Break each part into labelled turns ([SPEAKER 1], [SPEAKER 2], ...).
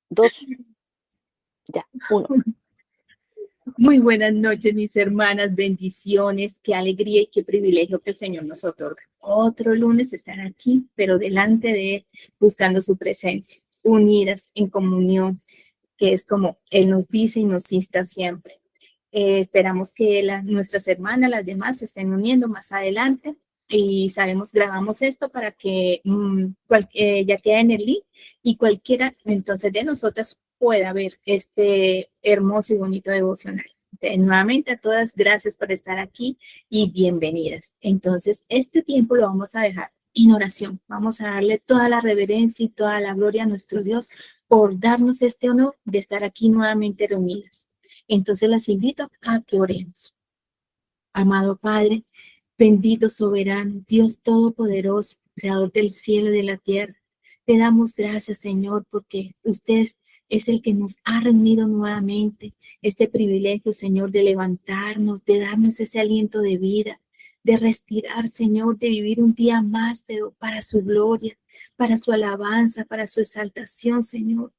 [SPEAKER 1] Dos, ya, uno.
[SPEAKER 2] Muy buenas noches, mis hermanas, bendiciones, qué alegría y qué privilegio que el Señor nos otorga. Otro lunes estar aquí, pero delante de Él, buscando su presencia, unidas en comunión, que es como Él nos dice y nos insta siempre. Esperamos que nuestras hermanas, las demás, se estén uniendo más adelante y sabemos, grabamos esto para que ya quede en el link y cualquiera entonces de nosotras pueda ver este hermoso y bonito devocional. Entonces, nuevamente a todas, gracias por estar aquí y bienvenidas. Entonces, este tiempo lo vamos a dejar en oración. Vamos a darle toda la reverencia y toda la gloria a nuestro Dios por darnos este honor de estar aquí nuevamente reunidas. Entonces las invito a que oremos. Amado Padre, bendito soberano, Dios todopoderoso, creador del cielo y de la tierra, te damos gracias, Señor, porque usted es el que nos ha reunido nuevamente, este privilegio, Señor, de levantarnos, de darnos ese aliento de vida, de respirar, Señor, de vivir un día más, pero para su gloria, para su alabanza, para su exaltación, Señor.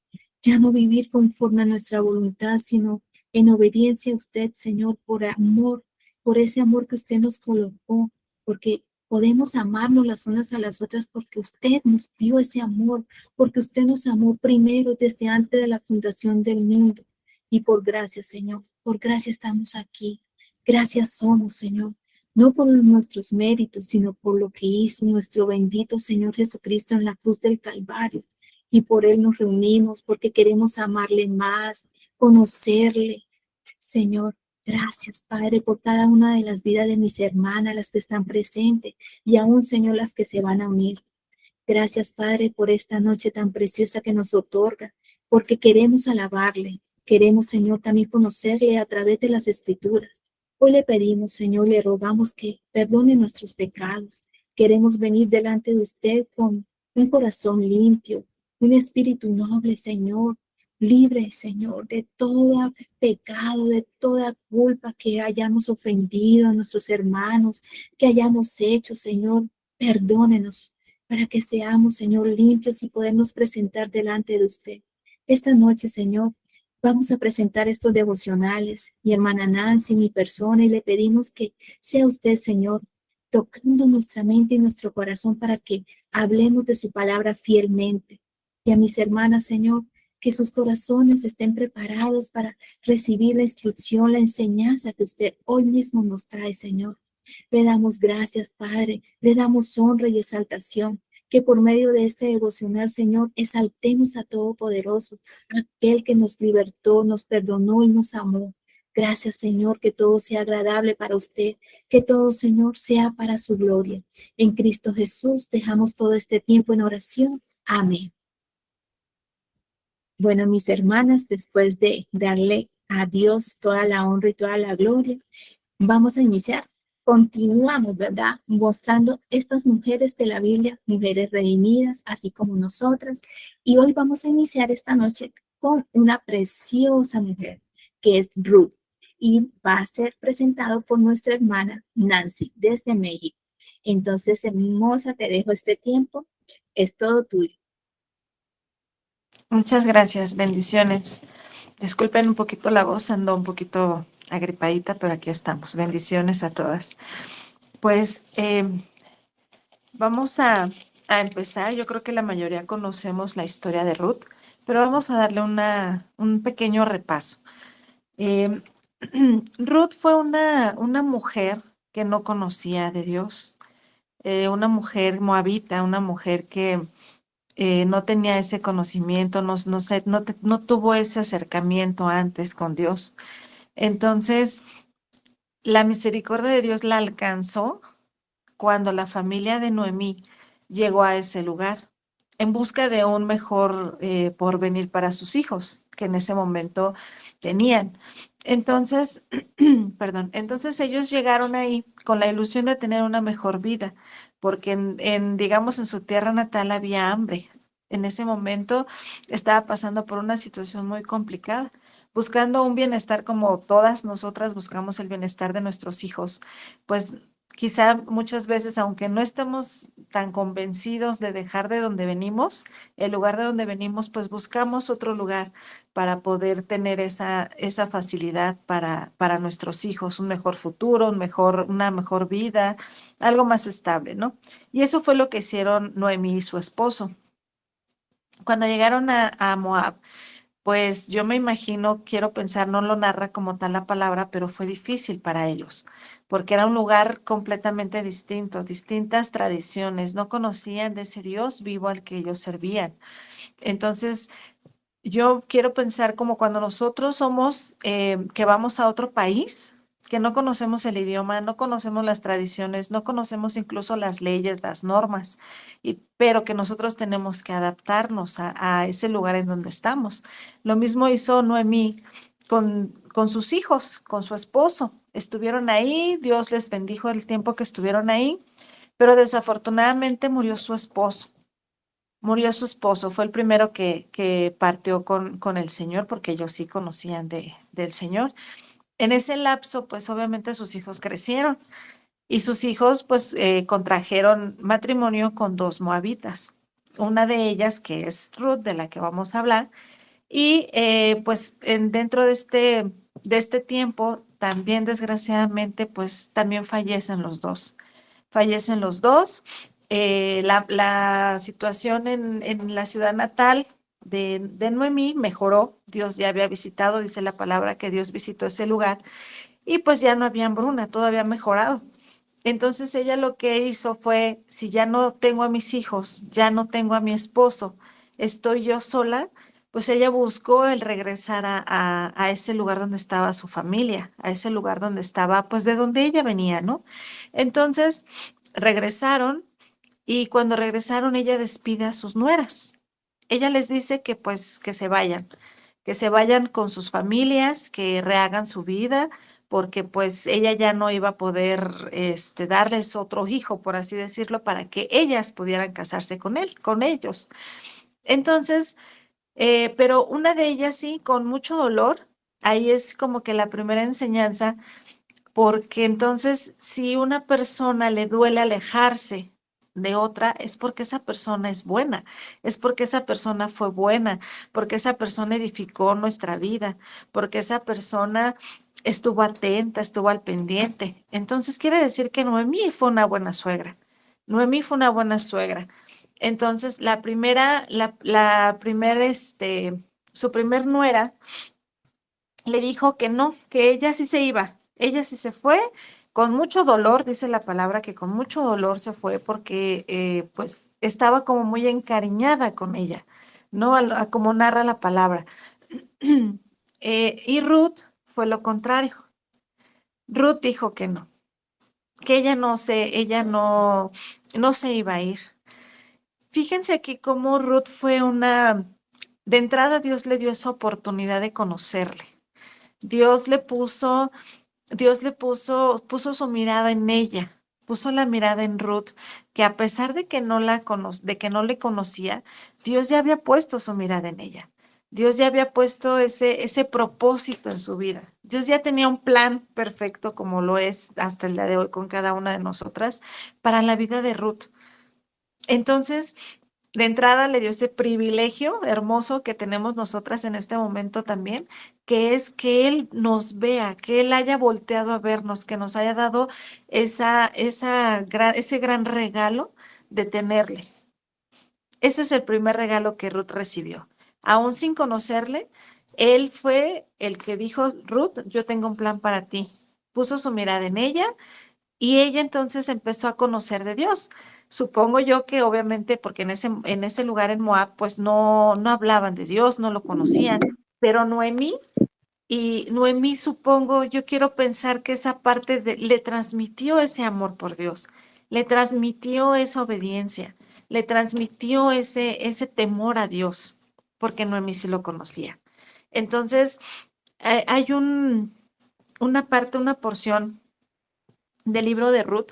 [SPEAKER 2] Ya no vivir conforme a nuestra voluntad, sino en obediencia a usted, Señor, por amor, por ese amor que usted nos colocó, porque podemos amarnos las unas a las otras porque usted nos dio ese amor, porque usted nos amó primero desde antes de la fundación del mundo. Y por gracia, Señor, por gracia estamos aquí. Gracias somos, Señor, no por nuestros méritos, sino por lo que hizo nuestro bendito Señor Jesucristo en la cruz del Calvario. Y por Él nos reunimos, porque queremos amarle más, conocerle, Señor. Gracias, Padre, por cada una de las vidas de mis hermanas, las que están presentes, y aún, Señor, las que se van a unir. Gracias, Padre, por esta noche tan preciosa que nos otorga, porque queremos alabarle. Queremos, Señor, también conocerle a través de las Escrituras. Hoy le pedimos, Señor, le rogamos que perdone nuestros pecados. Queremos venir delante de usted con un corazón limpio, un espíritu noble, Señor, libre, Señor, de todo pecado, de toda culpa que hayamos ofendido a nuestros hermanos, que hayamos hecho, Señor. Perdónenos para que seamos, Señor, limpios y podernos presentar delante de usted. Esta noche, Señor, vamos a presentar estos devocionales, mi hermana Nancy, mi persona, y le pedimos que sea usted, Señor, tocando nuestra mente y nuestro corazón para que hablemos de su palabra fielmente. Y a mis hermanas, Señor, que sus corazones estén preparados para recibir la instrucción, la enseñanza que usted hoy mismo nos trae, Señor. Le damos gracias, Padre, le damos honra y exaltación, que por medio de este devocional, Señor, exaltemos a Todopoderoso, aquel que nos libertó, nos perdonó y nos amó. Gracias, Señor, que todo sea agradable para usted, que todo, Señor, sea para su gloria. En Cristo Jesús dejamos todo este tiempo en oración. Amén. Bueno, mis hermanas, después de darle a Dios toda la honra y toda la gloria, vamos a iniciar. Continuamos, ¿verdad? Mostrando estas mujeres de la Biblia, mujeres redimidas, así como nosotras. Y hoy vamos a iniciar esta noche con una preciosa mujer, que es Ruth. Y va a ser presentado por nuestra hermana Nancy, desde México. Entonces, hermosa, te dejo este tiempo. Es todo tuyo.
[SPEAKER 3] Muchas gracias, bendiciones. Disculpen un poquito la voz, ando un poquito agripadita, pero aquí estamos. Bendiciones a todas. Pues vamos a empezar. Yo creo que la mayoría conocemos la historia de Ruth, pero vamos a darle un pequeño repaso. Eh, Ruth fue una mujer que no conocía de Dios, una mujer moabita, una mujer que no tenía ese conocimiento, no tuvo ese acercamiento antes con Dios. Entonces, la misericordia de Dios la alcanzó cuando la familia de Noemí llegó a ese lugar en busca de un mejor porvenir para sus hijos, que en ese momento tenían. Entonces, perdón, entonces ellos llegaron ahí con la ilusión de tener una mejor vida, porque digamos, en su tierra natal había hambre. En ese momento estaba pasando por una situación muy complicada, buscando un bienestar como todas nosotras buscamos el bienestar de nuestros hijos. Pues Quizá muchas veces, aunque no estemos tan convencidos de dejar de donde venimos, el lugar de donde venimos, pues buscamos otro lugar para poder tener esa facilidad para nuestros hijos, un mejor futuro, una mejor vida, algo más estable, ¿no? Y eso fue lo que hicieron Noemí y su esposo. Cuando llegaron a Moab, pues yo me imagino, quiero pensar, no lo narra como tal la palabra, pero fue difícil para ellos, porque era un lugar completamente distinto, distintas tradiciones, no conocían de ese Dios vivo al que ellos servían. Entonces, yo quiero pensar como cuando nosotros somos, que vamos a otro país, que no conocemos el idioma, no conocemos las tradiciones, no conocemos incluso las leyes, las normas, pero que nosotros tenemos que adaptarnos a ese lugar en donde estamos. Lo mismo hizo Noemí con sus hijos, con su esposo. Estuvieron ahí, Dios les bendijo el tiempo que estuvieron ahí, pero desafortunadamente murió su esposo. Murió su esposo, fue el primero que partió con el Señor, porque ellos sí conocían del Señor. En ese lapso, pues obviamente sus hijos crecieron y sus hijos pues contrajeron matrimonio con dos moabitas. Una de ellas, que es Ruth, de la que vamos a hablar, y pues dentro de este tiempo, también desgraciadamente, pues también fallecen los dos. Fallecen los dos. La situación en la ciudad natal de Noemí mejoró. Dios ya había visitado, dice la palabra que Dios visitó ese lugar y pues ya no había hambruna, todo había mejorado. Entonces ella lo que hizo fue, si ya no tengo a mis hijos, ya no tengo a mi esposo, estoy yo sola, pues ella buscó el regresar a ese lugar donde estaba su familia, a ese lugar donde estaba, pues de donde ella venía, ¿no? Entonces regresaron y cuando regresaron ella despide a sus nueras. Ella les dice que pues que se vayan con sus familias, que rehagan su vida, porque pues ella ya no iba a poder darles otro hijo, por así decirlo, para que ellas pudieran casarse con él, con ellos. Entonces, pero una de ellas sí, con mucho dolor, ahí es como que la primera enseñanza, porque entonces si una persona le duele alejarse de otra, es porque esa persona es buena, es porque esa persona fue buena, porque esa persona edificó nuestra vida, porque esa persona estuvo atenta, estuvo al pendiente. Entonces quiere decir que Noemí fue una buena suegra. Noemí fue una buena suegra. Entonces su primer nuera le dijo que no, que ella sí se iba, ella sí se fue, con mucho dolor, dice la palabra que con mucho dolor se fue porque pues estaba como muy encariñada con ella, ¿no? Como narra la palabra. Y Ruth fue lo contrario. Ruth dijo que ella no se iba a ir. Fíjense aquí cómo Ruth de entrada Dios le dio esa oportunidad de conocerle. Puso su mirada en ella, puso la mirada en Ruth, que a pesar de que de que no le conocía, Dios ya había puesto su mirada en ella. Dios ya había puesto ese propósito en su vida. Dios ya tenía un plan perfecto, como lo es hasta el día de hoy con cada una de nosotras, para la vida de Ruth. Entonces, de entrada le dio ese privilegio hermoso que tenemos nosotras en este momento también, que es que Él nos vea, que Él haya volteado a vernos, que nos haya dado ese gran regalo de tenerle. Ese es el primer regalo que Ruth recibió. Aún sin conocerle, Él fue el que dijo, Ruth, yo tengo un plan para ti. Puso su mirada en ella y ella entonces empezó a conocer de Dios. Supongo yo que obviamente, porque en ese lugar en Moab, pues no hablaban de Dios, no lo conocían, pero Noemí, supongo, yo quiero pensar que esa parte le transmitió ese amor por Dios, le transmitió esa obediencia, le transmitió ese temor a Dios, porque Noemí sí lo conocía. Entonces, hay una porción del libro de Ruth,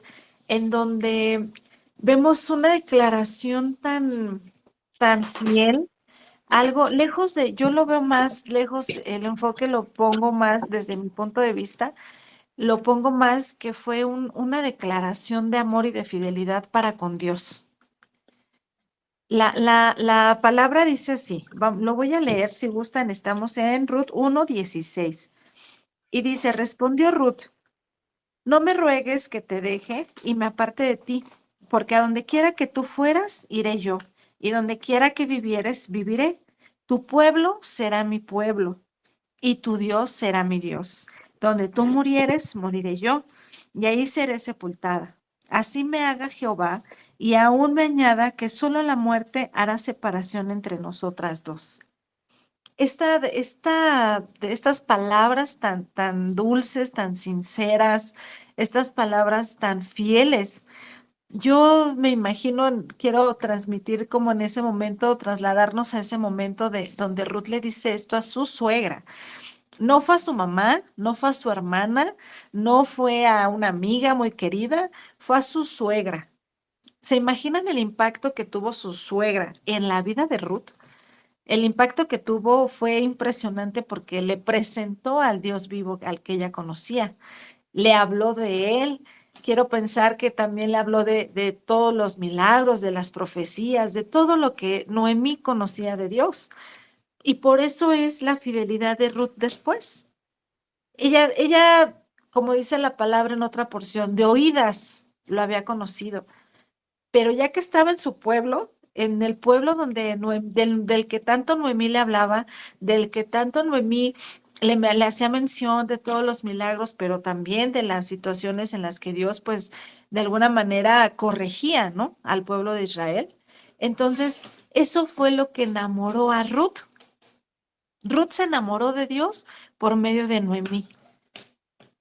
[SPEAKER 3] en donde vemos una declaración tan fiel, algo lejos yo lo veo más lejos, el enfoque lo pongo más desde mi punto de vista, lo pongo más que fue una declaración de amor y de fidelidad para con Dios. La palabra dice así, lo voy a leer si gustan, estamos en Ruth 1:16. Y dice, respondió Ruth, no me ruegues que te deje y me aparte de ti, porque a donde quiera que tú fueras, iré yo, y donde quiera que vivieres, viviré. Tu pueblo será mi pueblo, y tu Dios será mi Dios. Donde tú murieres, moriré yo, y ahí seré sepultada. Así me haga Jehová, y aún me añada que solo la muerte hará separación entre nosotras dos. Estas palabras tan dulces, tan sinceras, estas palabras tan fieles, yo me imagino, quiero transmitir como en ese momento, trasladarnos a ese momento de donde Ruth le dice esto a su suegra. No fue a su mamá, no fue a su hermana, no fue a una amiga muy querida, fue a su suegra. ¿Se imaginan el impacto que tuvo su suegra en la vida de Ruth? El impacto que tuvo fue impresionante porque le presentó al Dios vivo al que ella conocía, le habló de él. Quiero pensar que también le habló de todos los milagros, de las profecías, de todo lo que Noemí conocía de Dios. Y por eso es la fidelidad de Ruth después. Ella, como dice la palabra en otra porción, de oídas lo había conocido, pero ya que estaba en su pueblo, en el pueblo donde del que tanto Noemí le hablaba, del que tanto Noemí le hacía mención de todos los milagros, pero también de las situaciones en las que Dios, pues, de alguna manera corregía, ¿no? Al pueblo de Israel. Entonces, eso fue lo que enamoró a Ruth. Ruth se enamoró de Dios por medio de Noemí.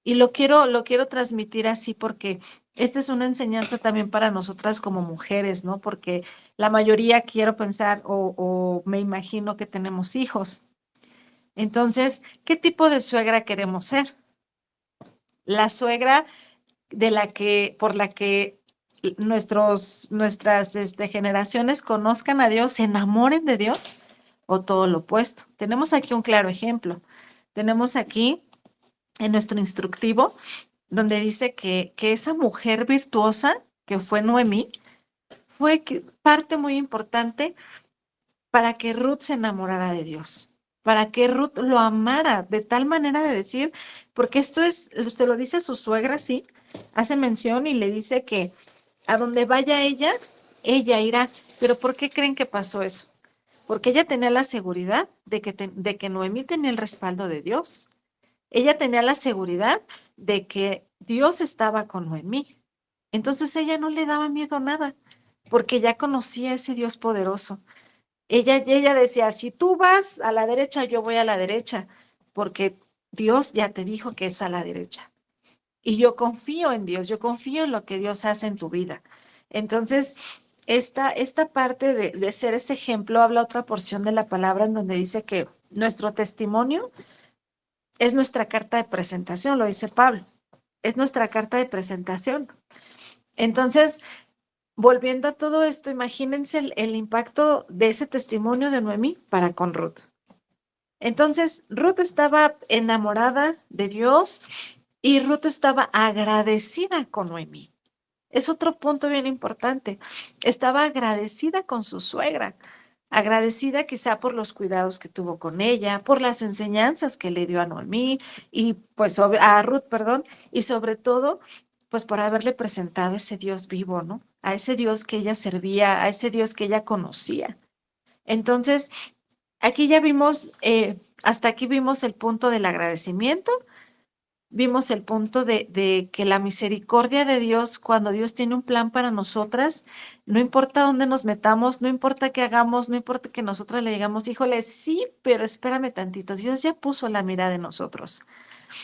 [SPEAKER 3] Y lo quiero transmitir así porque esta es una enseñanza también para nosotras como mujeres, ¿no? Porque la mayoría quiero pensar o me imagino que tenemos hijos. Entonces, ¿qué tipo de suegra queremos ser? La suegra por la que nuestras generaciones conozcan a Dios, se enamoren de Dios, o todo lo opuesto. Tenemos aquí un claro ejemplo. Tenemos aquí en nuestro instructivo, donde dice que esa mujer virtuosa que fue Noemí, fue parte muy importante para que Ruth se enamorara de Dios, para que Ruth lo amara de tal manera de decir, porque esto se lo dice a su suegra, sí, hace mención y le dice que a donde vaya ella irá. Pero ¿por qué creen que pasó eso? Porque ella tenía la seguridad de que Noemí tenía el respaldo de Dios. Ella tenía la seguridad de que Dios estaba con Noemí. Entonces ella no le daba miedo a nada, porque ya conocía a ese Dios poderoso. Ella decía, si tú vas a la derecha, yo voy a la derecha, porque Dios ya te dijo que es a la derecha. Y yo confío en Dios, yo confío en lo que Dios hace en tu vida. Entonces, esta parte de ser ese ejemplo, habla otra porción de la palabra en donde dice que nuestro testimonio es nuestra carta de presentación, lo dice Pablo, es nuestra carta de presentación. Entonces, volviendo a todo esto, imagínense el impacto de ese testimonio de Noemí para con Ruth. Entonces, Ruth estaba enamorada de Dios y Ruth estaba agradecida con Noemí. Es otro punto bien importante. Estaba agradecida con su suegra, agradecida quizá por los cuidados que tuvo con ella, por las enseñanzas que le dio a Noemí y pues a Ruth, perdón, y sobre todo pues por haberle presentado a ese Dios vivo, ¿no? A ese Dios que ella servía, a ese Dios que ella conocía. Entonces, aquí ya vimos, hasta aquí vimos el punto del agradecimiento. Vimos el punto de que la misericordia de Dios, cuando Dios tiene un plan para nosotras, no importa dónde nos metamos, no importa qué hagamos, no importa que nosotras le digamos, híjole, sí, pero espérame tantito, Dios ya puso la mirada en nosotros,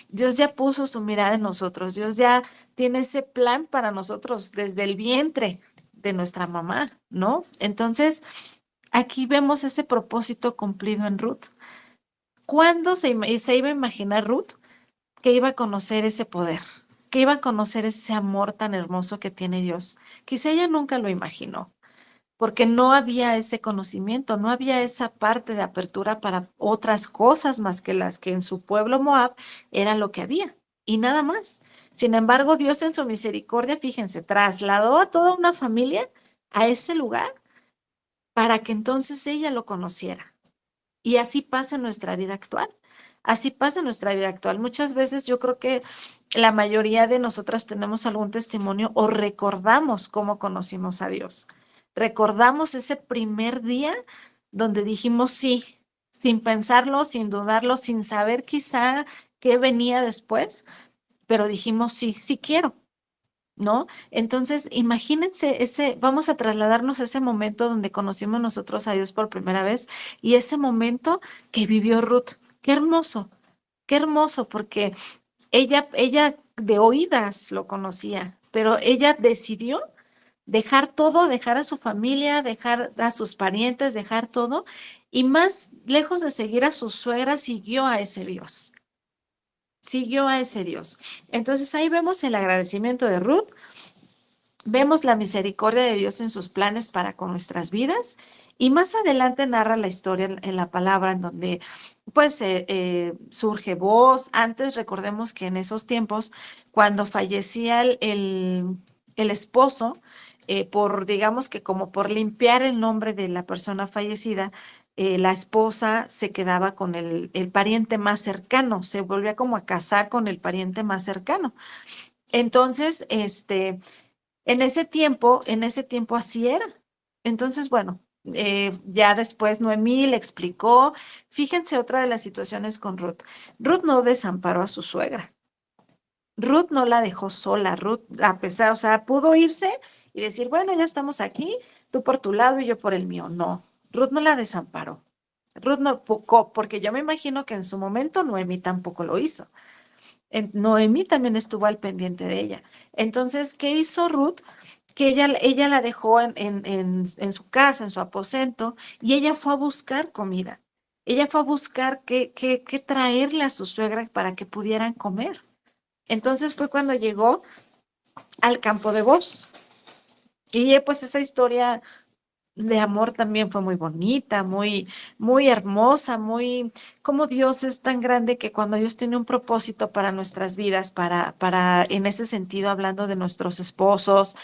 [SPEAKER 3] Dios ya puso su mirada en nosotros, Dios ya tiene ese plan para nosotros desde el vientre de nuestra mamá, ¿no? Entonces, aquí vemos ese propósito cumplido en Ruth. ¿Cuándo se iba a imaginar Ruth que iba a conocer ese poder, que iba a conocer ese amor tan hermoso que tiene Dios? Quizá ella nunca lo imaginó, porque no había ese conocimiento, no había esa parte de apertura para otras cosas más que las que en su pueblo Moab era lo que había. y nada más. Sin embargo, Dios en su misericordia, fíjense, trasladó a toda una familia a ese lugar para que entonces ella lo conociera. Y así pasa en nuestra vida actual. Así pasa en nuestra vida actual. Muchas veces yo creo que la mayoría de nosotras tenemos algún testimonio o recordamos cómo conocimos a Dios. Recordamos ese primer día donde dijimos sí, sin pensarlo, sin dudarlo, sin saber quizá qué venía después, pero dijimos sí, sí quiero. ¿No? Entonces, imagínense vamos a trasladarnos a ese momento donde conocimos nosotros a Dios por primera vez y ese momento que vivió Ruth. Qué hermoso, porque ella de oídas lo conocía, pero ella decidió dejar todo, dejar a su familia, dejar a sus parientes, dejar todo, y más lejos de seguir a su suegra, siguió a ese Dios. Siguió a ese Dios. Entonces ahí vemos el agradecimiento de Ruth. Vemos la misericordia de Dios en sus planes para con nuestras vidas y más adelante narra la historia en la palabra en donde pues surge voz. Antes recordemos que en esos tiempos cuando fallecía el esposo, por digamos que como por limpiar el nombre de la persona fallecida, la esposa se quedaba con el pariente más cercano, se volvía como a casar con el pariente más cercano. Entonces, en ese tiempo así era. Entonces, bueno, ya después Noemí le explicó. Fíjense otra de las situaciones con Ruth. Ruth no desamparó a su suegra. Ruth no la dejó sola. Ruth, a pesar, o sea, pudo irse y decir, bueno, ya estamos aquí, tú por tu lado y yo por el mío. No, Ruth no la desamparó. Ruth no, porque yo me imagino que en su momento Noemí tampoco lo hizo. Noemí también estuvo al pendiente de ella. Entonces, ¿qué hizo Ruth? Que ella la dejó en su casa, en su aposento, y ella fue a buscar comida. Ella fue a buscar qué traerle a su suegra para que pudieran comer. Entonces fue cuando llegó al campo de Boz. Y pues esa historia de amor también fue muy bonita, muy hermosa, como Dios es tan grande que cuando Dios tiene un propósito para nuestras vidas, en ese sentido, hablando de nuestros esposos,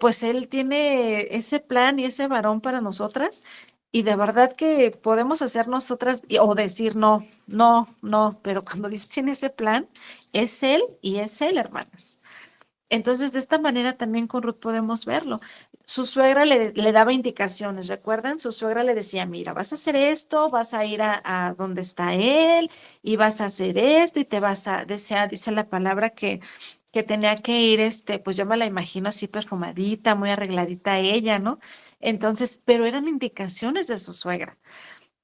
[SPEAKER 3] pues Él tiene ese plan y ese varón para nosotras. Y de verdad que podemos hacer nosotras o decir no, no, no, pero cuando Dios tiene ese plan, es Él y es Él, hermanas. Entonces, de esta manera también con Ruth podemos verlo. Su suegra le daba indicaciones, ¿recuerdan? Su suegra le decía, mira, vas a hacer esto, vas a ir a donde está él y vas a hacer esto y te vas a, dice la palabra que tenía que ir, pues yo me la imagino así perfumadita, muy arregladita ella, ¿no? Entonces, pero eran indicaciones de su suegra.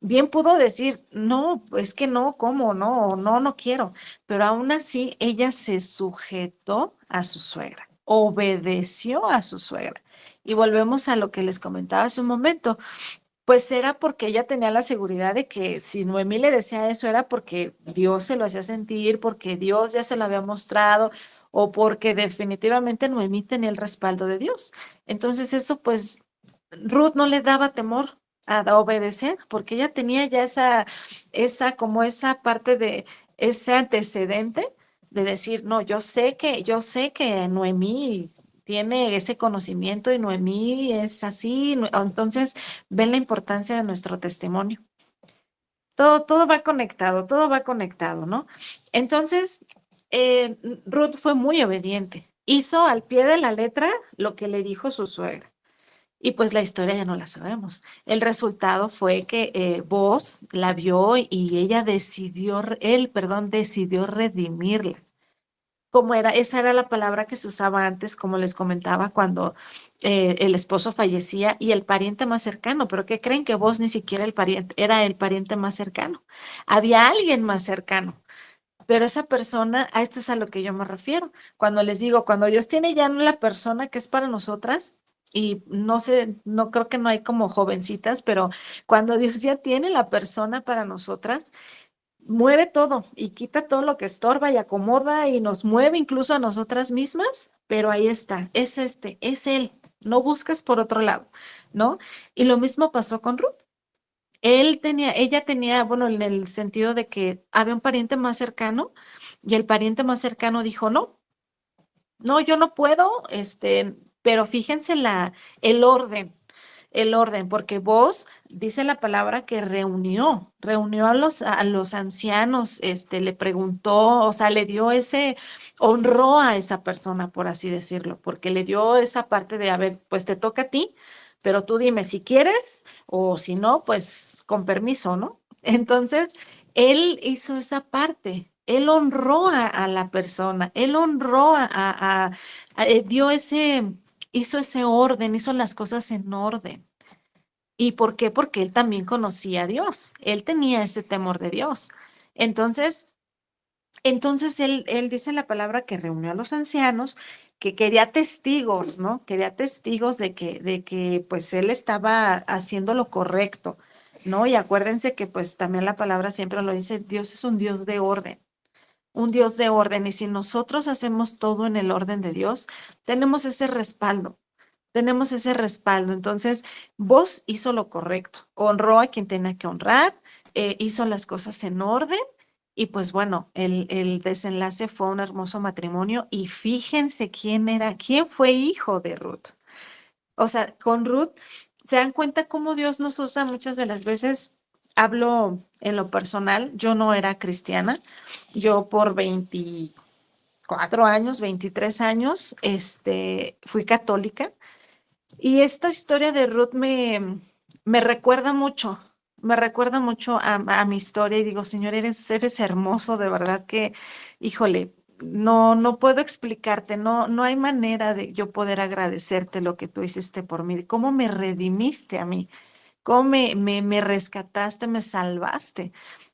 [SPEAKER 3] Bien pudo decir, no, es que no, ¿cómo? No, no, no quiero. Pero aún así, ella se sujetó a su suegra, obedeció a su suegra. Y volvemos a lo que les comentaba hace un momento. Pues era porque ella tenía la seguridad de que si Noemí le decía eso era porque Dios se lo hacía sentir, porque Dios ya se lo había mostrado o porque definitivamente Noemí tenía el respaldo de Dios. Entonces eso pues Ruth no le daba temor a obedecer porque ella tenía ya como esa parte de ese antecedente de decir, no, yo sé que Noemí tiene ese conocimiento y Noemí es así. Entonces, ven la importancia de nuestro testimonio. Todo va conectado, ¿no? Entonces, Ruth fue muy obediente. Hizo al pie de la letra lo que le dijo su suegra. Y pues la historia ya no la sabemos. El resultado fue que Boaz la vio y decidió redimirla. Esa era la palabra que se usaba antes, como les comentaba, cuando el esposo fallecía y el pariente más cercano. Pero ¿qué creen? Que vos ni siquiera era el pariente más cercano. Había alguien más cercano. Pero esa persona, a esto es a lo que yo me refiero. Cuando les digo, cuando Dios tiene ya la persona que es para nosotras, y no sé, no creo que no hay como jovencitas, pero cuando Dios ya tiene la persona para nosotras, mueve todo y quita todo lo que estorba y acomoda y nos mueve incluso a nosotras mismas, pero ahí está, es Él, no buscas por otro lado, ¿no? Y lo mismo pasó con Ruth. ella tenía, bueno, en el sentido de que había un pariente más cercano y el pariente más cercano dijo, no, no, yo no puedo, pero fíjense el orden, porque vos, dice la palabra que reunió a los ancianos, le preguntó, o sea, le dio honró a esa persona, por así decirlo, porque le dio esa parte de, a ver, pues te toca a ti, pero tú dime si quieres o si no, pues con permiso, ¿no? Entonces, él hizo esa parte. Él honró a la persona, él honró dio hizo ese orden, hizo las cosas en orden. ¿Y por qué? Porque él también conocía a Dios, él tenía ese temor de Dios. Entonces, él dice la palabra que reunió a los ancianos, que quería testigos, ¿no? Quería testigos de que pues él estaba haciendo lo correcto, ¿no? Y acuérdense que pues también la palabra siempre lo dice, Dios es un Dios de orden. Un Dios de orden, y si nosotros hacemos todo en el orden de Dios, tenemos ese respaldo, tenemos ese respaldo. Entonces, vos hizo lo correcto, honró a quien tenía que honrar, hizo las cosas en orden, y pues bueno, el desenlace fue un hermoso matrimonio, y fíjense quién fue hijo de Ruth. O sea, con Ruth, ¿se dan cuenta cómo Dios nos usa muchas de las veces? Hablo en lo personal, yo no era cristiana, yo por 24 años, 23 años, fui católica, y esta historia de Ruth me recuerda mucho a mi historia, y digo, Señor, eres hermoso, de verdad que, híjole, no puedo explicarte, no hay manera de yo poder agradecerte lo que tú hiciste por mí, cómo me redimiste a mí, cómo me rescataste, me salvaste.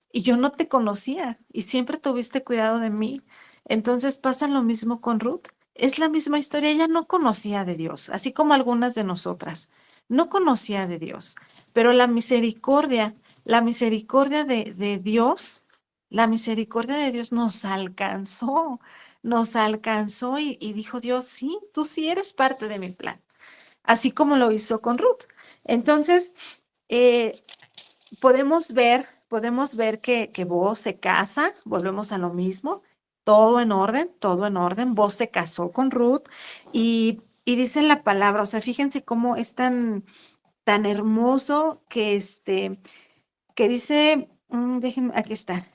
[SPEAKER 3] Y yo no te conocía y siempre tuviste cuidado de mí. Entonces pasa lo mismo con Ruth. Es la misma historia. Ella no conocía de Dios, así como algunas de nosotras. No conocía de Dios, pero la misericordia de Dios, la misericordia de Dios nos alcanzó y dijo Dios, sí, tú sí eres parte de mi plan, así como lo hizo con Ruth. Entonces, eh, podemos ver que Boaz se casa, volvemos a lo mismo, todo en orden. Boaz se casó con Ruth y dice la palabra, o sea, fíjense cómo es tan hermoso que dice, déjenme, aquí está,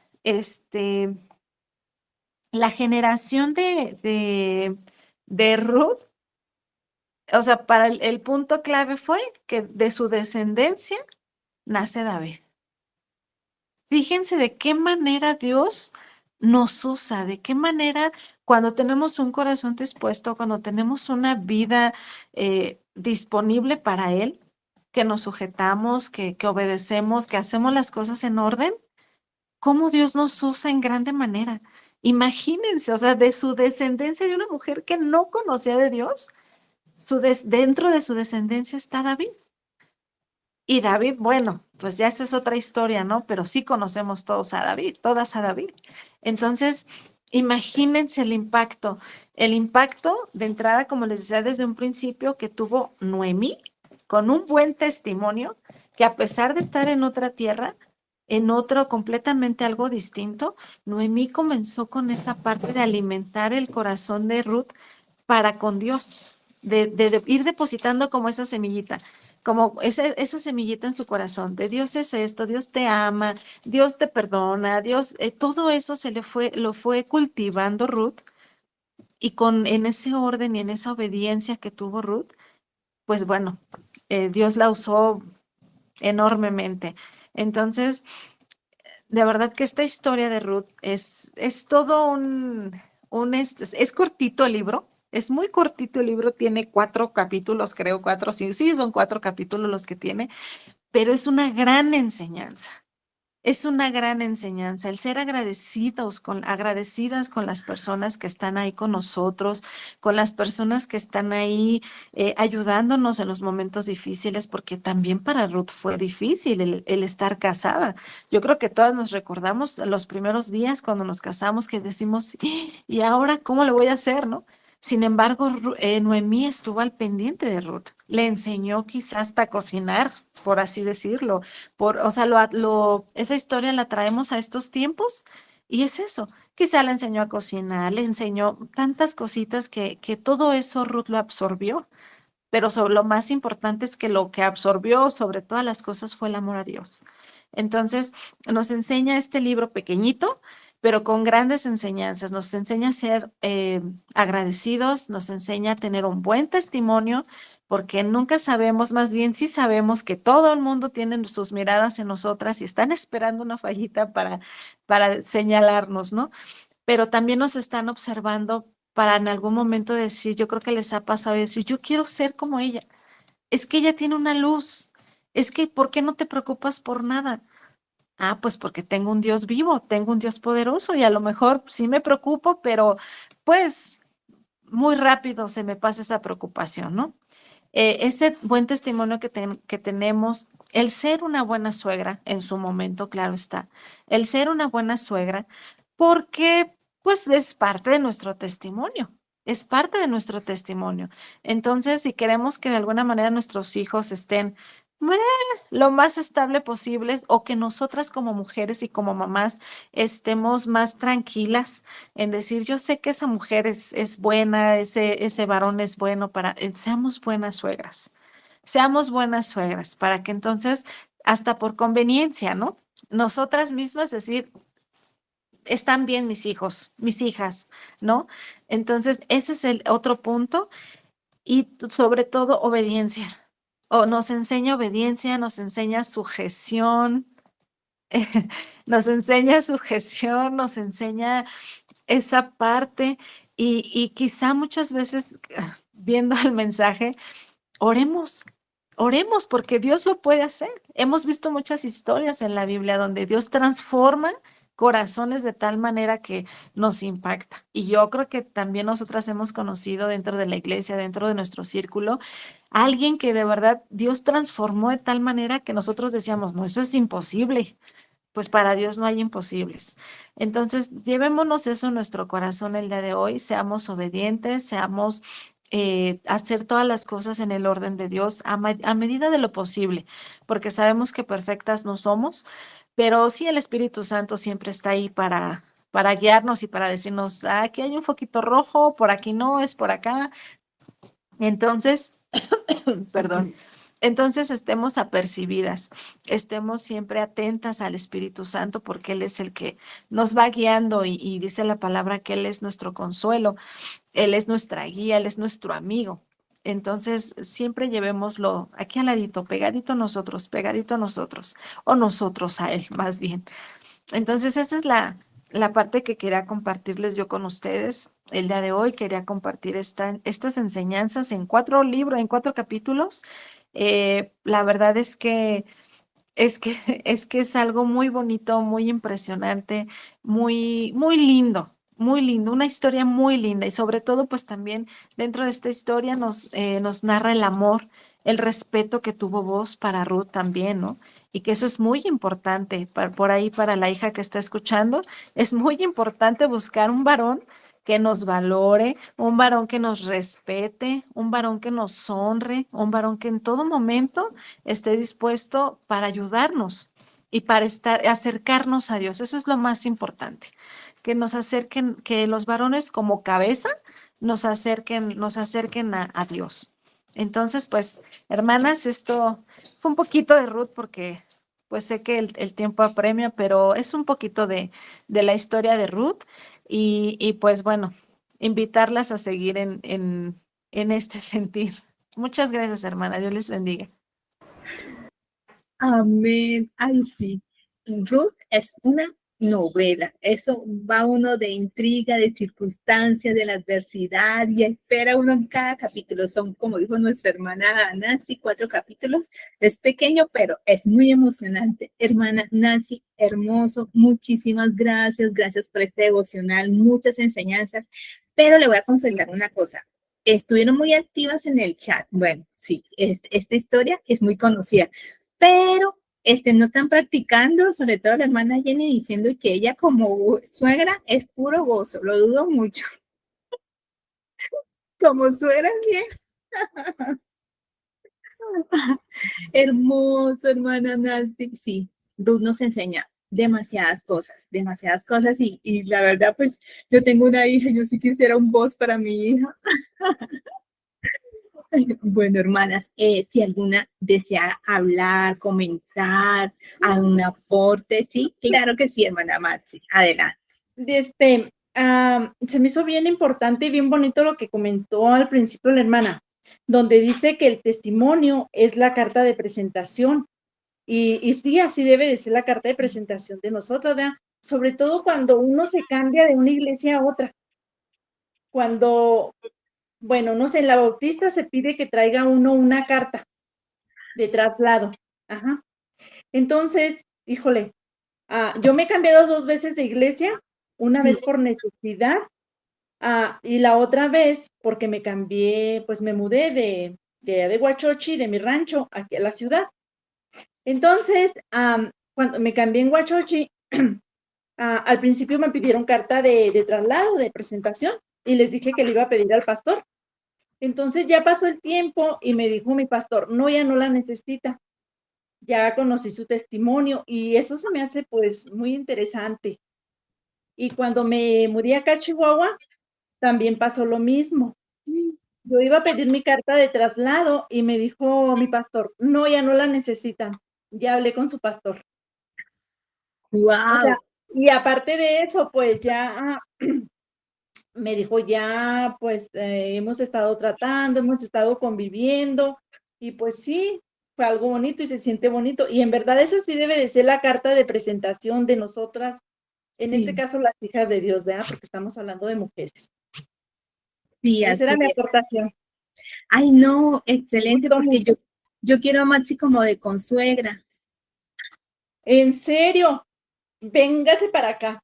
[SPEAKER 3] la generación de Ruth, o sea, para el punto clave fue que de su descendencia nace David. Fíjense de qué manera Dios nos usa, de qué manera cuando tenemos un corazón dispuesto, cuando tenemos una vida disponible para Él, que nos sujetamos, que obedecemos, que hacemos las cosas en orden, cómo Dios nos usa en grande manera. Imagínense, o sea, de su descendencia de una mujer que no conocía de Dios, dentro de su descendencia está David. Y David, bueno, pues ya esa es otra historia, ¿no? Pero sí conocemos todos a David, todas a David. Entonces, imagínense el impacto de entrada, como les decía desde un principio, que tuvo Noemí, con un buen testimonio, que a pesar de estar en otra tierra, en otro completamente algo distinto, Noemí comenzó con esa parte de alimentar el corazón de Ruth para con Dios, de ir depositando como esa semillita, como esa semillita en su corazón, de Dios es esto, Dios te ama, Dios te perdona, Dios, todo eso lo fue cultivando Ruth, y en ese orden y en esa obediencia que tuvo Ruth, pues bueno, Dios la usó enormemente. Entonces, de verdad que esta historia de Ruth es todo es cortito el libro, es muy cortito el libro, tiene 4 capítulos, creo, 4, sí, son 4 capítulos los que tiene, pero es una gran enseñanza. Es una gran enseñanza el ser agradecidas con las personas que están ahí con nosotros, con las personas que están ahí ayudándonos en los momentos difíciles, porque también para Ruth fue difícil el estar casada. Yo creo que todas nos recordamos los primeros días cuando nos casamos que decimos, ¿y ahora cómo le voy a hacer, no? Sin embargo, Noemí estuvo al pendiente de Ruth, le enseñó quizás hasta a cocinar, por así decirlo, o sea, esa historia la traemos a estos tiempos y es eso, quizá le enseñó a cocinar, le enseñó tantas cositas que todo eso Ruth lo absorbió, pero lo más importante es que lo que absorbió sobre todas las cosas fue el amor a Dios. Entonces, nos enseña este libro pequeñito, pero con grandes enseñanzas. Nos enseña a ser agradecidos, nos enseña a tener un buen testimonio, porque nunca sabemos, más bien sí sabemos que todo el mundo tiene sus miradas en nosotras y están esperando una fallita para señalarnos, ¿no? Pero también nos están observando para en algún momento decir, yo creo que les ha pasado decir, yo quiero ser como ella. Es que ella tiene una luz. Es que, ¿por qué no te preocupas por nada? Ah, pues porque tengo un Dios vivo, tengo un Dios poderoso y a lo mejor sí me preocupo, pero pues muy rápido se me pasa esa preocupación, ¿no? Ese buen testimonio que tenemos, el ser una buena suegra en su momento, claro está, el ser una buena suegra, porque pues es parte de nuestro testimonio. Es parte de nuestro testimonio. Entonces, si queremos que de alguna manera nuestros hijos estén lo más estable posible o que nosotras como mujeres y como mamás estemos más tranquilas en decir, yo sé que esa mujer es buena, ese varón es bueno, seamos buenas suegras, para que entonces, hasta por conveniencia, ¿no? Nosotras mismas decir, están bien mis hijos, mis hijas, ¿no? Entonces, ese es el otro punto y sobre todo obediencia. O nos enseña obediencia, nos enseña sujeción, nos enseña esa parte y quizá muchas veces viendo el mensaje, oremos, oremos porque Dios lo puede hacer. Hemos visto muchas historias en la Biblia donde Dios transforma corazones de tal manera que nos impacta. Y yo creo que también nosotras hemos conocido dentro de la iglesia, dentro de nuestro círculo, a alguien que de verdad Dios transformó de tal manera que nosotros decíamos, no, eso es imposible. Pues para Dios no hay imposibles. Entonces, llevémonos eso en nuestro corazón el día de hoy, seamos obedientes, seamos hacer todas las cosas en el orden de Dios a medida de lo posible, porque sabemos que perfectas no somos, pero sí el Espíritu Santo siempre está ahí para guiarnos y para decirnos, "Ah, aquí hay un foquito rojo, por aquí no, es por acá". Entonces, perdón. Entonces estemos apercibidas, estemos siempre atentas al Espíritu Santo porque Él es el que nos va guiando y dice la palabra que Él es nuestro consuelo, Él es nuestra guía, Él es nuestro amigo. Entonces siempre llevémoslo aquí al ladito, pegadito a nosotros, o nosotros a Él más bien. Entonces, esa es la parte que quería compartirles yo con ustedes el día de hoy. Quería compartir estas enseñanzas en 4 libros, en 4 capítulos. La verdad es que es algo muy bonito, muy impresionante, muy lindo, una historia muy linda y sobre todo pues también dentro de esta historia nos narra el amor, el respeto que tuvo vos para Ruth también, ¿no? Y que eso es muy importante por ahí para la hija que está escuchando, es muy importante buscar un varón que nos valore, un varón que nos respete, un varón que nos honre, un varón que en todo momento esté dispuesto para ayudarnos y para acercarnos a Dios. Eso es lo más importante, que nos acerquen, que los varones como cabeza nos acerquen a Dios. Entonces, pues, hermanas, esto fue un poquito de Ruth porque pues sé que el tiempo apremia, pero es un poquito de la historia de Ruth y pues bueno, invitarlas a seguir en este sentir. Muchas gracias, hermana. Dios les bendiga.
[SPEAKER 2] Amén. Ay, sí. Ruth es una novela. Eso va uno de intriga, de circunstancias, de la adversidad y espera uno en cada capítulo. Son, como dijo nuestra hermana Nancy, 4 capítulos. Es pequeño, pero es muy emocionante. Hermana Nancy, hermoso. Muchísimas gracias. Gracias por este devocional. Muchas enseñanzas. Pero le voy a confesar una cosa. Estuvieron muy activas en el chat. Bueno, sí, esta historia es muy conocida, pero no están practicando, sobre todo la hermana Jenny diciendo que ella como suegra es puro gozo, lo dudo mucho. Como suena bien. Hermoso, hermana Nancy. Sí, Ruth nos enseña demasiadas cosas y la verdad, pues yo tengo una hija, yo sí quisiera un voz para mi hija. Bueno, hermanas, si alguna desea hablar, comentar, a un aporte, sí, claro que sí, hermana Maxi, adelante.
[SPEAKER 4] Se me hizo bien importante y bien bonito lo que comentó al principio la hermana, donde dice que el testimonio es la carta de presentación. Y sí, así debe de ser la carta de presentación de nosotros, ¿verdad? Sobre todo cuando uno se cambia de una iglesia a otra. Cuando, bueno, no sé, en la bautista se pide que traiga uno una carta de traslado. Ajá. Entonces, híjole, yo me he cambiado 2 veces de iglesia, una
[SPEAKER 2] Sí.
[SPEAKER 4] vez por necesidad, y la otra vez porque me cambié, pues me mudé de Huachochi, de mi rancho, aquí a la ciudad. Entonces, cuando me cambié en Huachochi, al principio me pidieron carta de traslado, de presentación, y les dije que le iba a pedir al pastor. Entonces ya pasó el tiempo y me dijo mi pastor, no, ya no la necesita. Ya conocí su testimonio y eso se me hace pues muy interesante. Y cuando me mudé acá a Chihuahua, también pasó lo mismo. Yo iba a pedir mi carta de traslado y me dijo mi pastor, no, ya no la necesitan. Ya hablé con su pastor. O sea,
[SPEAKER 2] Wow.
[SPEAKER 4] y aparte de eso, pues ya me dijo, ya, pues hemos estado tratando, hemos estado conviviendo, y pues sí, fue algo bonito y se siente bonito. Y en verdad esa sí debe de ser la carta de presentación de nosotras, en este
[SPEAKER 2] Sí,
[SPEAKER 4] caso las hijas de Dios, ¿verdad? Porque estamos hablando de mujeres.
[SPEAKER 2] sí,
[SPEAKER 4] Esa era
[SPEAKER 2] así
[SPEAKER 4] mi
[SPEAKER 2] es.
[SPEAKER 4] aportación.
[SPEAKER 2] Ay, no,
[SPEAKER 4] Me
[SPEAKER 2] excelente,
[SPEAKER 4] gustó
[SPEAKER 2] porque
[SPEAKER 4] mucho.
[SPEAKER 2] yo quiero a Maxi como de consuegra.
[SPEAKER 4] En serio, véngase para acá.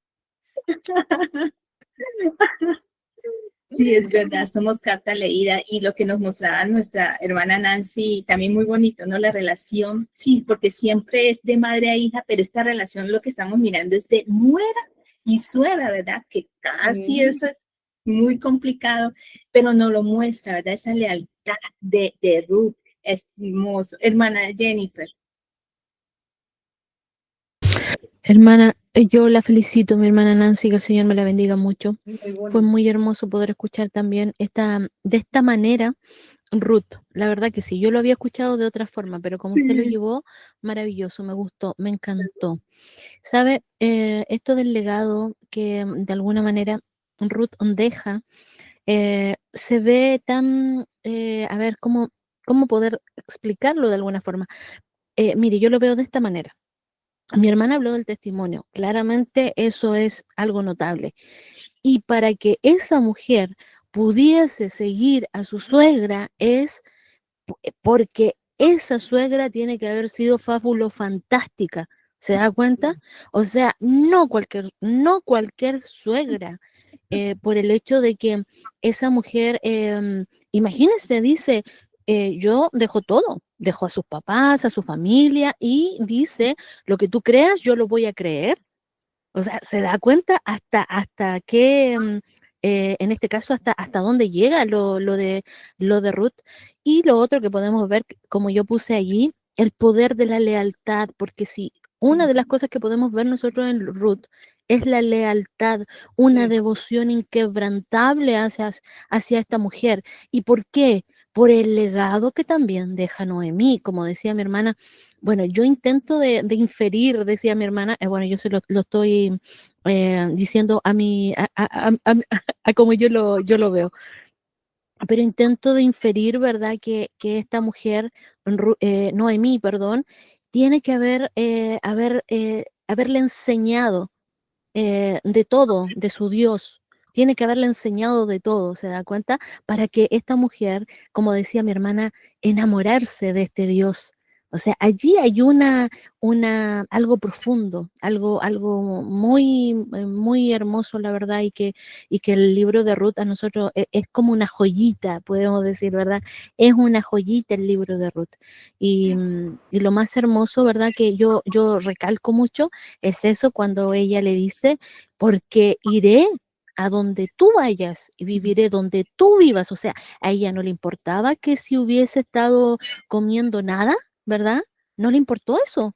[SPEAKER 2] Sí, es verdad, somos carta leída y lo que nos mostraba nuestra hermana Nancy, también muy bonito, ¿no? La relación, sí, porque siempre es de madre a hija, pero esta relación lo que estamos mirando es de nuera y suegra, ¿verdad? Que casi
[SPEAKER 4] Sí.
[SPEAKER 2] eso es muy complicado, pero no lo muestra, ¿verdad? Esa lealtad de Ruth es hermoso. Hermana Jennifer.
[SPEAKER 1] Hermana, yo la felicito, mi hermana Nancy, que el Señor me la bendiga mucho.
[SPEAKER 4] Muy
[SPEAKER 1] Fue
[SPEAKER 4] bonito.
[SPEAKER 1] muy hermoso poder escuchar también de esta manera Ruth. La verdad que sí, yo lo había escuchado de otra forma, pero como usted lo
[SPEAKER 2] Sí,
[SPEAKER 1] llevó, maravilloso, me gustó, me encantó. ¿Sabe? Esto del legado que de alguna manera Ruth deja, se ve tan, a ver, cómo poder explicarlo de alguna forma. Mire, yo lo veo de esta manera. Mi hermana habló del testimonio. Claramente eso es algo notable. Y para que esa mujer pudiese seguir a su suegra es porque esa suegra tiene que haber sido fantástica. ¿Se da cuenta? O sea, no cualquier suegra, por el hecho de que esa mujer, imagínense, dice, yo dejo todo, dejo a sus papás, a su familia, y dice, lo que tú creas, yo lo voy a creer. O sea, se da cuenta hasta qué, en este caso, hasta dónde llega lo de Ruth. Y lo otro que podemos ver, como yo puse allí, el poder de la lealtad, porque si una de las cosas que podemos ver nosotros en Ruth es la lealtad, una
[SPEAKER 4] Sí.
[SPEAKER 1] devoción inquebrantable hacia esta mujer. ¿Y por qué? Por el legado que también deja Noemí, como decía mi hermana. Bueno, yo intento de inferir, decía mi hermana, bueno, yo se lo estoy diciendo a como yo lo veo, pero intento de inferir, ¿verdad? Que esta mujer, Noemí, perdón, tiene que haberle enseñado de todo, de su Dios. Tiene que haberle enseñado de todo, ¿se da cuenta? Para que esta mujer, como decía mi hermana, enamorarse de este Dios. O sea, allí hay algo profundo, algo muy hermoso, la verdad, y que el libro de Ruth a nosotros es como una joyita, podemos decir, ¿verdad? Es una joyita el libro de Ruth. Y lo más hermoso, ¿verdad? Que yo recalco mucho es eso cuando ella le dice, porque iré a donde tú vayas y viviré donde tú vivas. O sea, a ella no le importaba que si hubiese estado comiendo nada, ¿verdad? No le importó eso.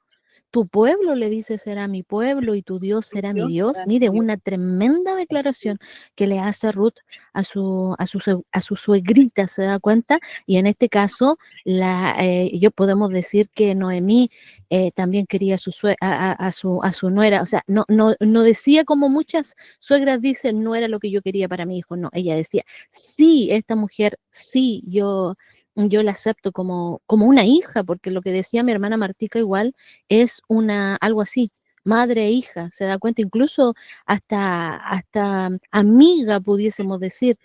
[SPEAKER 1] Tu pueblo, le dice, será mi pueblo y tu Dios será mi
[SPEAKER 4] Dios,
[SPEAKER 1] Dios.
[SPEAKER 4] para
[SPEAKER 1] Mire,
[SPEAKER 4] Dios.
[SPEAKER 1] una tremenda declaración que le hace Ruth a su suegrita, ¿se da cuenta? Y en este caso, yo podemos decir que Noemí también quería a su nuera. O sea, no decía como muchas suegras dicen, no era lo que yo quería para mi hijo. No, ella decía, sí, esta mujer, sí, yo la acepto como una hija, porque lo que decía mi hermana Martica igual es algo así, madre e hija, se da cuenta, incluso hasta amiga pudiésemos decir,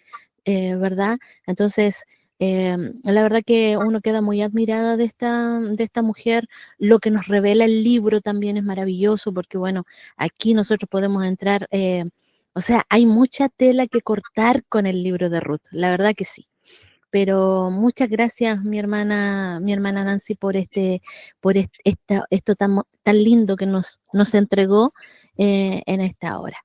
[SPEAKER 1] ¿verdad? Entonces, la verdad que uno queda muy admirada de esta mujer. Lo que nos revela el libro también es maravilloso, porque bueno, aquí nosotros podemos entrar, o sea, hay mucha tela que cortar con el libro de Ruth, la verdad que sí. Pero muchas gracias, mi hermana Nancy, esto tan lindo que nos entregó en esta hora.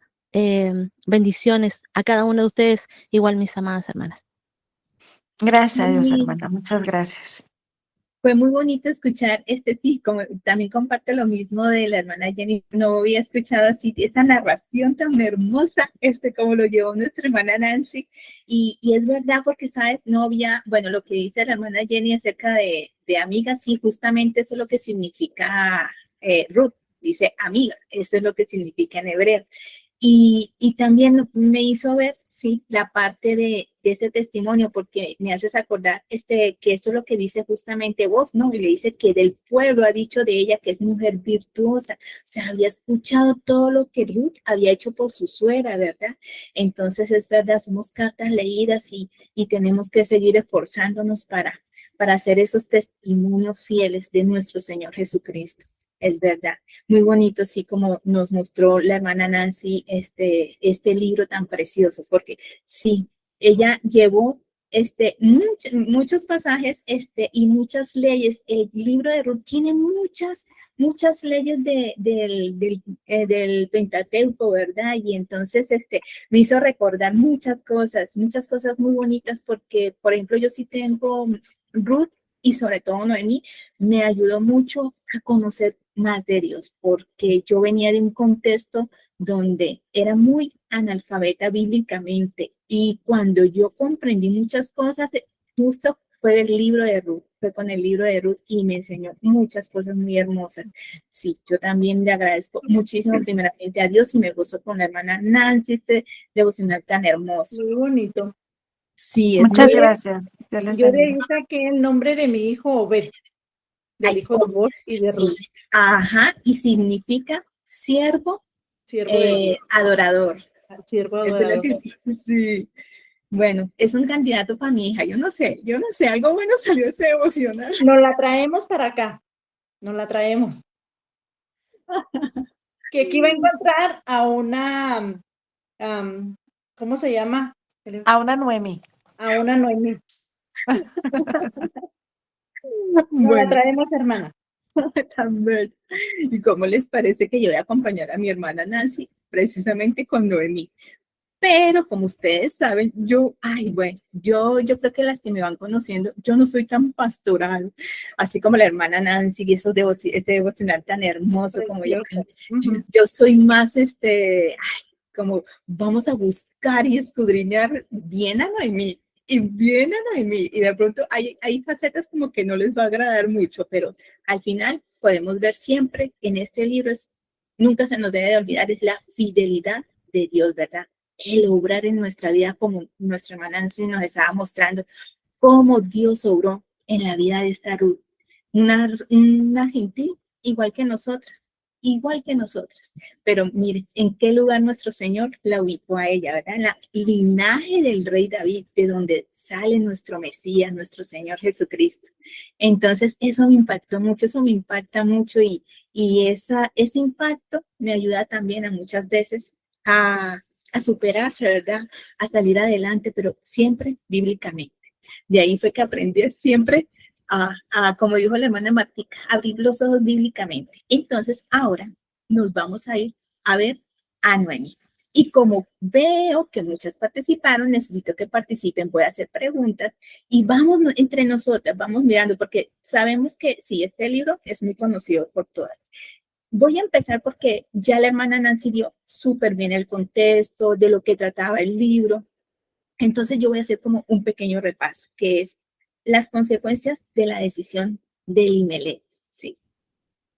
[SPEAKER 1] Bendiciones a cada uno de ustedes, igual mis amadas hermanas.
[SPEAKER 3] Gracias a Dios,
[SPEAKER 2] Sí,
[SPEAKER 3] hermana. Muchas gracias.
[SPEAKER 2] fue muy bonito escuchar, sí, como también comparto lo mismo de la hermana Jenny, no había escuchado así esa narración tan hermosa, como lo llevó nuestra hermana Nancy, y es verdad porque, ¿sabes? No había, bueno, lo que dice la hermana Jenny acerca de amiga, sí, justamente eso es lo que significa Ruth, dice amiga, eso es lo que significa en hebreo. Y también me hizo ver, sí, la parte de ese testimonio, porque me haces acordar que eso es lo que dice justamente vos, ¿no? Y le dice que del pueblo ha dicho de ella que es mujer virtuosa. O sea, había escuchado todo lo que Ruth había hecho por su suegra, ¿verdad? Entonces, es verdad, somos cartas leídas y tenemos que seguir esforzándonos para hacer esos testimonios fieles de nuestro Señor Jesucristo. Es verdad, muy bonito, sí, como nos mostró la hermana Nancy este libro tan precioso, porque sí, ella llevó muchos pasajes y muchas leyes. El libro de Ruth tiene muchas leyes del Pentateuco, ¿verdad? Y entonces me hizo recordar muchas cosas muy bonitas, porque, por ejemplo, yo sí tengo Ruth y sobre todo Noemí, me ayudó mucho a conocer más de Dios, porque yo venía de un contexto donde era muy analfabeta bíblicamente, y cuando yo comprendí muchas cosas, justo fue el libro de Ruth, fue con el libro de Ruth y me enseñó muchas cosas muy hermosas. Sí, yo también le agradezco muchísimo primeramente a Dios y me gozo con la hermana Nancy, devocional tan hermoso.
[SPEAKER 4] Muy bonito.
[SPEAKER 2] Sí, es
[SPEAKER 3] Muchas
[SPEAKER 2] muy...
[SPEAKER 3] gracias. Dios les
[SPEAKER 4] Yo de ahí
[SPEAKER 3] bendiga.
[SPEAKER 4] saqué el nombre de mi hijo Obed, del
[SPEAKER 2] Ay,
[SPEAKER 4] hijo de Boaz y de Ruth,
[SPEAKER 2] sí, ajá, y significa siervo
[SPEAKER 4] siervo de Dios,
[SPEAKER 2] adorador.
[SPEAKER 4] siervo
[SPEAKER 2] Eso es lo
[SPEAKER 4] adorador.
[SPEAKER 2] que sí, sí. Bueno, es un candidato para mi hija. Yo no sé, algo bueno salió este devocional.
[SPEAKER 4] Nos la traemos para acá, nos la traemos. Que aquí va a encontrar a una, ¿cómo se llama?
[SPEAKER 3] A una Noemi.
[SPEAKER 4] A una Noemí. Nos la
[SPEAKER 2] Bueno,
[SPEAKER 4] traemos, hermana.
[SPEAKER 2] también. ¿Y cómo les parece que yo voy a acompañar a mi hermana Nancy precisamente con Noemí? Pero como ustedes saben, yo creo que las que me van conociendo, yo no soy tan pastoral, así como la hermana Nancy y ese devocional tan hermoso como ella. Yo soy más, como vamos a buscar y escudriñar bien a Noemí y bien a Noemí. Y de pronto hay facetas como que no les va a agradar mucho, pero al final podemos ver siempre en este libro, nunca se nos debe de olvidar, es la fidelidad de Dios, ¿verdad? El obrar en nuestra vida, como nuestra hermana Nancy nos estaba mostrando, cómo Dios obró en la vida de esta Ruth, una gentil igual que nosotras. Pero mire, en qué lugar nuestro Señor la ubicó a ella, ¿verdad? En la linaje del rey David, de donde sale nuestro Mesías, nuestro Señor Jesucristo. Entonces, eso me impactó mucho, eso me impacta mucho, y ese impacto me ayuda también a muchas veces a superarse, ¿verdad? A salir adelante, pero siempre bíblicamente. De ahí fue que aprendí siempre como dijo la hermana Martica, abrir los ojos bíblicamente. Entonces, ahora nos vamos a ir a ver a Noemi. Y como veo que muchas participaron, necesito que participen, voy a hacer preguntas y vamos entre nosotras, vamos mirando, porque sabemos que sí, este libro es muy conocido por todas. Voy a empezar porque ya la hermana Nancy dio súper bien el contexto de lo que trataba el libro. Entonces yo voy a hacer como un pequeño repaso, que es las consecuencias de la decisión de Elimelech. ¿Sí?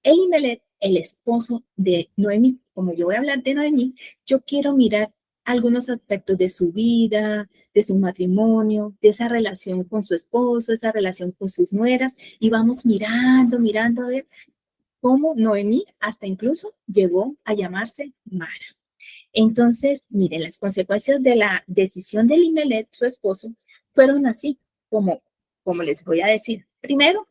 [SPEAKER 2] Elimelech, el esposo de Noemí, como yo voy a hablar de Noemí, yo quiero mirar algunos aspectos de su vida, de su matrimonio, de esa relación con su esposo, esa relación con sus nueras, y vamos mirando a ver cómo Noemí hasta incluso llegó a llamarse Mara. Entonces, miren, las consecuencias de la decisión de Elimelech, su esposo, fueron así, como les voy a decir. Primero,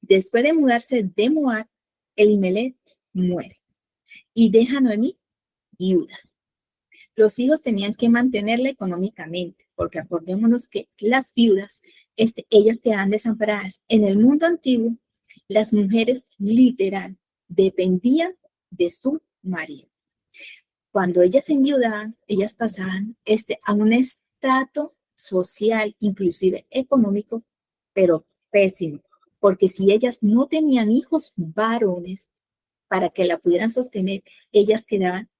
[SPEAKER 2] después de mudarse de Moab, Elimelech muere y deja a Noemí viuda. Los hijos tenían que mantenerla económicamente, porque acordémonos que las viudas, ellas quedan desamparadas. En el mundo antiguo, las mujeres literal dependían de su marido. Cuando ellas se enviudaban, ellas pasaban a un estrato social, inclusive económico, pero pésimo, porque si ellas no tenían hijos varones para que la pudieran sostener, ellas quedaban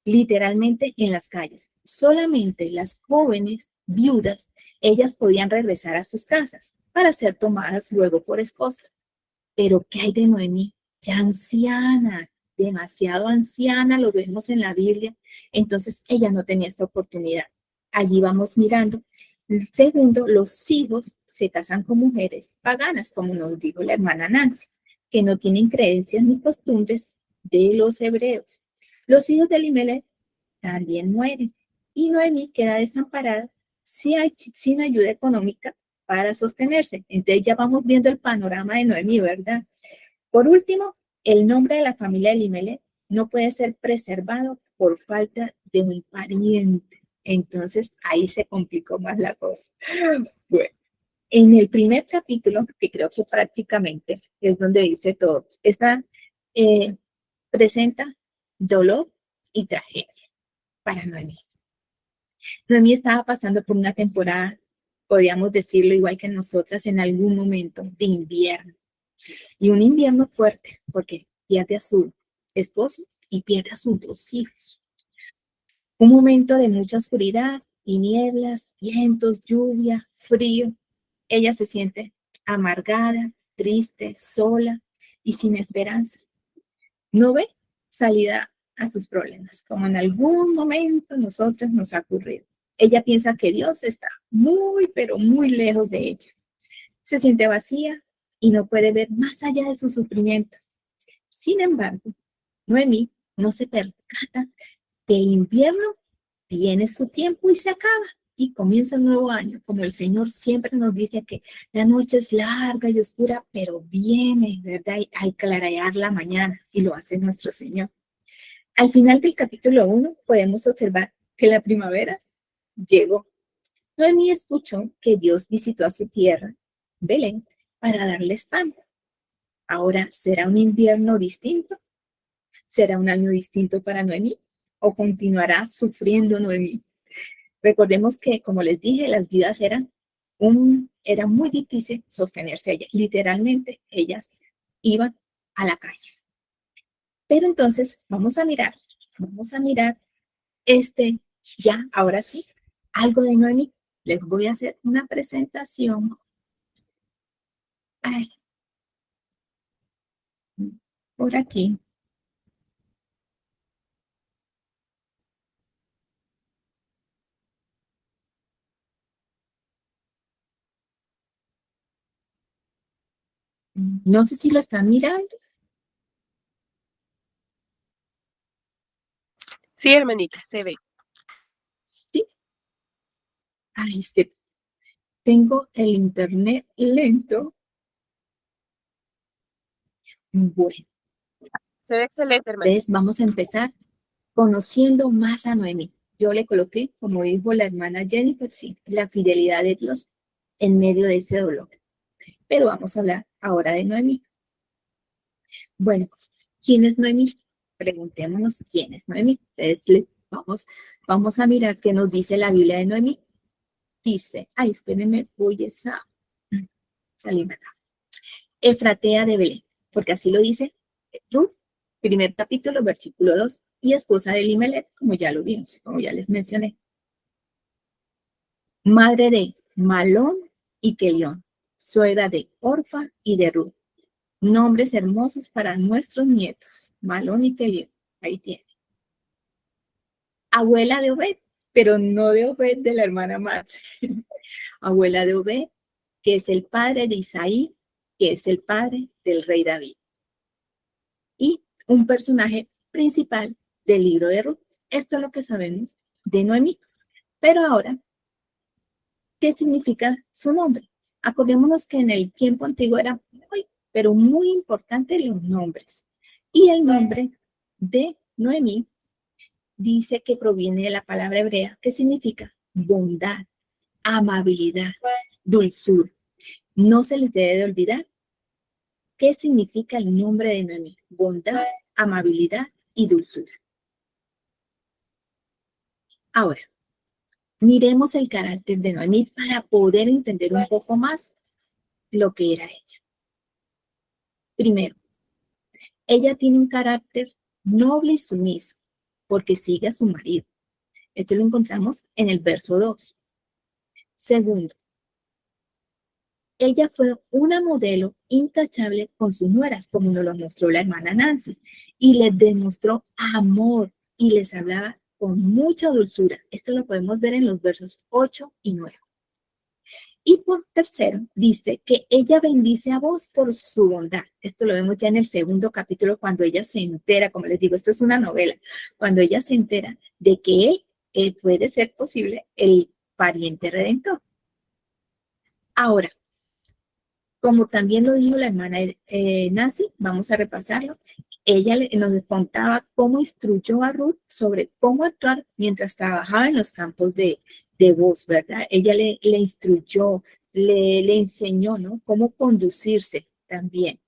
[SPEAKER 2] literalmente en las calles. Solamente las jóvenes viudas, ellas podían regresar a sus casas para ser tomadas luego por esposas. Pero ¿qué hay de Noemí? Ya anciana, demasiado anciana, lo vemos en la Biblia. Entonces ella no tenía esta oportunidad. Allí vamos mirando. Segundo, los hijos se casan con mujeres paganas, como nos dijo la hermana Nancy, que no tienen creencias ni costumbres de los hebreos. Los hijos de Elimelech también mueren y Noemí queda desamparada sin ayuda económica para sostenerse. Entonces ya vamos viendo el panorama de Noemí, ¿verdad? Por último, el nombre de la familia de Elimelech no puede ser preservado por falta de un pariente. Entonces ahí se complicó más la cosa. Bueno, en el primer capítulo, que creo que prácticamente es donde dice todo, presenta dolor y tragedia para Noemí. Noemí estaba pasando por una temporada, podríamos decirlo igual que nosotras en algún momento, de invierno. Y un invierno fuerte, porque pierde a su esposo y pierde a sus 2 hijos. Un momento de mucha oscuridad, tinieblas, vientos, lluvia, frío. Ella se siente amargada, triste, sola y sin esperanza. No ve salida a sus problemas, como en algún momento nosotros nos ha ocurrido. Ella piensa que Dios está muy, pero muy lejos de ella. Se siente vacía y no puede ver más allá de su sufrimiento. Sin embargo, Noemí no se percata que el invierno tiene su tiempo y se acaba y comienza un nuevo año, como el Señor siempre nos dice que la noche es larga y oscura, pero viene, ¿verdad? Al clarear la mañana, y lo hace nuestro Señor. Al final del capítulo 1 podemos observar que la primavera llegó. Noemí escuchó que Dios visitó a su tierra, Belén, para darles pan. Ahora, ¿será un invierno distinto? ¿Será un año distinto para Noemí? ¿O continuará sufriendo Noemí? Recordemos que, como les dije, las vidas era muy difícil sostenerse ellas. Literalmente, ellas iban a la calle. Pero entonces, vamos a mirar ahora sí, algo de Noemí. Les voy a hacer una presentación. Ay, por aquí. No sé si lo están mirando.
[SPEAKER 5] Sí, hermanita, se ve.
[SPEAKER 2] Sí. Ay, es que tengo el internet lento. Bueno.
[SPEAKER 5] Se ve excelente, hermanita.
[SPEAKER 2] Entonces vamos a empezar conociendo más a Noemí. Yo le coloqué, como dijo la hermana Jennifer, sí, la fidelidad de Dios en medio de ese dolor. Pero vamos a hablar ahora de Noemí. Bueno, ¿quién es Noemí? Preguntémonos quién es Noemí. Entonces vamos Vamos a mirar qué nos dice la Biblia de Noemí. Dice, ay, espérenme, voy a salirme acá. Efratea de Belén, porque así lo dice Ruth, primer capítulo, versículo 2, y esposa de Elimelech, como ya lo vimos, como ya les mencioné. Madre de Malón y Kelión, suegra de Orfa y de Ruth. Nombres hermosos para nuestros nietos, Malón y Kelión, ahí tiene. Abuela de Obed, pero no de Obed de la hermana Max. Abuela de Obed, que es el padre de Isaí, que es el padre del rey David. Y un personaje principal del libro de Ruth. Esto es lo que sabemos de Noemí. Pero ahora, ¿qué significa su nombre? Acordémonos que en el tiempo antiguo era pero muy importante los nombres. Y el nombre de Noemí dice que proviene de la palabra hebrea que significa bondad, amabilidad, dulzura. No se les debe de olvidar qué significa el nombre de Noemí: bondad, amabilidad y dulzura. Ahora, miremos el carácter de Noemí para poder entender un poco más lo que era ella. Primero, ella tiene un carácter noble y sumiso porque sigue a su marido. Esto lo encontramos en el verso 2. Segundo, ella fue una modelo intachable con sus nueras, como nos lo mostró la hermana Nancy, y les demostró amor y les hablaba con mucha dulzura. Esto lo podemos ver en los versos 8 y 9. Y por tercero, dice que ella bendice a vos por su bondad. Esto lo vemos ya en el segundo capítulo, cuando ella se entera, como les digo, esto es una novela, cuando ella se entera de que él puede ser posible el pariente redentor. Ahora, como también lo dijo la hermana Nancy, vamos a repasarlo. Ella nos contaba cómo instruyó a Ruth sobre cómo actuar mientras trabajaba en los campos de voz, ¿verdad? Ella le instruyó, le enseñó, ¿no?, cómo conducirse también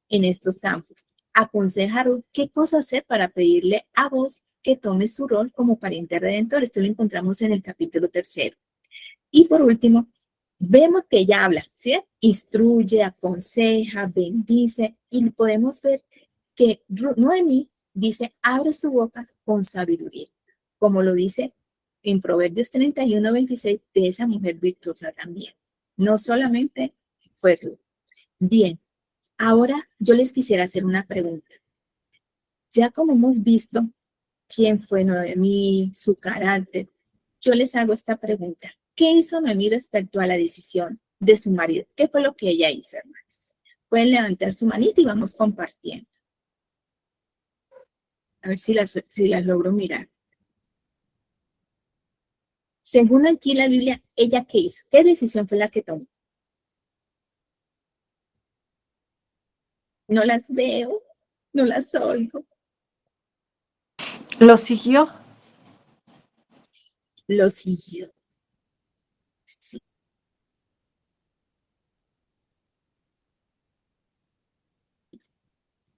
[SPEAKER 2] en estos campos. Aconseja a Ruth qué cosa hacer para pedirle a vos que tome su rol como pariente redentor. Esto lo encontramos en el capítulo 3. Y por último, vemos que ella habla, ¿sí? Instruye, aconseja, bendice, y podemos ver que Noemí dice, abre su boca con sabiduría, como lo dice en Proverbios 31:26, de esa mujer virtuosa también. No solamente fue Ruth. Bien, ahora yo les quisiera hacer una pregunta. Ya como hemos visto quién fue Noemí, su carácter, yo les hago esta pregunta. ¿Qué hizo Noemí respecto a la decisión de su marido? ¿Qué fue lo que ella hizo, hermanas? Pueden levantar su manita y vamos compartiendo. A ver si las logro mirar. Según aquí la Biblia, ¿ella qué hizo? ¿Qué decisión fue la que tomó? No las veo, no las oigo.
[SPEAKER 3] Lo siguió.
[SPEAKER 2] Lo siguió. Sí.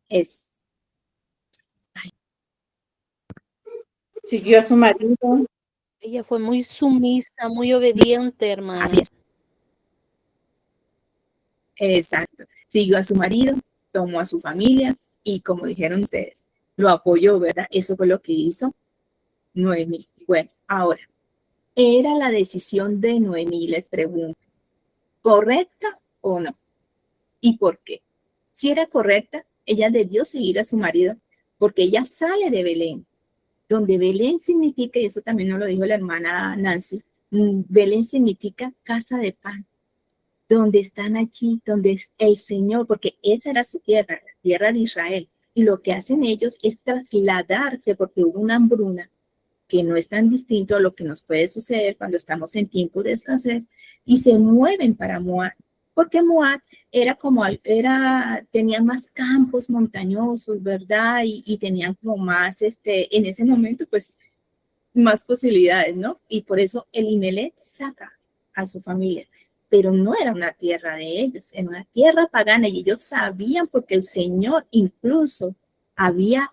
[SPEAKER 2] Es.
[SPEAKER 4] Siguió a su marido.
[SPEAKER 1] Ella fue muy sumisa, muy obediente, hermana.
[SPEAKER 2] Así es. Exacto. Siguió a su marido, tomó a su familia y, como dijeron ustedes, lo apoyó, ¿verdad? Eso fue lo que hizo Noemí. Bueno, ahora, ¿era la decisión de Noemí, les pregunto, correcta o no? ¿Y por qué? Si era correcta, ella debió seguir a su marido porque ella sale de Belén, donde Belén significa, y eso también nos lo dijo la hermana Nancy, Belén significa casa de pan, donde están allí, donde es el Señor, porque esa era su tierra, la tierra de Israel. Y lo que hacen ellos es trasladarse, porque hubo una hambruna que no es tan distinto a lo que nos puede suceder cuando estamos en tiempos de escasez, y se mueven para Moab, porque Moab tenían más campos montañosos, ¿verdad? Y tenían como más, en ese momento, pues, más posibilidades, ¿no? Y por eso Elimelech saca a su familia. Pero no era una tierra de ellos, era una tierra pagana, y ellos sabían, porque el Señor incluso había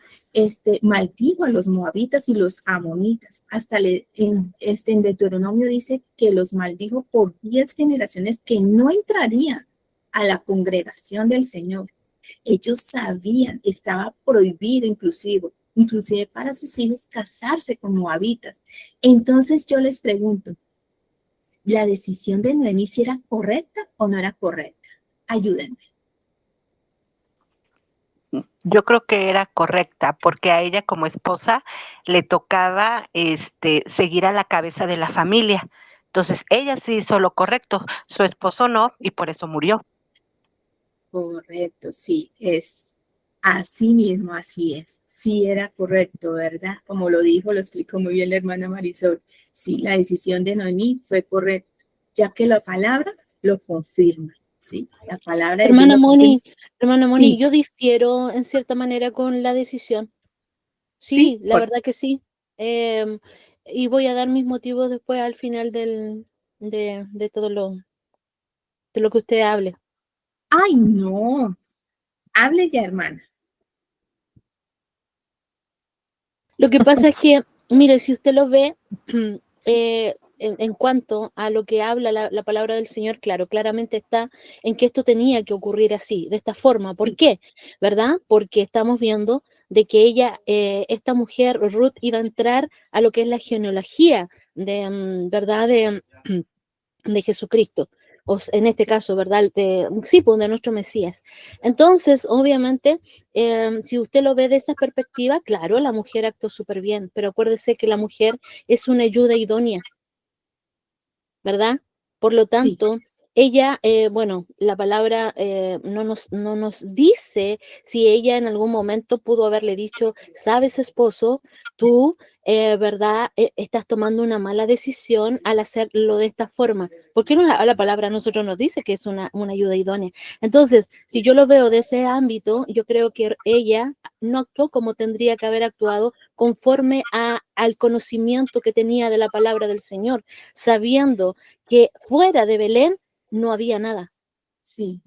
[SPEAKER 2] maldijo a los moabitas y los amonitas. Hasta en Deuteronomio dice que los maldijo por 10 generaciones que no entrarían a la congregación del Señor. Ellos sabían, estaba prohibido inclusive para sus hijos casarse con moabitas. Entonces yo les pregunto, ¿la decisión de Noemí si era correcta o no era correcta? Ayúdenme.
[SPEAKER 6] Yo creo que era correcta, porque a ella como esposa le tocaba seguir a la cabeza de la familia. Entonces, ella sí hizo lo correcto, su esposo no, y por eso murió.
[SPEAKER 2] Correcto, sí, es así mismo, así es. Sí era correcto, ¿verdad? Como lo explicó muy bien la hermana Marisol. Sí, la decisión de Noemí fue correcta, ya que la palabra lo confirma. Sí, la palabra de Dios
[SPEAKER 1] Hermana
[SPEAKER 2] lo confirma.
[SPEAKER 1] Moni,
[SPEAKER 2] Sí.
[SPEAKER 1] yo difiero en cierta manera con la decisión. Sí, la verdad que sí. Y voy a dar mis motivos después al final de todo de lo que usted hable.
[SPEAKER 2] Ay, no. Hable ya, hermana.
[SPEAKER 1] Lo que pasa es que, mire, si usted lo ve, en cuanto a lo que habla la palabra del Señor, claro, claramente está en que esto tenía que ocurrir así, de esta forma. ¿Por qué? ¿Verdad? Porque estamos viendo de que ella, esta mujer, Ruth, iba a entrar a lo que es la genealogía de, ¿verdad? De Jesucristo, o en este caso, ¿verdad? Sí, pues de nuestro Mesías. Entonces, obviamente, si usted lo ve de esa perspectiva, claro, la mujer actuó súper bien, pero acuérdese que la mujer es una ayuda idónea, ¿verdad? Por lo tanto, ella, bueno, la palabra no nos dice si ella en algún momento pudo haberle dicho, sabes, esposo, tú, ¿verdad? Estás tomando una mala decisión al hacerlo de esta forma. ¿Por qué no la palabra a nosotros nos dice que es una ayuda idónea? Entonces, si yo lo veo de ese ámbito, yo creo que ella no actuó como tendría que haber actuado conforme al conocimiento que tenía de la palabra del Señor, sabiendo que fuera de Belén no había nada.
[SPEAKER 2] Sí.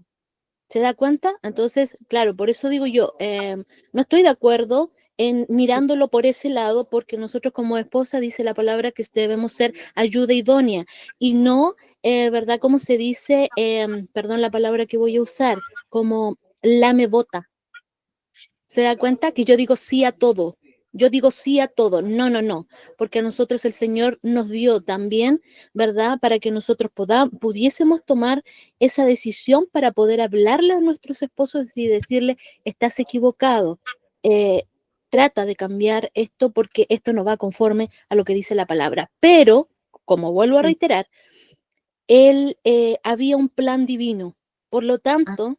[SPEAKER 1] ¿Se da cuenta? Entonces, claro, por eso digo yo, no estoy de acuerdo en mirándolo por ese lado, porque nosotros como esposa dice la palabra que debemos ser ayuda idónea y no, ¿verdad? Como se dice, perdón la palabra que voy a usar, como lame bota. ¿Se da cuenta? Que yo digo sí a todo. Yo digo sí a todo. No, no, no. Porque a nosotros el Señor nos dio también, ¿verdad? Para que nosotros pudiésemos tomar esa decisión para poder hablarle a nuestros esposos y decirle, estás equivocado. Trata de cambiar esto porque esto no va conforme a lo que dice la palabra. Pero, como vuelvo a reiterar, había un plan divino. Por lo tanto,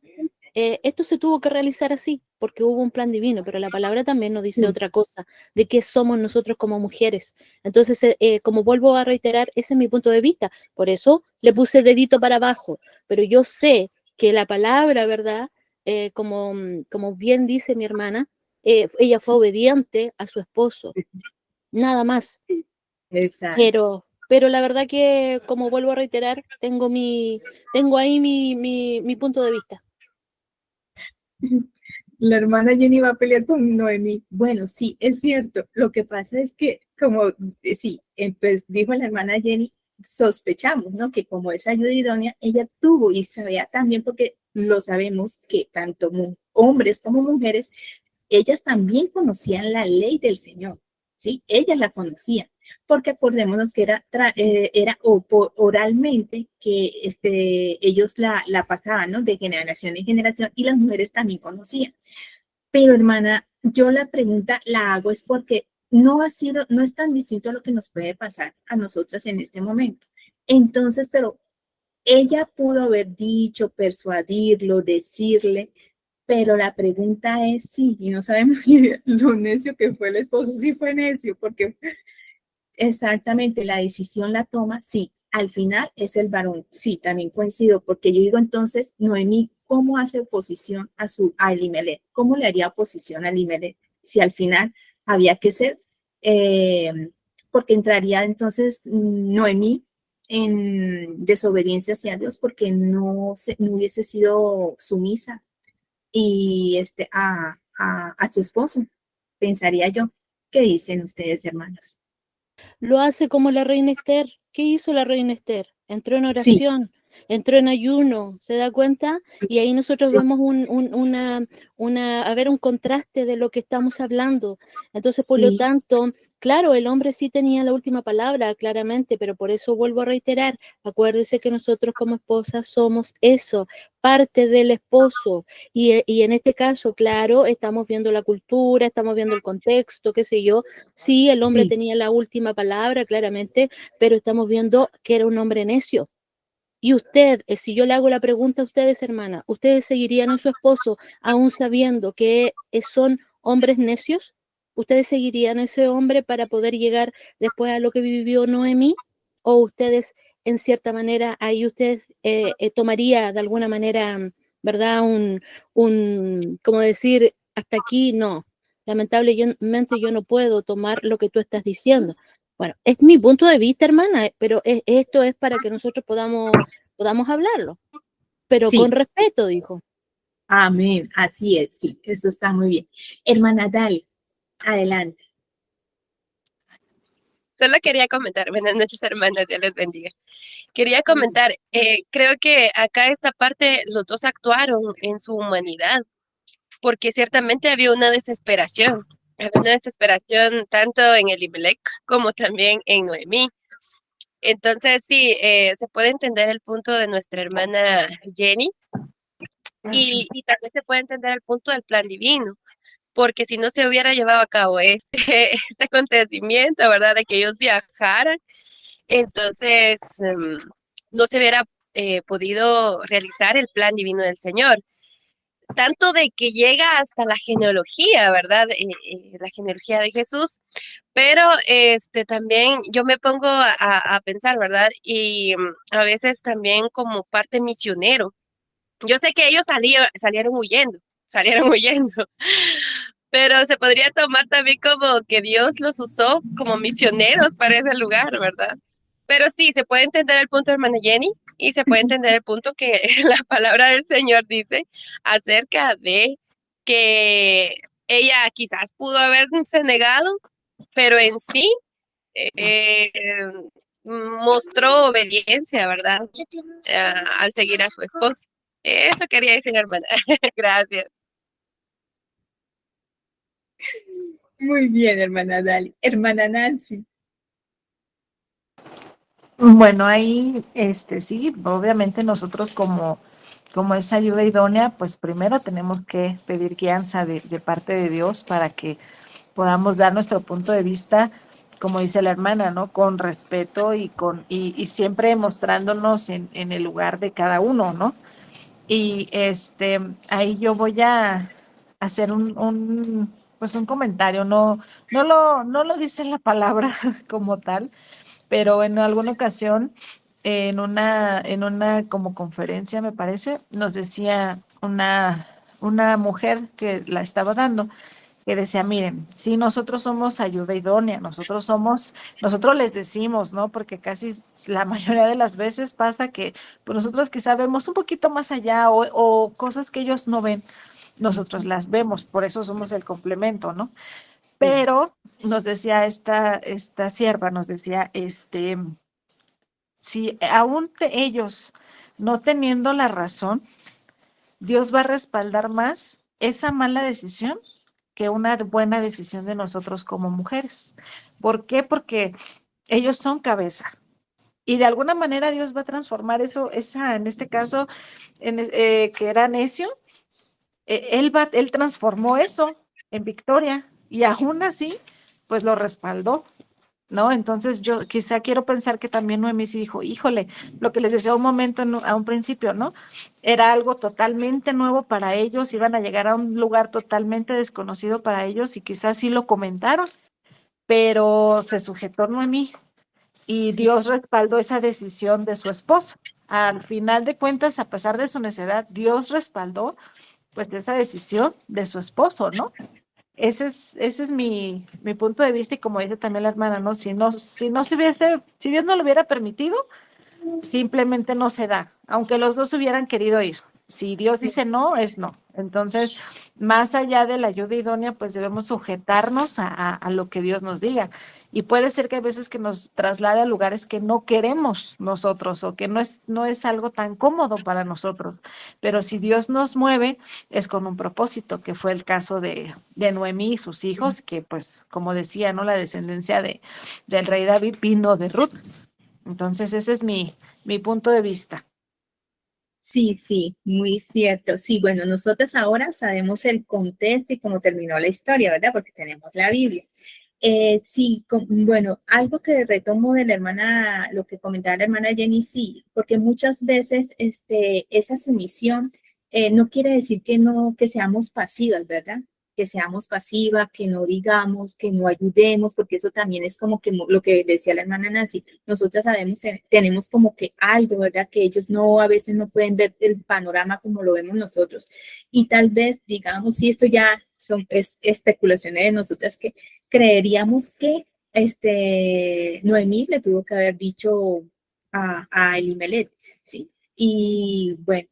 [SPEAKER 1] esto se tuvo que realizar así, porque hubo un plan divino, pero la palabra también nos dice otra cosa, de qué somos nosotros como mujeres. Entonces, como vuelvo a reiterar, ese es mi punto de vista. Por eso le puse dedito para abajo, pero yo sé que la palabra, ¿verdad? Como bien dice mi hermana, ella fue obediente a su esposo, nada más.
[SPEAKER 2] Exacto.
[SPEAKER 1] Pero la verdad que, como vuelvo a reiterar, tengo ahí mi punto de vista.
[SPEAKER 2] La hermana Jenny va a pelear con Noemí. Bueno, sí, es cierto. Lo que pasa es que, como sí, pues dijo la hermana Jenny, sospechamos, ¿no? Que como es ayuda idónea, ella tuvo y sabía también, porque lo sabemos, que tanto hombres como mujeres, ellas también conocían la ley del Señor, ¿sí? Ellas la conocían, porque acordémonos que era oralmente que ellos la pasaban, ¿no? De generación en generación, y las mujeres también conocían. Pero hermana, yo la pregunta la hago es porque no es tan distinto a lo que nos puede pasar a nosotras en este momento. Entonces, pero ella pudo haber dicho, persuadirlo, decirle, pero la pregunta es sí, y no sabemos si lo necio que fue el esposo sí fue necio, porque exactamente la decisión la toma, sí, al final es el varón, sí, también coincido, porque yo digo entonces, Noemí, ¿cómo hace oposición a Elimelech? ¿Cómo le haría oposición a Elimelech si al final había que ser, porque entraría entonces Noemí en desobediencia hacia Dios porque no hubiese sido sumisa y a su esposo. pensaría yo. ¿Qué dicen ustedes, hermanos?
[SPEAKER 1] Lo hace como la reina Esther. ¿Qué hizo la reina Esther? Entró en
[SPEAKER 2] Sí,
[SPEAKER 1] oración, entró en ayuno, ¿se da cuenta?
[SPEAKER 2] sí,
[SPEAKER 1] Y ahí nosotros
[SPEAKER 2] sí,
[SPEAKER 1] vemos a ver, un contraste de lo que estamos hablando. Entonces, por lo
[SPEAKER 2] sí,
[SPEAKER 1] tanto, claro, el hombre sí tenía la última palabra, claramente, pero por eso vuelvo a reiterar, acuérdese que nosotros como esposas somos eso, parte del esposo. Y en este caso, claro, estamos viendo la cultura, estamos viendo el contexto, qué sé yo. Sí, el hombre
[SPEAKER 2] sí.
[SPEAKER 1] tenía la última palabra, claramente, pero estamos viendo que era un hombre necio. Y usted, si yo le hago la pregunta a ustedes, hermana, ¿ustedes seguirían a su esposo aún sabiendo que son hombres necios? ¿Ustedes seguirían a ese hombre para poder llegar después a lo que vivió Noemí? ¿O ustedes, en cierta manera, ahí usted tomaría de alguna manera, ¿verdad? ¿Cómo decir, hasta aquí? No. Lamentablemente yo no puedo tomar lo que tú estás diciendo. Bueno, es mi punto de vista, hermana, pero esto es para que nosotros podamos hablarlo, pero con
[SPEAKER 2] Sí,
[SPEAKER 1] respeto, dijo.
[SPEAKER 2] amén. Así es, sí, eso está muy bien. Hermana Dali, adelante.
[SPEAKER 5] Solo quería comentar, buenas noches hermanas, Dios les bendiga. Quería comentar, creo que acá esta parte los dos actuaron en su humanidad, porque ciertamente había una desesperación tanto en Elimelech como también en Noemí. Entonces sí, se puede entender el punto de nuestra hermana Jenny y también se puede entender el punto del plan divino. Porque si no se hubiera llevado a cabo este acontecimiento, ¿verdad? De que ellos viajaran, entonces no se hubiera podido realizar el plan divino del Señor. Tanto de que llega hasta la genealogía, ¿verdad? La genealogía de Jesús, pero también yo me pongo a pensar, ¿verdad? Y a veces también como parte misionero. Yo sé que ellos salieron huyendo, pero se podría tomar también como que Dios los usó como misioneros para ese lugar, ¿verdad? Pero sí, se puede entender el punto de hermana Jenny y se puede entender el punto que la palabra del Señor dice acerca de que ella quizás pudo haberse negado, pero en sí eh, mostró obediencia, ¿verdad? Al seguir a su esposo. Eso quería decir, hermana. Gracias.
[SPEAKER 2] Muy bien, hermana Dali. Hermana Nancy.
[SPEAKER 3] Bueno, ahí, sí, obviamente nosotros como esa ayuda idónea, pues primero tenemos que pedir guianza de parte de Dios para que podamos dar nuestro punto de vista, como dice la hermana, ¿no? Con respeto y siempre mostrándonos en el lugar de cada uno, ¿no? Y ahí yo voy a hacer pues un comentario, no lo dice la palabra como tal, pero en alguna ocasión, en una como conferencia, me parece, nos decía una mujer que la estaba dando, que decía, miren, si nosotros somos ayuda idónea, nosotros les decimos, ¿no? Porque casi la mayoría de las veces pasa que pues nosotros quizá vemos un poquito más allá o cosas que ellos no ven, nosotros las vemos, por eso somos el complemento, ¿no? Pero nos decía esta sierva, nos decía, si aún ellos no teniendo la razón, Dios va a respaldar más esa mala decisión que una buena decisión de nosotros como mujeres. ¿Por qué? Porque ellos son cabeza. Y de alguna manera Dios va a transformar en este caso, que era necio, él transformó eso en victoria y aún así, pues lo respaldó. ¿No? Entonces yo quizá quiero pensar que también Noemí sí dijo, híjole, lo que les decía un momento a un principio, ¿no? Era algo totalmente nuevo para ellos, iban a llegar a un lugar totalmente desconocido para ellos y quizás sí lo comentaron, pero se sujetó Noemí y
[SPEAKER 2] Sí,
[SPEAKER 3] Dios respaldó esa decisión de su esposo. Al final de cuentas, a pesar de su necedad, Dios respaldó pues esa decisión de su esposo, ¿no? Ese es mi punto de vista y como dice también la hermana, ¿no? Si Dios no lo hubiera permitido, simplemente no se da, aunque los dos hubieran querido ir. Si Dios dice no, es no. Entonces, más allá de la ayuda idónea, pues debemos sujetarnos a lo que Dios nos diga. Y puede ser que a veces que nos traslade a lugares que no queremos nosotros o que no es algo tan cómodo para nosotros. Pero si Dios nos mueve, es con un propósito, que fue el caso de Noemí y sus hijos, que pues, como decía, ¿no? La descendencia del rey David vino de Ruth. Entonces, ese es mi punto de vista.
[SPEAKER 2] Sí, sí, muy cierto. Sí, bueno, nosotros ahora sabemos el contexto y cómo terminó la historia, ¿verdad? Porque tenemos la Biblia. Sí, bueno, algo que retomo de la hermana, lo que comentaba la hermana Jenny, sí, porque muchas veces esa sumisión no quiere decir que no, que seamos pasivas, ¿verdad? Que seamos pasivas, que no digamos, que no ayudemos, porque eso también es como que lo que decía la hermana Nancy, nosotros sabemos, tenemos como que algo, ¿verdad? Que ellos no, a veces no pueden ver el panorama como lo vemos nosotros. Y tal vez, digamos, si esto ya es especulaciones de nosotras, que creeríamos que Noemí le tuvo que haber dicho a Elimelech, ¿sí? Y bueno,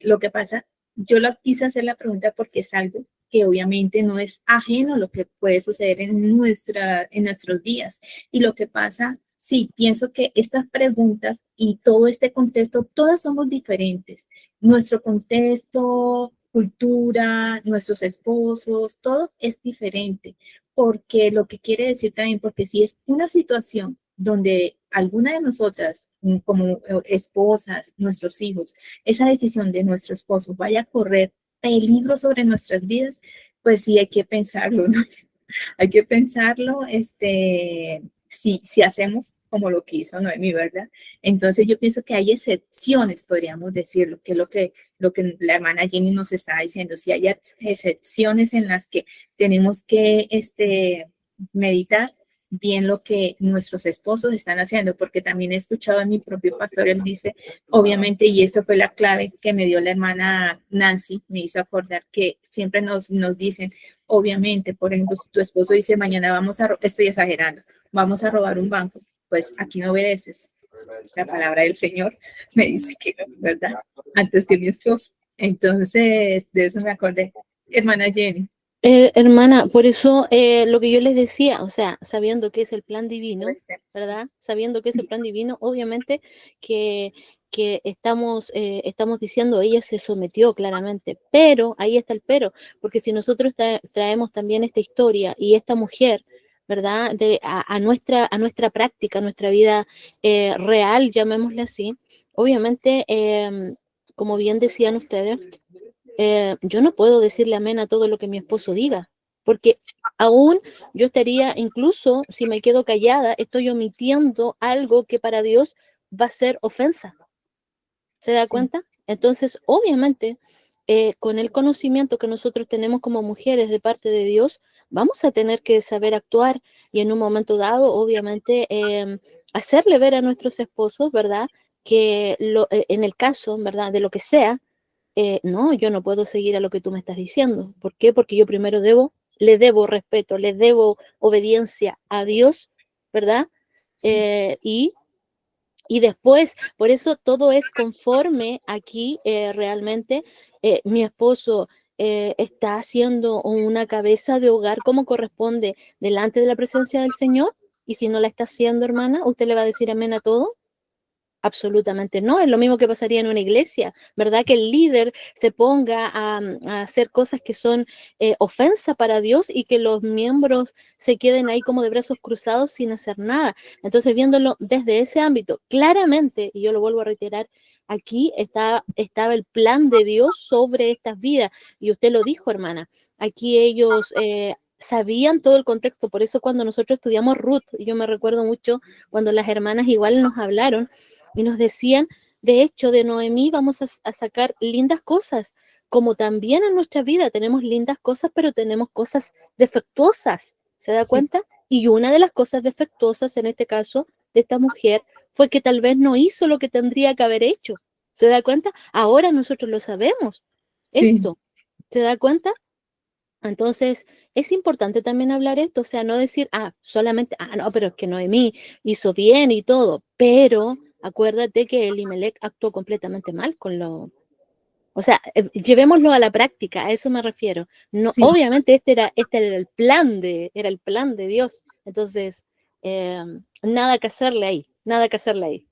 [SPEAKER 2] lo que pasa, yo lo quise hacer la pregunta porque es algo que obviamente no es ajeno a lo que puede suceder en nuestros días. Y lo que pasa, sí, pienso que estas preguntas y todo este contexto, todas somos diferentes. Nuestro contexto, cultura, nuestros esposos, todo es diferente. Porque lo que quiere decir también, porque si es una situación donde alguna de nosotras, como esposas, nuestros hijos, esa decisión de nuestro esposo vaya a correr peligro sobre nuestras vidas, pues sí hay que pensarlo, ¿no? Hay que pensarlo, si hacemos como lo que hizo Noemi, ¿verdad? Entonces yo pienso que hay excepciones, podríamos decirlo, que es lo que la hermana Jenny nos está diciendo, si hay excepciones en las que tenemos que meditar bien lo que nuestros esposos están haciendo, porque también he escuchado a mi propio pastor, él dice, obviamente, y eso fue la clave que me dio la hermana Nancy, me hizo acordar que siempre nos dicen, obviamente, por ejemplo, si tu esposo dice, mañana estoy exagerando, vamos a robar un banco, pues aquí no obedeces. La palabra del Señor me dice que no, ¿verdad? Antes que mi esposo. Entonces, de eso me acordé. Hermana Jenny.
[SPEAKER 1] Hermana, por eso lo que yo les decía, o sea, sabiendo que es el plan divino, ¿verdad? Sabiendo que es el plan divino, obviamente que estamos diciendo, ella se sometió claramente, pero ahí está el pero, porque si nosotros traemos también esta historia y esta mujer, ¿verdad? A nuestra práctica, a nuestra vida real, llamémosle así, obviamente, como bien decían ustedes, yo no puedo decirle amén a todo lo que mi esposo diga, porque aún yo estaría, incluso si me quedo callada, estoy omitiendo algo que para Dios va a ser ofensa. ¿Se da cuenta? Entonces, obviamente, con el conocimiento que nosotros tenemos como mujeres de parte de Dios, vamos a tener que saber actuar y en un momento dado, obviamente, hacerle ver a nuestros esposos, ¿verdad? Que en el caso, ¿verdad? De lo que sea, no, yo no puedo seguir a lo que tú me estás diciendo. ¿Por qué? Porque yo primero le debo respeto, le debo obediencia a Dios, ¿verdad?
[SPEAKER 2] Sí.
[SPEAKER 1] Y después, por eso todo es conforme aquí realmente. Mi esposo está haciendo una cabeza de hogar como corresponde delante de la presencia del Señor. Y si no la está haciendo, hermana, ¿usted le va a decir amén a todo? Absolutamente no, es lo mismo que pasaría en una iglesia, ¿verdad? Que el líder se ponga a hacer cosas que son ofensa para Dios y que los miembros se queden ahí como de brazos cruzados sin hacer nada. Entonces, viéndolo desde ese ámbito, claramente, y yo lo vuelvo a reiterar, aquí estaba el plan de Dios sobre estas vidas, y usted lo dijo, hermana, aquí ellos sabían todo el contexto, por eso cuando nosotros estudiamos Ruth, yo me recuerdo mucho cuando las hermanas igual nos hablaron, y nos decían, de hecho, de Noemí vamos a sacar lindas cosas, como también en nuestra vida tenemos lindas cosas, pero tenemos cosas defectuosas, ¿se da cuenta? Y una de las cosas defectuosas en este caso de esta mujer fue que tal vez no hizo lo que tendría que haber hecho, ¿se da cuenta? Ahora nosotros lo sabemos, esto, ¿se da cuenta? Entonces, es importante también hablar esto, o sea, no decir, solamente, no, pero es que Noemí hizo bien y todo, pero acuérdate que Elimelech actuó completamente mal O sea, llevémoslo a la práctica, a eso me refiero. No,
[SPEAKER 2] Sí.
[SPEAKER 1] obviamente este era el plan de Dios. Entonces, nada que hacerle ahí, nada que hacerle ahí.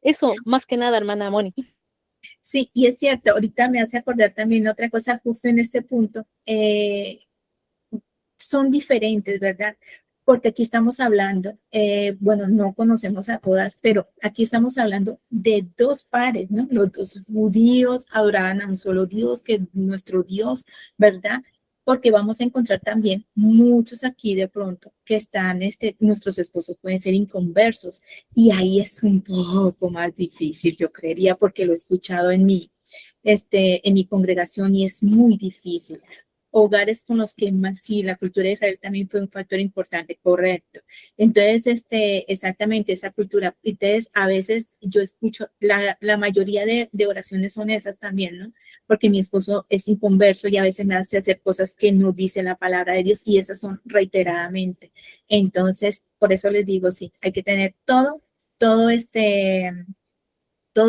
[SPEAKER 1] Eso, más que nada, hermana Moni.
[SPEAKER 2] Sí, y es cierto, ahorita me hace acordar también otra cosa justo en este punto. Son diferentes, ¿verdad? Porque aquí estamos hablando, bueno, no conocemos a todas, pero aquí estamos hablando de dos pares, ¿no? Los dos judíos adoraban a un solo Dios, que es nuestro Dios, ¿verdad? Porque vamos a encontrar también muchos aquí de pronto que están, nuestros esposos pueden ser inconversos, y ahí es un poco más difícil, yo creería, porque lo he escuchado en mi congregación y es muy difícil. Hogares con los que más, sí, la cultura de Israel también fue un factor importante, correcto. Entonces, exactamente esa cultura. Entonces, a veces yo escucho, la mayoría de oraciones son esas también, ¿no? Porque mi esposo es inconverso y a veces me hace hacer cosas que no dice la palabra de Dios y esas son reiteradamente. Entonces, por eso les digo, sí, hay que tener todo todo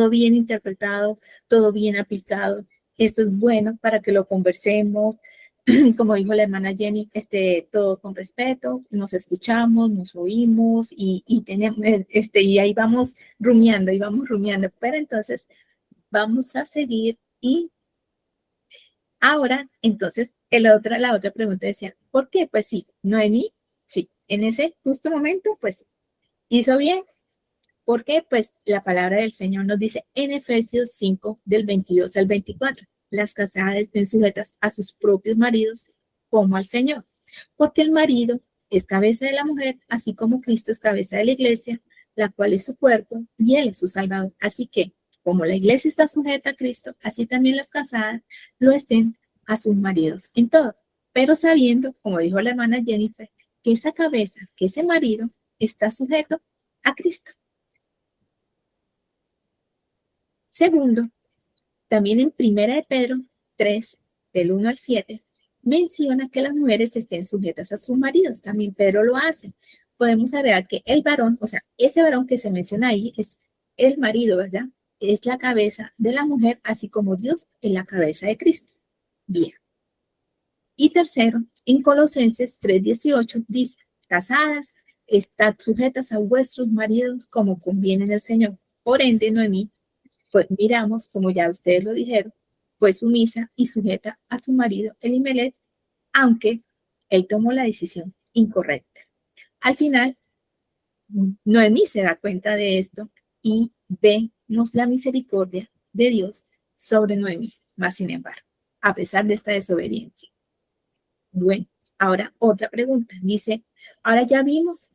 [SPEAKER 2] bien interpretado, todo bien aplicado. Esto es bueno para que lo conversemos. Como dijo la hermana Jenny, todo con respeto, nos escuchamos, nos oímos y tenemos, y ahí vamos rumiando. Pero entonces vamos a seguir y ahora, entonces, la otra pregunta decía, ¿por qué? Pues sí, Noemí, sí, en ese justo momento, pues hizo bien. Porque pues la palabra del Señor nos dice en Efesios 5 del 22 al 24, las casadas estén sujetas a sus propios maridos como al Señor, porque el marido es cabeza de la mujer, así como Cristo es cabeza de la iglesia, la cual es su cuerpo y él es su salvador. Así que, como la iglesia está sujeta a Cristo, así también las casadas lo estén a sus maridos en todo, pero sabiendo, como dijo la hermana Jennifer, que esa cabeza, que ese marido está sujeto a Cristo. Segundo, también en Primera de Pedro 3, del 1 al 7, menciona que las mujeres estén sujetas a sus maridos. También Pedro lo hace. Podemos agregar que el varón, o sea, ese varón que se menciona ahí es el marido, ¿verdad? Es la cabeza de la mujer, así como Dios es la cabeza de Cristo. Bien. Y tercero, en Colosenses 3:18 dice, casadas, estad sujetas a vuestros maridos como conviene en el Señor. Por ende, Noemí, pues miramos, como ya ustedes lo dijeron, fue sumisa y sujeta a su marido Elimelech, aunque él tomó la decisión incorrecta. Al final, Noemí se da cuenta de esto y vemos la misericordia de Dios sobre Noemí, más sin embargo, a pesar de esta desobediencia. Bueno, ahora otra pregunta. Dice, ahora ya vimos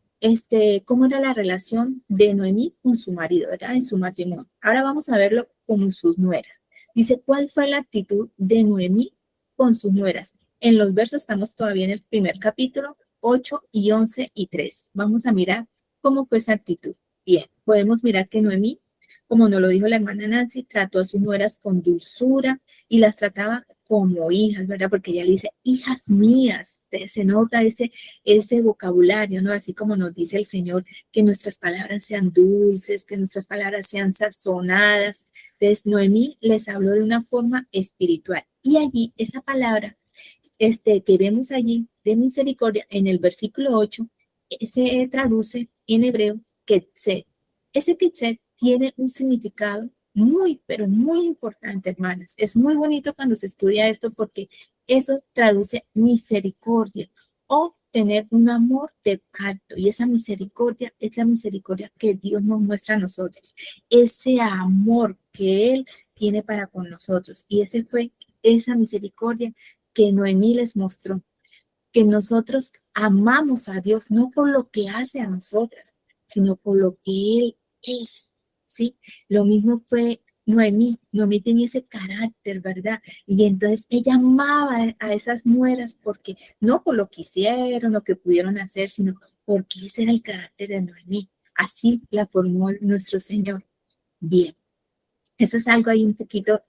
[SPEAKER 2] cómo era la relación de Noemí con su marido, ¿verdad? En su matrimonio. Ahora vamos a verlo con sus nueras. Dice, ¿cuál fue la actitud de Noemí con sus nueras? En los versos estamos todavía en el primer capítulo, 8 y 11 y 13. Vamos a mirar cómo fue esa actitud. Bien, podemos mirar que Noemí, como nos lo dijo la hermana Nancy, trató a sus nueras con dulzura y las trataba como hijas, ¿verdad? Porque ella le dice, hijas mías, se nota ese vocabulario, ¿no? Así como nos dice el Señor, que nuestras palabras sean dulces, que nuestras palabras sean sazonadas. Entonces, Noemí les habló de una forma espiritual. Y allí, esa palabra que vemos allí de misericordia, en el versículo 8, se traduce en hebreo Ketset. Ese Ketset tiene un significado muy, pero muy importante, hermanas. Es muy bonito cuando se estudia esto porque eso traduce misericordia o tener un amor de pacto. Y esa misericordia es la misericordia que Dios nos muestra a nosotros. Ese amor que Él tiene para con nosotros. Y ese fue esa misericordia que Noemí les mostró. Que nosotros amamos a Dios no por lo que hace a nosotras, sino por lo que Él es. ¿Sí? Lo mismo fue Noemí. Noemí tenía ese carácter, ¿verdad? Y entonces ella amaba a esas nueras porque no por lo que hicieron, lo que pudieron hacer, sino porque ese era el carácter de Noemí. Así la formó nuestro Señor. Bien. Eso es algo ahí un poquito,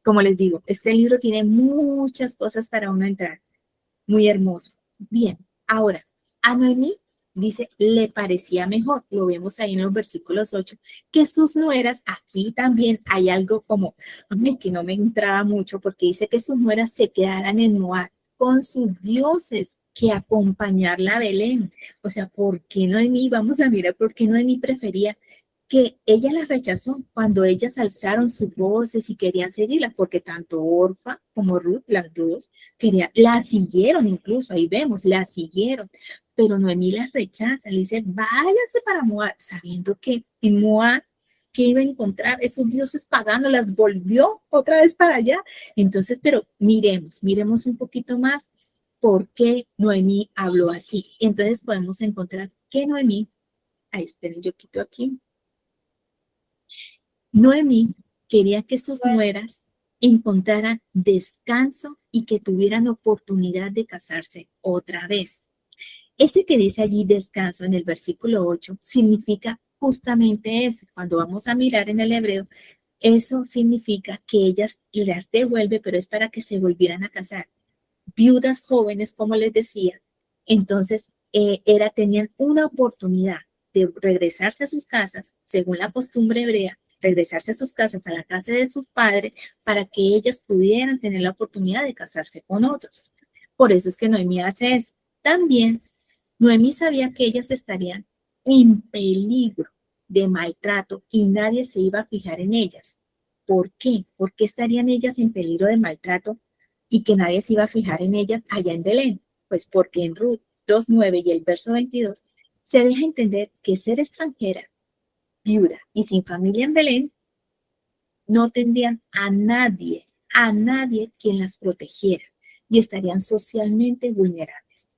[SPEAKER 2] como les digo, este libro tiene muchas cosas para uno entrar. Muy hermoso. Bien, ahora, a Noemí dice, le parecía mejor, lo vemos ahí en los versículos 8, que sus nueras, aquí también hay algo como, hombre, que no me entraba mucho, porque dice que sus nueras se quedaran en Moab con sus dioses, que acompañarla a Belén. O sea, ¿por qué Noemí? Vamos a mirar por qué Noemí prefería que ella las rechazó cuando ellas alzaron sus voces y querían seguirlas, porque tanto Orfa como Ruth, las dos, la siguieron incluso, ahí vemos, la siguieron, pero Noemí las rechaza, le dice, váyanse para Moab, sabiendo que en Moab, que iba a encontrar esos dioses paganos, las volvió otra vez para allá. Entonces, pero miremos un poquito más por qué Noemí habló así. Entonces podemos encontrar que Noemí, ahí esperen, yo quito aquí, Noemí quería que sus nueras encontraran descanso y que tuvieran oportunidad de casarse otra vez. Ese que dice allí descanso en el versículo 8 significa justamente eso. Cuando vamos a mirar en el hebreo, eso significa que ellas las devuelve, pero es para que se volvieran a casar. Viudas jóvenes, como les decía, entonces tenían una oportunidad de regresarse a sus casas, según la costumbre hebrea, regresarse a sus casas, a la casa de sus padres, para que ellas pudieran tener la oportunidad de casarse con otros. Por eso es que Noemí hace eso. También Noemí sabía que ellas estarían en peligro de maltrato y nadie se iba a fijar en ellas. ¿Por qué? ¿Por qué estarían ellas en peligro de maltrato y que nadie se iba a fijar en ellas allá en Belén? Pues porque en Ruth 2:9 y el verso 22 se deja entender que ser extranjera, viuda y sin familia en Belén no tendrían a nadie quien las protegiera y estarían socialmente vulnerables.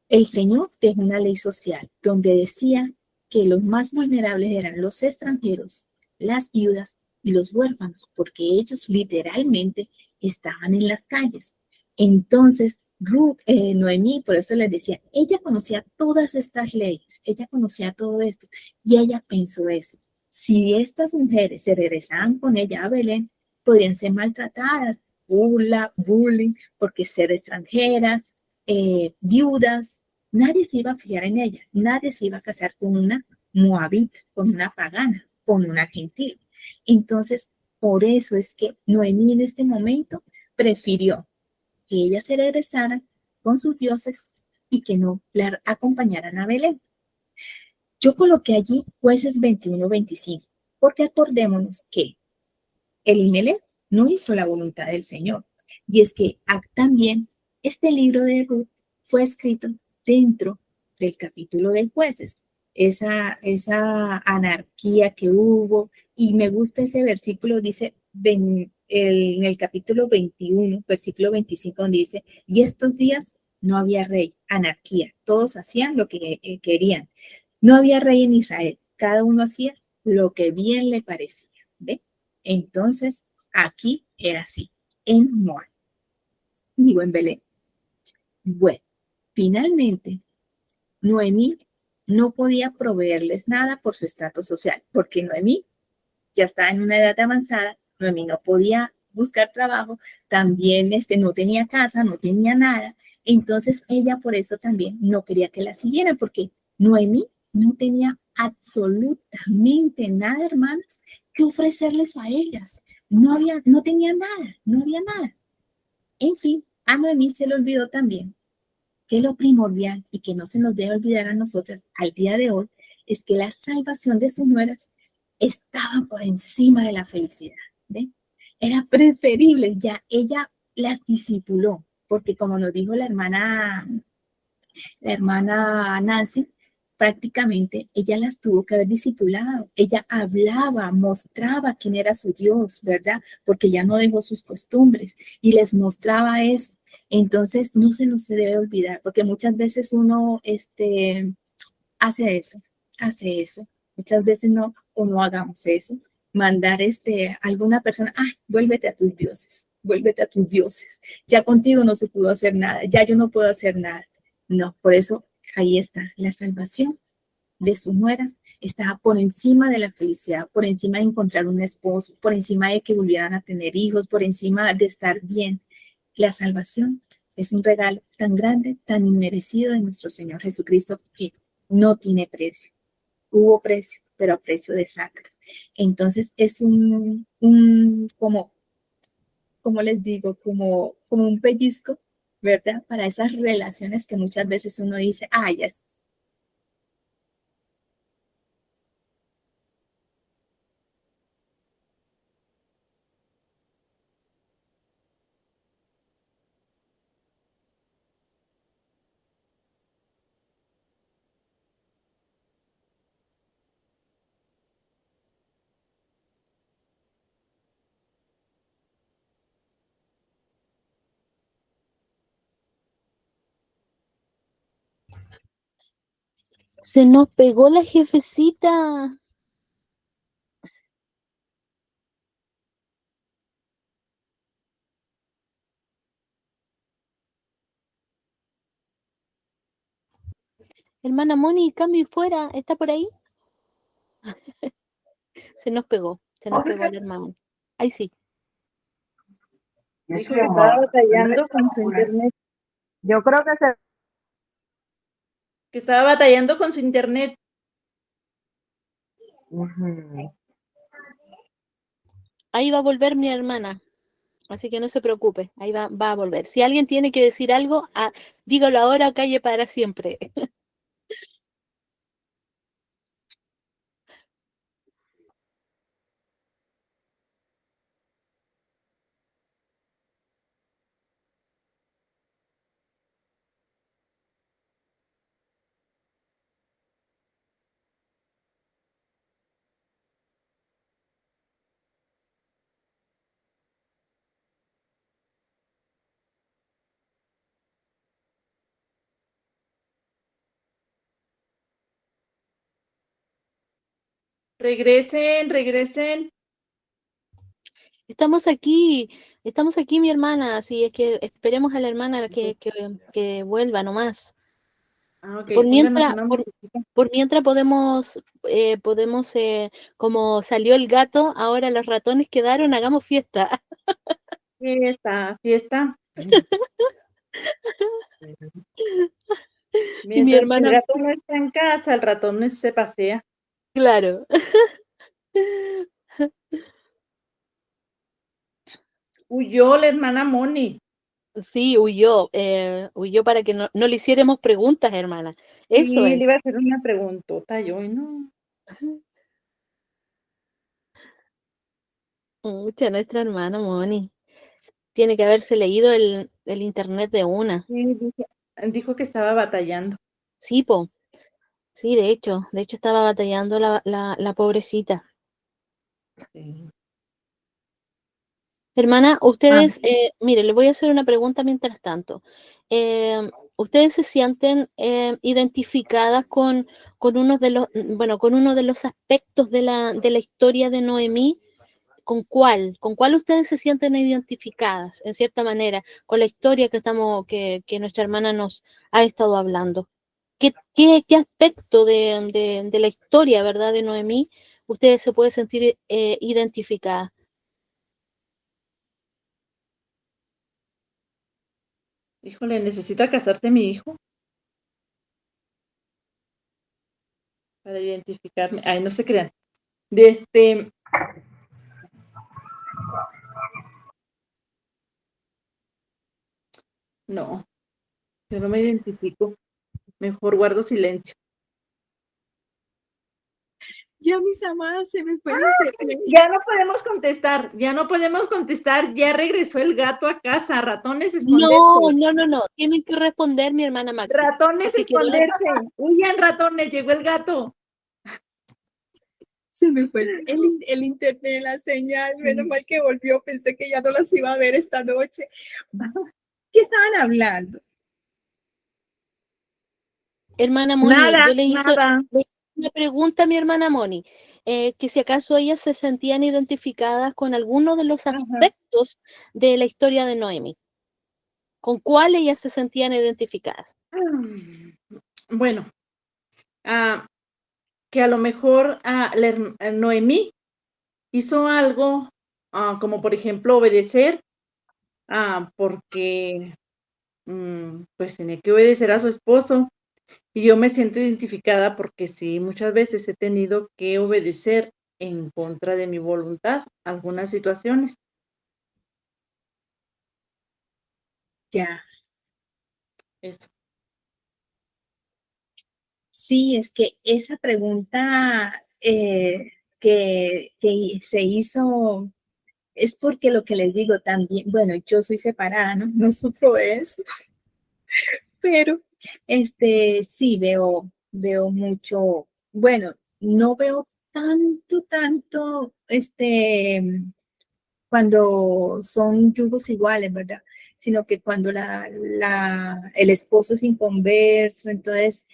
[SPEAKER 2] El Señor dejó una ley social donde decía que los más vulnerables eran los extranjeros, las viudas y los huérfanos, porque ellos literalmente estaban en las calles. Entonces, Noemí, por eso les decía, ella conocía todas estas leyes, ella conocía todo esto, y ella pensó eso. Si estas mujeres se regresaban con ella a Belén, podrían ser maltratadas, bullying, porque ser extranjeras, viudas, nadie se iba a fijar en ella, nadie se iba a casar con una moabita, con una pagana, con una gentil. Entonces, por eso es que Noemí en este momento prefirió que ellas se regresaran con sus dioses y que no la acompañaran a Belén. Yo coloqué allí Jueces 21-25, porque acordémonos que Elimelech no hizo la voluntad del Señor. Y es que también este libro de Ruth fue escrito dentro del capítulo de Jueces. Esa anarquía que hubo, y me gusta ese versículo, dice en el capítulo 21, versículo 25, donde dice, y estos días no había rey, anarquía, todos hacían lo que querían. No había rey en Israel, cada uno hacía lo que bien le parecía. ¿Ve? Entonces, aquí era así, en Moab, digo en Belén. Bueno, finalmente, Noemí no podía proveerles nada por su estatus social, porque Noemí ya estaba en una edad avanzada, Noemí no podía buscar trabajo, también no tenía casa, no tenía nada, entonces ella por eso también no quería que la siguiera, porque Noemí no tenía absolutamente nada, hermanas, que ofrecerles a ellas. No tenía nada, no había nada. En fin, a Noemí se le olvidó también que lo primordial y que no se nos debe olvidar a nosotras al día de hoy es que la salvación de sus nueras estaba por encima de la felicidad. ¿Ve? Era preferible, ya ella las discipuló, porque como nos dijo la hermana Nancy, prácticamente ella las tuvo que haber discipulado. Ella hablaba, mostraba quién era su Dios, ¿verdad? Porque ya no dejó sus costumbres y les mostraba eso. Entonces, no se nos debe olvidar, porque muchas veces uno hace eso. Muchas veces no, o no hagamos eso. Mandar a alguna persona, vuélvete a tus dioses, vuélvete a tus dioses. Ya contigo no se pudo hacer nada, ya yo no puedo hacer nada. No, por eso ahí está, la salvación de sus nueras estaba por encima de la felicidad, por encima de encontrar un esposo, por encima de que volvieran a tener hijos, por encima de estar bien. La salvación es un regalo tan grande, tan inmerecido de nuestro Señor Jesucristo, que no tiene precio. Hubo precio, pero a precio de sangre. Entonces es como les digo, como un pellizco, ¿verdad? Para esas relaciones que muchas veces uno dice, ah, ya.
[SPEAKER 1] Se nos pegó la jefecita. Hermana Moni, cambio y fuera, ¿está por ahí? Se nos pegó la hermana. Ahí sí.
[SPEAKER 4] Dijo que estaba batallando con su internet.
[SPEAKER 7] Yo creo que se...
[SPEAKER 4] Que estaba batallando con su internet.
[SPEAKER 1] Ahí va a volver mi hermana. Así que no se preocupe, ahí va a volver. Si alguien tiene que decir algo, dígalo ahora o calle para siempre.
[SPEAKER 4] Regresen, regresen.
[SPEAKER 1] Estamos aquí, mi hermana, así es que esperemos a la hermana que vuelva nomás.
[SPEAKER 4] Ah, ok,
[SPEAKER 1] Por
[SPEAKER 4] pónganos
[SPEAKER 1] mientras,
[SPEAKER 4] una musiquita.
[SPEAKER 1] por mientras podemos, como salió el gato, ahora los ratones quedaron, hagamos fiesta.
[SPEAKER 4] Fiesta, fiesta.
[SPEAKER 1] Y mi
[SPEAKER 4] Mientras que el
[SPEAKER 1] hermana,
[SPEAKER 4] gato no está en casa, el ratón se pasea.
[SPEAKER 1] claro.
[SPEAKER 4] Huyó la hermana Moni.
[SPEAKER 1] Sí, huyó para que no le hiciéramos preguntas, hermana. Eso
[SPEAKER 4] Y le
[SPEAKER 1] es.
[SPEAKER 4] iba a hacer una preguntota yo, y no.
[SPEAKER 1] Mucha nuestra hermana Moni. Tiene que haberse leído el internet de una.
[SPEAKER 4] Sí, dijo que estaba batallando.
[SPEAKER 1] Sí, po. Sí, de hecho estaba batallando la pobrecita.
[SPEAKER 4] Sí.
[SPEAKER 1] Hermana,
[SPEAKER 4] Ah,
[SPEAKER 1] ustedes, mire, le voy a hacer una pregunta mientras tanto. ¿Ustedes se sienten identificadas con uno de los, bueno, con uno de los aspectos de la historia de Noemí? ¿Con cuál? ¿Con cuál ustedes se sienten identificadas, en cierta manera, con la historia que nuestra hermana nos ha estado hablando? ¿Qué aspecto de la historia, verdad, de Noemí, ustedes se pueden sentir identificadas?
[SPEAKER 4] híjole, necesita casarse mi hijo para identificarme. Ay, no se crean. De no, yo no me identifico. Mejor guardo silencio.
[SPEAKER 2] Ya mis amadas se me fue el internet.
[SPEAKER 4] Ya no podemos contestar, ya no podemos contestar. Ya regresó el gato a casa. Ratones, esconderse.
[SPEAKER 1] No. Tienen que responder, mi hermana Maxi.
[SPEAKER 4] Ratones,
[SPEAKER 1] Porque quedó
[SPEAKER 4] esconderse. Huyan, ratones, llegó el gato.
[SPEAKER 2] Se me fue el internet, la señal. Menos mal que volvió. Pensé que ya no las iba a ver esta noche. ¿Qué estaban hablando?
[SPEAKER 1] hermana Moni,
[SPEAKER 4] Nada,
[SPEAKER 1] yo le hice
[SPEAKER 4] nada.
[SPEAKER 1] una pregunta a mi hermana Moni, que si acaso ellas se sentían identificadas con alguno de los
[SPEAKER 4] Ajá.
[SPEAKER 1] aspectos de la historia de Noemi. ¿Con cuál ellas se sentían identificadas?
[SPEAKER 4] Bueno, que a lo mejor Noemí hizo algo, como por ejemplo obedecer, porque pues tenía que obedecer a su esposo, Y yo me siento identificada porque sí, muchas veces he tenido que obedecer en contra de mi voluntad algunas situaciones.
[SPEAKER 2] Ya.
[SPEAKER 4] Eso.
[SPEAKER 2] Sí, es que esa pregunta que se hizo es porque lo que les digo también, bueno, yo soy separada, ¿no? No sufro de eso, pero sí veo mucho, bueno, no veo tanto, cuando son yugos iguales, ¿verdad? Sino que cuando el esposo es inconverso, entonces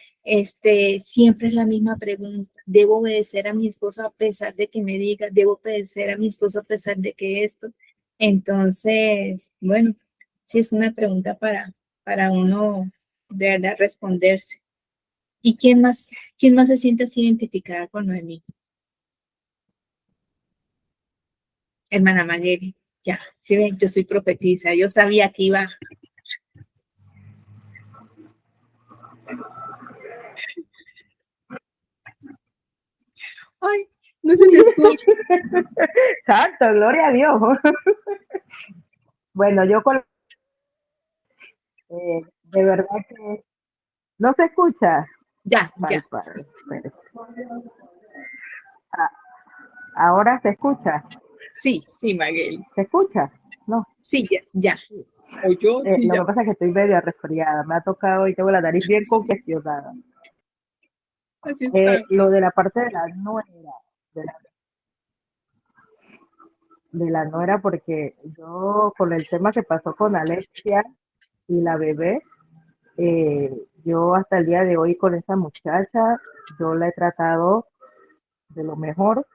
[SPEAKER 2] siempre es la misma pregunta. ¿Debo obedecer a mi esposo a pesar de que me diga? ¿Debo obedecer a mi esposo a pesar de que esto? Entonces, bueno, sí es una pregunta para uno de verdad responderse. ¿Y quién más se siente así identificada con Noemí? Hermana Magueri, ya, sí ven, yo soy profetisa, yo sabía que iba. Ay, no se te escucha.
[SPEAKER 7] Santo, gloria a Dios. Bueno, yo de verdad que no se escucha.
[SPEAKER 2] Ya,
[SPEAKER 7] Ay,
[SPEAKER 2] ya.
[SPEAKER 7] padre, espere. Ah, ahora se escucha.
[SPEAKER 2] Sí, sí, Magueli.
[SPEAKER 7] ¿Se escucha? No.
[SPEAKER 2] Sí, ya, ya. O yo, sí,
[SPEAKER 7] Lo
[SPEAKER 2] ya.
[SPEAKER 7] que pasa es que estoy medio resfriada. Me ha tocado y tengo la nariz bien
[SPEAKER 2] Sí,
[SPEAKER 7] congestionada.
[SPEAKER 2] así está.
[SPEAKER 7] Lo de la parte de la nuera, de la, de la nuera, porque yo con el tema que pasó con Alexia y la bebé, yo hasta el día de hoy con esa muchacha, yo la he tratado de lo mejor,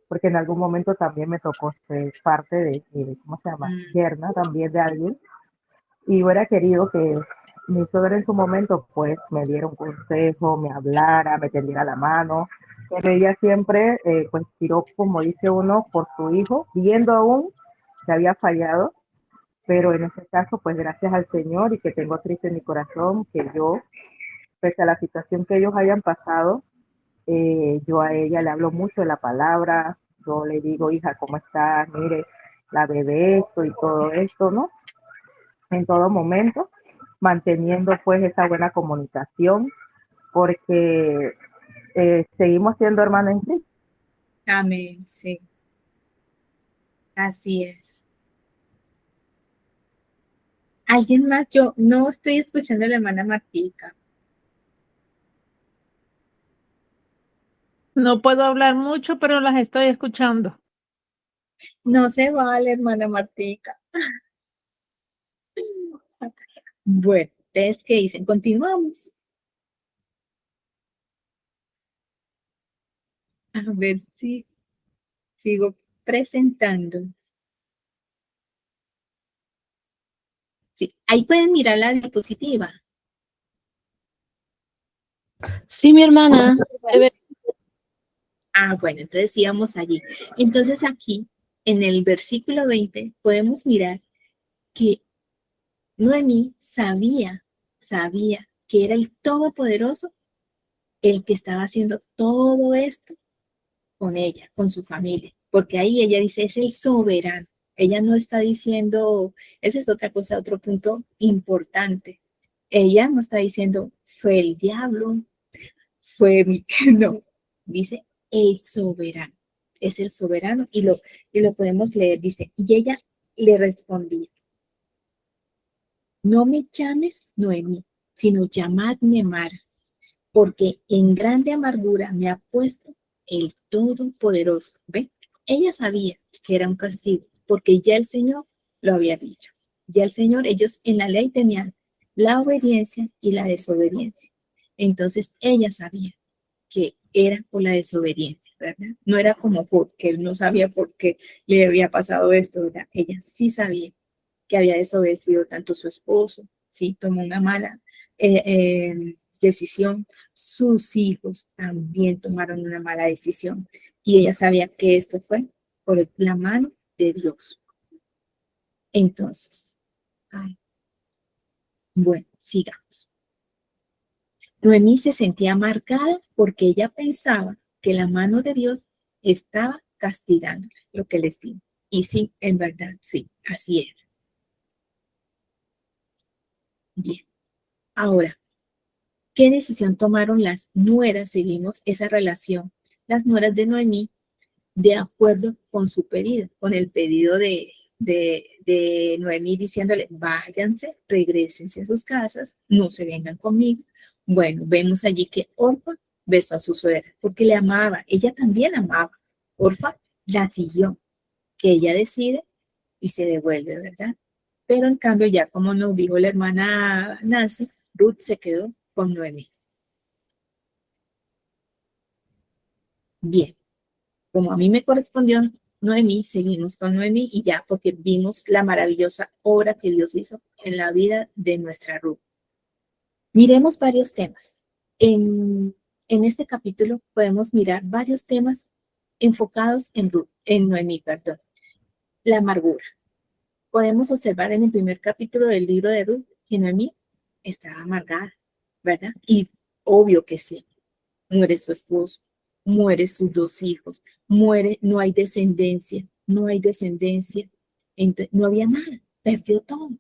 [SPEAKER 7] porque en algún momento también me tocó ser parte ¿cómo se llama?
[SPEAKER 2] Mm,
[SPEAKER 7] Yerna también de alguien, y hubiera querido que mi suegra en su momento pues me diera un consejo, me hablara, me tendiera la mano, pero ella siempre pues tiró, como dice uno, por su hijo, viendo aún que había fallado, pero en este caso pues gracias al Señor y que tengo triste en mi corazón que yo, pese a la situación que ellos hayan pasado, yo a ella le hablo mucho de la palabra, yo le digo, hija, ¿cómo estás? Mire, la bebé esto y todo esto, ¿no? En todo momento, manteniendo pues esa buena comunicación, porque seguimos siendo hermanos en Cristo.
[SPEAKER 2] amén, sí. Así es. ¿Alguien más? Yo no estoy escuchando a la hermana Martica.
[SPEAKER 8] No puedo hablar mucho, pero las estoy escuchando.
[SPEAKER 2] No se vale, hermana Martica. Bueno, ¿ustedes qué dicen? Continuamos. A ver si sigo presentando. Sí, ahí pueden mirar la diapositiva.
[SPEAKER 1] Sí, mi hermana, se ve.
[SPEAKER 2] Ah, bueno, entonces íbamos allí. Entonces aquí, en el versículo 20, podemos mirar que Noemí sabía que era el Todopoderoso el que estaba haciendo todo esto con ella, con su familia, porque ahí ella dice, es el soberano. Ella no está diciendo, esa es otra cosa, otro punto importante. Ella no está diciendo, fue el diablo, fue mi, no, dice el soberano, es el soberano y lo podemos leer, dice, y ella le respondía, no me llames Noemí, sino llamadme Mara, porque en grande amargura me ha puesto el Todopoderoso. ¿Ve? Ella sabía que era un castigo, porque ya el Señor lo había dicho. Ya el Señor, ellos en la ley tenían la obediencia y la desobediencia. Entonces ella sabía que era por la desobediencia, ¿verdad? No era como porque él no sabía por qué le había pasado esto, ¿verdad? Ella sí sabía que había desobedecido tanto su esposo, sí, tomó una mala decisión, sus hijos también tomaron una mala decisión y ella sabía que esto fue por la mano de Dios. Entonces, ay, bueno, sigamos. Noemí se sentía amargada porque ella pensaba que la mano de Dios estaba castigando lo que les digo. Y sí, en verdad, sí, así era. Bien, ahora, ¿qué decisión tomaron las nueras? Seguimos esa relación. Las nueras de Noemí, de acuerdo con su pedido, con el pedido de Noemí diciéndole, váyanse, regrésense a sus casas, no se vengan conmigo. Bueno, vemos allí que Orfa besó a su suegra porque le amaba, ella también amaba. Orfa la siguió, que ella decide y se devuelve, ¿verdad? Pero en cambio, ya como nos dijo la hermana Nancy, Ruth se quedó con Noemí. Bien, como a mí me correspondió Noemí, seguimos con Noemí y ya porque vimos la maravillosa obra que Dios hizo en la vida de nuestra Ruth. Miremos varios temas. En este capítulo podemos mirar varios temas enfocados en Ruth, en Noemí, perdón. La amargura. Podemos observar en el primer capítulo del libro de Ruth que Noemí estaba amargada, ¿verdad? Y obvio que sí. Muere su esposo, muere sus 2 hijos, muere, no hay descendencia, no había nada, perdió todo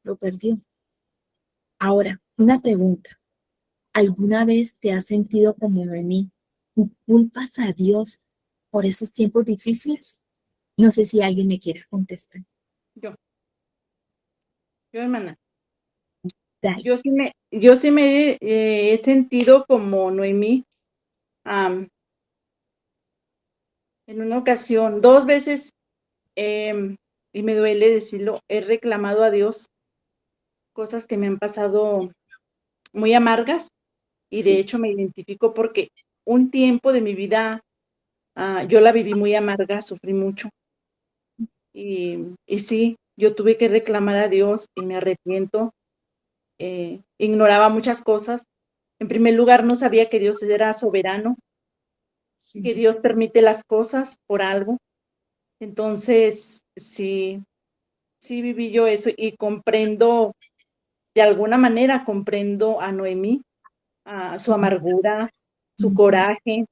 [SPEAKER 2] lo perdió. Ahora, una pregunta. ¿Alguna vez te has sentido como Noemí y culpas a Dios por esos tiempos difíciles? No sé si alguien me quiera contestar.
[SPEAKER 4] Yo, hermana.
[SPEAKER 2] Dale.
[SPEAKER 4] Yo sí me he sentido como Noemí. En una ocasión, 2 veces, y me duele decirlo, he reclamado a Dios cosas que me han pasado muy amargas y de hecho me identifico porque un tiempo de mi vida yo la viví muy amarga, sufrí mucho y sí, yo tuve que reclamar a Dios y me arrepiento. Ignoraba muchas cosas. En primer lugar, no sabía que Dios era soberano, que Dios permite las cosas por algo. Entonces, sí viví yo eso y comprendo, de alguna manera comprendo a Noemí, a su amargura, su coraje,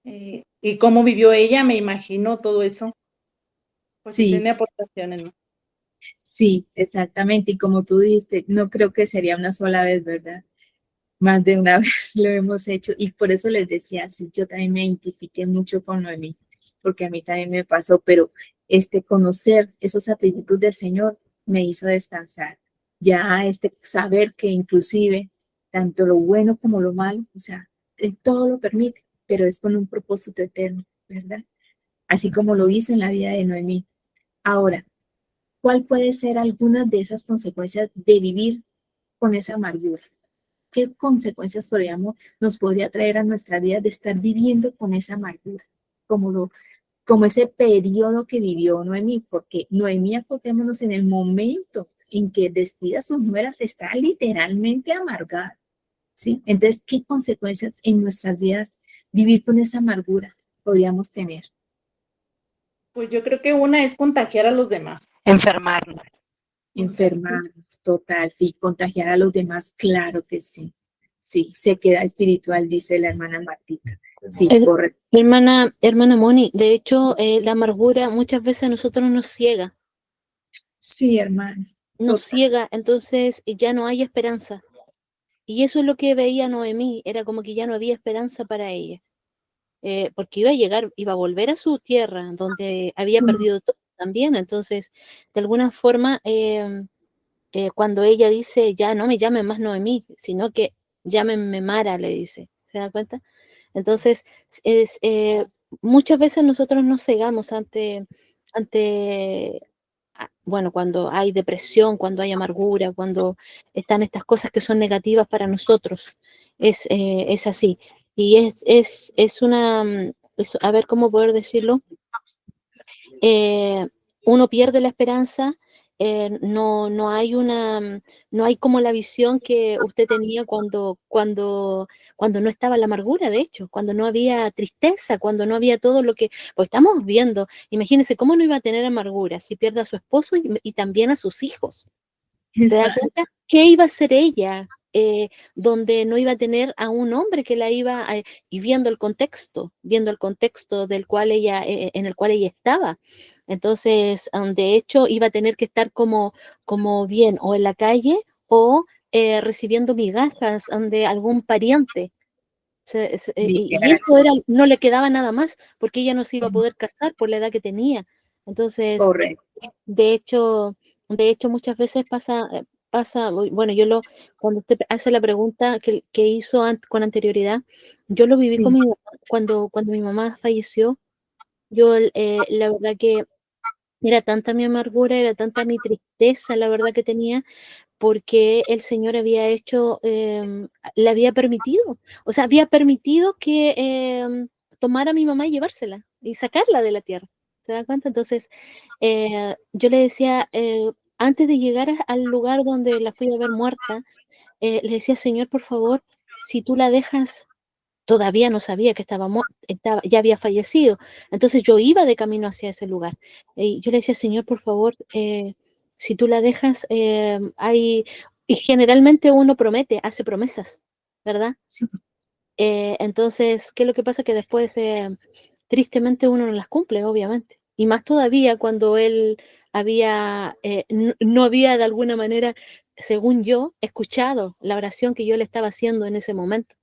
[SPEAKER 4] y cómo vivió ella, me imagino todo eso. Pues esa es mi aportación, ¿no?
[SPEAKER 2] Sí, exactamente. Y como tú dijiste, no creo que sería una sola vez, ¿verdad? Más de una vez lo hemos hecho. Y por eso les decía, sí, yo también me identifiqué mucho con Noemí, porque a mí también me pasó, pero conocer esos atributos del Señor me hizo descansar. Ya saber que inclusive tanto lo bueno como lo malo, o sea, Él todo lo permite, pero es con un propósito eterno, ¿verdad? Así como lo hizo en la vida de Noemí. Ahora, ¿cuál puede ser alguna de esas consecuencias de vivir con esa amargura? ¿Qué consecuencias nos podría traer a nuestra vida de estar viviendo con esa amargura? Como ese periodo que vivió Noemí, porque Noemí, acordémonos, en el momento en que despide a sus nueras, está literalmente amargada, ¿sí? Entonces, ¿qué consecuencias en nuestras vidas vivir con esa amargura podríamos tener?
[SPEAKER 4] Pues yo creo que una es contagiar a los demás.
[SPEAKER 6] Enfermarnos.
[SPEAKER 2] Enfermarnos, total, sí, contagiar a los demás, claro que sí. Sí, se queda espiritual, dice la hermana Martita. Sí, correcto.
[SPEAKER 1] Hermana Moni, de hecho, la amargura muchas veces a nosotros nos ciega.
[SPEAKER 2] Sí, hermana.
[SPEAKER 1] Nos ciega, entonces ya no hay esperanza. Y eso es lo que veía Noemí, era como que ya no había esperanza para ella. Porque iba a volver a su tierra, donde había perdido todo también. Entonces, de alguna forma, cuando ella dice, ya no me llamen más Noemí, sino que llámenme Mara, le dice, ¿se da cuenta? Entonces, muchas veces nosotros nos cegamos bueno, cuando hay depresión, cuando hay amargura, cuando están estas cosas que son negativas para nosotros, es así. Y a ver cómo poder decirlo, uno pierde la esperanza, no hay como la visión que usted tenía cuando no estaba la amargura, de hecho, cuando no había tristeza, cuando no había todo lo que, pues estamos viendo, imagínense cómo no iba a tener amargura si pierde a su esposo y también a sus hijos. ¿Se da cuenta? ¿Qué iba a hacer ella donde no iba a tener a un hombre que la iba a, y viendo el contexto del cual ella, en el cual ella estaba. Entonces, de hecho, iba a tener que estar como bien o en la calle o recibiendo migajas de algún pariente. Y
[SPEAKER 2] Literal,
[SPEAKER 1] eso era, no le quedaba nada más, porque ella no se iba a poder casar por la edad que tenía. Entonces,
[SPEAKER 2] correcto.
[SPEAKER 1] de hecho, muchas veces pasa, bueno, cuando usted hace la pregunta que hizo con anterioridad, yo lo viví con
[SPEAKER 2] Sí,
[SPEAKER 1] mi mamá cuando mi mamá falleció. La verdad que era tanta mi amargura, era tanta mi tristeza, la verdad que tenía, porque el Señor había hecho, le había permitido, o sea, había permitido que tomara a mi mamá y llevársela y sacarla de la tierra. ¿Se da cuenta? Entonces, yo le decía, antes de llegar al lugar donde la fui a ver muerta, le decía, Señor, por favor, si tú la dejas, todavía no sabía que ya había fallecido. Entonces yo iba de camino hacia ese lugar. Y yo le decía, Señor, por favor, si tú la dejas, y generalmente uno promete, hace promesas, ¿verdad?
[SPEAKER 2] sí,
[SPEAKER 1] Entonces, ¿qué es lo que pasa? Que después, tristemente, uno no las cumple, obviamente. Y más todavía cuando él no había de alguna manera, según yo, escuchado la oración que yo le estaba haciendo en ese momento.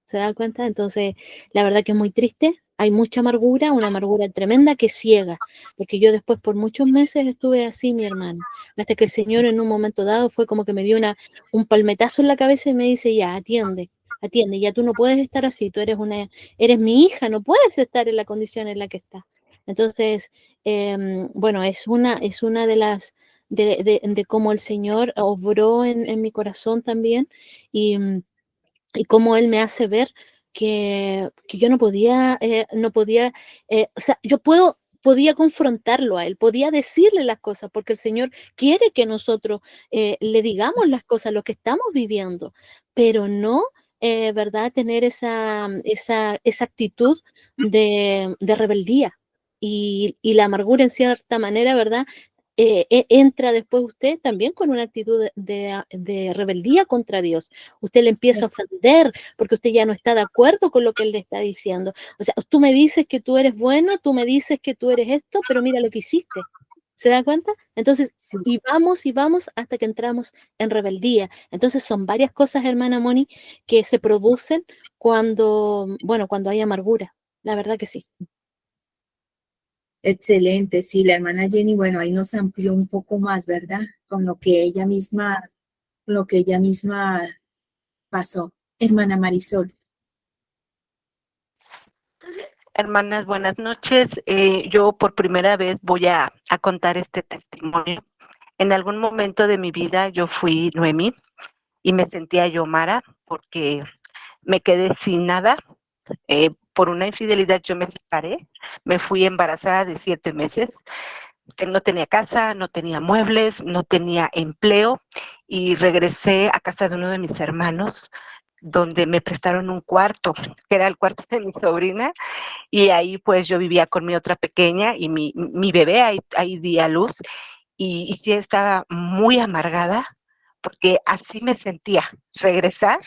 [SPEAKER 1] ¿Se da cuenta? Entonces, la verdad que es muy triste. Hay mucha amargura, una amargura tremenda que ciega, porque yo después por muchos meses estuve así, mi hermano, hasta que el Señor en un momento dado fue como que me dio un palmetazo en la cabeza y me dice, ya, atiende, ya tú no puedes estar así, eres mi hija, no puedes estar en la condición en la que estás. Entonces, bueno, es una de cómo el Señor obró en mi corazón también y, y cómo Él me hace ver que yo no podía, o sea, podía confrontarlo a Él, podía decirle las cosas, porque el Señor quiere que nosotros le digamos las cosas, lo que estamos viviendo, pero no, ¿verdad? Tener esa actitud de rebeldía. Y la amargura, en cierta manera, ¿verdad? Entra después usted también con una actitud de rebeldía contra Dios. Usted le empieza a ofender porque usted ya no está de acuerdo con lo que él le está diciendo. O sea, tú me dices que tú eres bueno, tú me dices que tú eres esto, pero mira lo que hiciste. ¿Se da cuenta? Entonces,
[SPEAKER 2] sí.
[SPEAKER 1] y vamos hasta que entramos en rebeldía. Entonces, son varias cosas, hermana Moni, que se producen cuando hay amargura. La verdad que sí.
[SPEAKER 2] Excelente, sí, la hermana Jenny, bueno, ahí nos amplió un poco más, ¿verdad? Con lo que ella misma pasó. Hermana Marisol.
[SPEAKER 6] Hermanas, buenas noches. Yo por primera vez voy a contar este testimonio. En algún momento de mi vida yo fui Noemí y me sentía yo Mara porque me quedé sin nada. Por una infidelidad yo me separé, me fui embarazada de 7 meses, no tenía casa, no tenía muebles, no tenía empleo y regresé a casa de uno de mis hermanos donde me prestaron un cuarto, que era el cuarto de mi sobrina, y ahí pues yo vivía con mi otra pequeña y mi bebé, ahí di a luz, y sí estaba muy amargada, porque así me sentía, regresar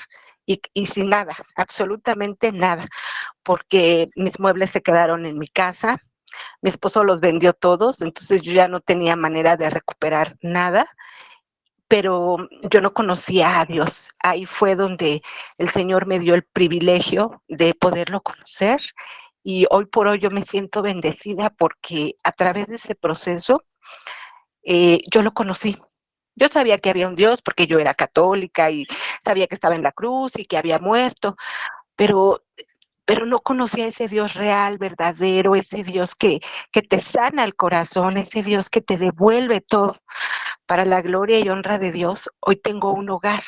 [SPEAKER 6] y sin nada, absolutamente nada, porque mis muebles se quedaron en mi casa, mi esposo los vendió todos, entonces yo ya no tenía manera de recuperar nada, pero yo no conocía a Dios. Ahí fue donde el Señor me dio el privilegio de poderlo conocer y hoy por hoy yo me siento bendecida porque a través de ese proceso yo lo conocí. Yo sabía que había un Dios porque yo era católica y sabía que estaba en la cruz y que había muerto, pero no conocía ese Dios real, verdadero, ese Dios que te sana el corazón, ese Dios que te devuelve todo. Para la gloria y honra de Dios, hoy tengo un hogar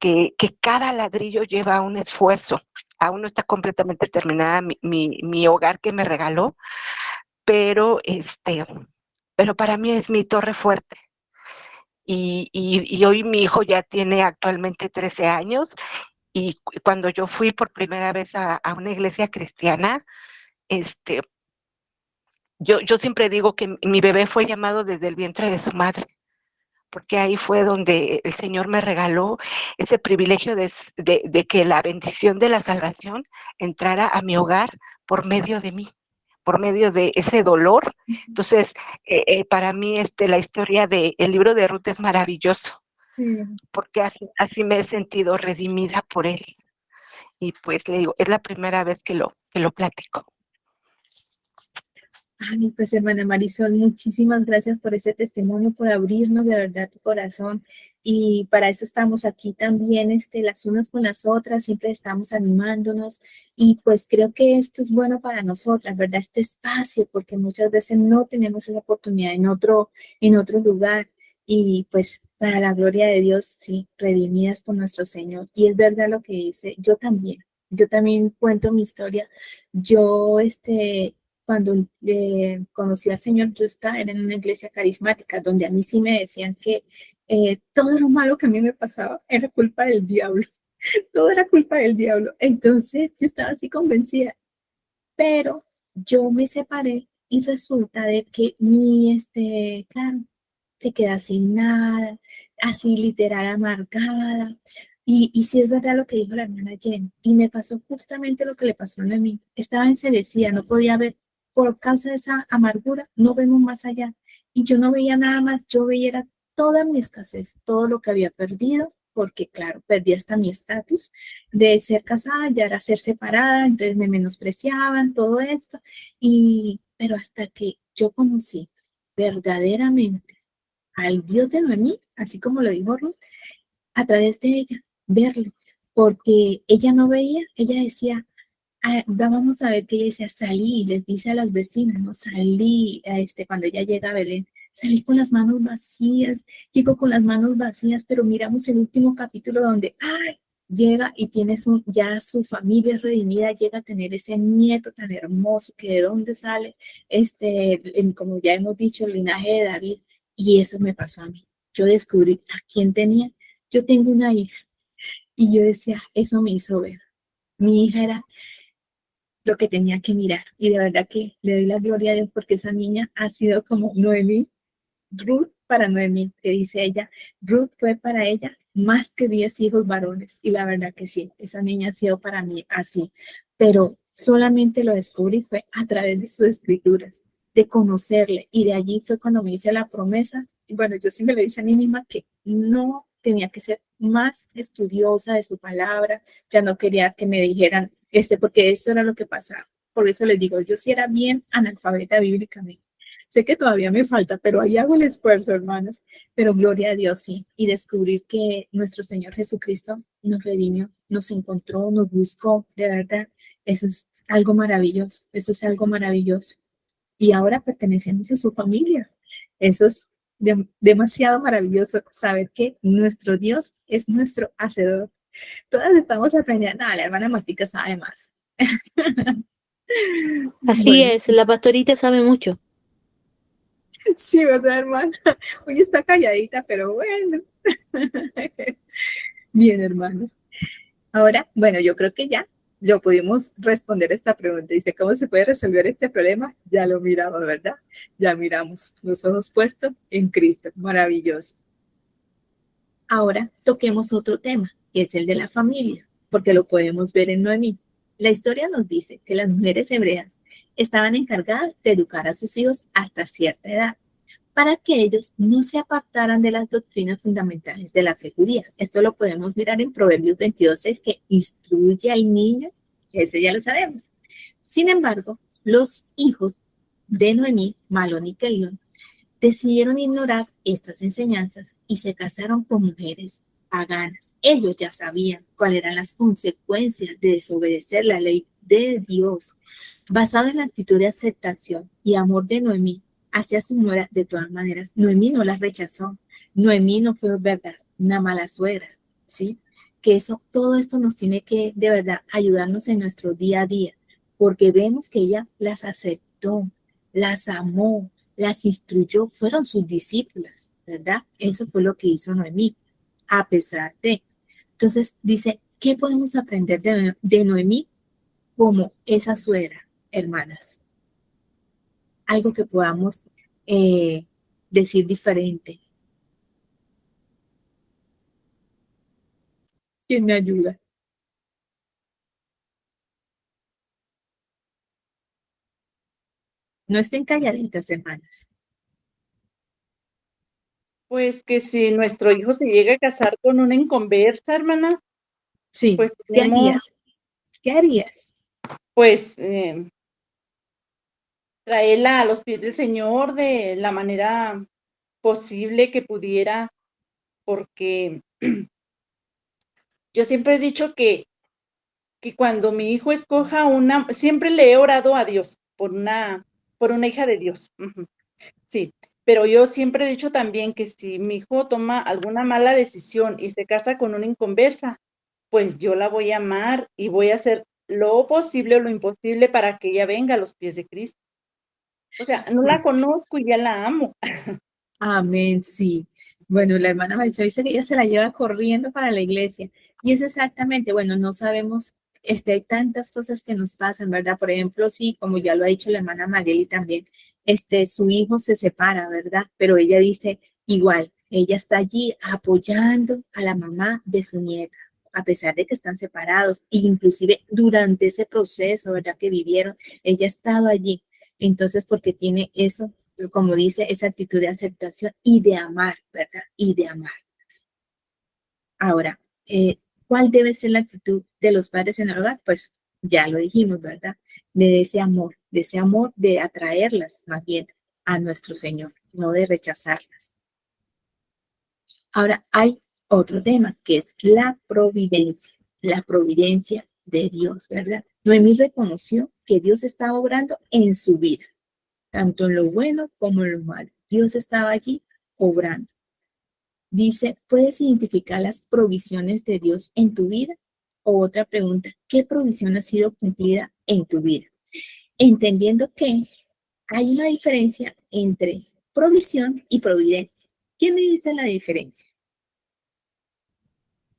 [SPEAKER 6] que cada ladrillo lleva un esfuerzo. Aún no está completamente terminada mi hogar que me regaló, pero, pero para mí es mi torre fuerte. Y hoy mi hijo ya tiene actualmente 13 años y cuando yo fui por primera vez a una iglesia cristiana, este, yo siempre digo que mi bebé fue llamado desde el vientre de su madre, porque ahí fue donde el Señor me regaló ese privilegio de que la bendición de la salvación entrara a mi hogar por medio de mí, por medio de ese dolor. Entonces, para mí la historia del libro de Ruth es maravilloso,
[SPEAKER 2] Sí.
[SPEAKER 6] porque así me he sentido redimida por él. Y pues le digo, es la primera vez que lo platico.
[SPEAKER 2] Ay, pues hermana Marisol, muchísimas gracias por ese testimonio, por abrirnos de verdad tu corazón. Y para eso estamos aquí también, las unas con las otras, siempre estamos animándonos. Y pues creo que esto es bueno para nosotras, ¿verdad? Este espacio, porque muchas veces no tenemos esa oportunidad en otro lugar. Y pues para la gloria de Dios, sí, redimidas por nuestro Señor. Y es verdad lo que dice, yo también cuento mi historia. Yo, cuando conocí al Señor, yo estaba en una iglesia carismática donde a mí sí me decían que todo lo malo que a mí me pasaba era culpa del diablo, todo era culpa del diablo. Entonces yo estaba así convencida, pero yo me separé y resulta de que claro, te quedas sin nada, así literal amargada. Y sí es verdad lo que dijo la hermana Jen, y me pasó justamente lo que le pasó a mí. Estaba enseguecida, no podía ver, por causa de esa amargura, no vemos más allá. Y yo no veía nada más, yo veía era toda mi escasez, todo lo que había perdido, porque claro, perdí hasta mi estatus de ser casada, ya era ser separada, entonces me menospreciaban, todo esto. Pero hasta que yo conocí verdaderamente al Dios de Noemí, así como lo dijo Ruth, a través de ella, verlo, porque ella no veía, ella decía, vamos a ver que ella decía, salí, les dice a las vecinas, no salí, cuando ella llega a Belén, salí con las manos vacías, llego con las manos vacías, pero miramos el último capítulo donde, ay, llega y tiene ya su familia redimida, llega a tener ese nieto tan hermoso que de dónde sale, como ya hemos dicho, el linaje de David, y eso me pasó a mí. Yo descubrí a quién tenía. Yo tengo una hija y yo decía, eso me hizo ver. Mi hija era lo que tenía que mirar y de verdad que le doy la gloria a Dios porque esa niña ha sido como Noemí, Ruth para Noemí, que dice ella, Ruth fue para ella más que 10 hijos varones y la verdad que sí, esa niña ha sido para mí así, pero solamente lo descubrí fue a través de sus escrituras, de conocerle y de allí fue cuando me hice la promesa, y bueno, yo sí me le hice a mí misma que no tenía que ser más estudiosa de su palabra, ya no quería que me dijeran, porque eso era lo que pasaba, por eso les digo, yo sí era bien analfabeta bíblicamente. Sé que todavía me falta, pero ahí hago el esfuerzo, hermanos. Pero gloria a Dios, sí. Y descubrir que nuestro Señor Jesucristo nos redimió, nos encontró, nos buscó, de verdad. Eso es algo maravilloso. Eso es algo maravilloso. Y ahora pertenecemos a su familia. Eso es demasiado maravilloso saber que nuestro Dios es nuestro hacedor. Todas estamos aprendiendo. La hermana Martica sabe más.
[SPEAKER 1] Así
[SPEAKER 2] Bueno,
[SPEAKER 1] es, la pastorita sabe mucho.
[SPEAKER 2] sí, ¿verdad, hermana? Hoy está calladita, pero bueno. Bien, hermanos. Ahora, bueno, yo creo que ya lo pudimos responder esta pregunta. Dice, ¿cómo se puede resolver este problema? Ya lo miramos, ¿verdad? Ya miramos los ojos puestos en Cristo. Maravilloso. Ahora toquemos otro tema, que es el de la familia, porque lo podemos ver en Noemí. La historia nos dice que las mujeres hebreas estaban encargadas de educar a sus hijos hasta cierta edad, para que ellos no se apartaran de las doctrinas fundamentales de la fe judía. Esto lo podemos mirar en Proverbios 22:6, que instruye al niño, ese ya lo sabemos. Sin embargo, los hijos de Noemí, Malón y Kelión, decidieron ignorar estas enseñanzas y se casaron con mujeres paganas. Ellos ya sabían cuáles eran las consecuencias de desobedecer la ley de Dios. Basado en la actitud de aceptación y amor de Noemí hacia su nuera, de todas maneras, Noemí no la rechazó. Noemí no fue, verdad, una mala suegra, ¿sí? Que todo esto nos tiene que, de verdad, ayudarnos en nuestro día a día, porque vemos que ella las aceptó, las amó, las instruyó, fueron sus discípulas, ¿verdad? Eso fue lo que hizo Noemí, a pesar de. Entonces dice, ¿qué podemos aprender de Noemí como esa suegra, hermanas? Algo que podamos decir diferente. ¿Quién me ayuda? No estén calladitas, hermanas.
[SPEAKER 4] Pues que si nuestro hijo se llega a casar con una inconversa, hermana,
[SPEAKER 2] Sí,
[SPEAKER 4] pues
[SPEAKER 2] ¿qué
[SPEAKER 4] tenemos,
[SPEAKER 2] harías? ¿Qué harías?
[SPEAKER 4] pues, traerla a los pies del Señor de la manera posible que pudiera, porque yo siempre he dicho que cuando mi hijo escoja una, siempre le he orado a Dios por una hija de Dios. Ujú. Sí, pero yo siempre he dicho también que si mi hijo toma alguna mala decisión y se casa con una inconversa, pues yo la voy a amar y voy a hacer lo posible o lo imposible para que ella venga a los pies de Cristo. O sea, no la conozco y ya la amo.
[SPEAKER 2] Amén, sí. Bueno, la hermana Marisol dice que ella se la lleva corriendo para la iglesia. Y es exactamente, bueno, no sabemos, hay tantas cosas que nos pasan, ¿verdad? Por ejemplo, sí, como ya lo ha dicho la hermana Magali también, su hijo se separa, ¿verdad? Pero ella dice, igual, ella está allí apoyando a la mamá de su nieta, a pesar de que están separados, e inclusive durante ese proceso, ¿verdad? Que vivieron, ella ha estado allí. Entonces, porque tiene eso, como dice, esa actitud de aceptación y de amar, ¿verdad? Y de amar. Ahora, ¿cuál debe ser la actitud de los padres en el hogar? Pues ya lo dijimos, ¿verdad? De ese amor de atraerlas más bien a nuestro Señor, no de rechazarlas. Ahora, hay otro tema que es la providencia de Dios, ¿verdad? Noemí reconoció que Dios estaba obrando en su vida, tanto en lo bueno como en lo malo. Dios estaba allí obrando. Dice, ¿puedes identificar las provisiones de Dios en tu vida? O otra pregunta, ¿qué provisión ha sido cumplida en tu vida? Entendiendo que hay una diferencia entre provisión y providencia. ¿Quién me dice la diferencia?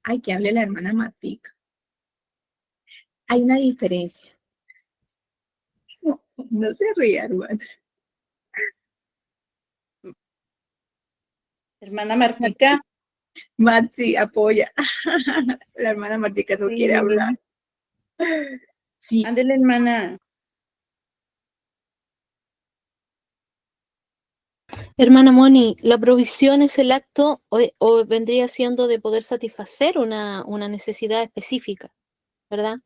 [SPEAKER 2] Hay que hable la hermana Martica. Hay una diferencia. No se ría, hermana.
[SPEAKER 4] Hermana Martica.
[SPEAKER 2] Maxi, apoya. La hermana Martica no quiere hablar. Sí.
[SPEAKER 4] Ándele, hermana.
[SPEAKER 1] Hermana Moni, la provisión es el acto o vendría siendo de poder satisfacer una necesidad específica, ¿verdad?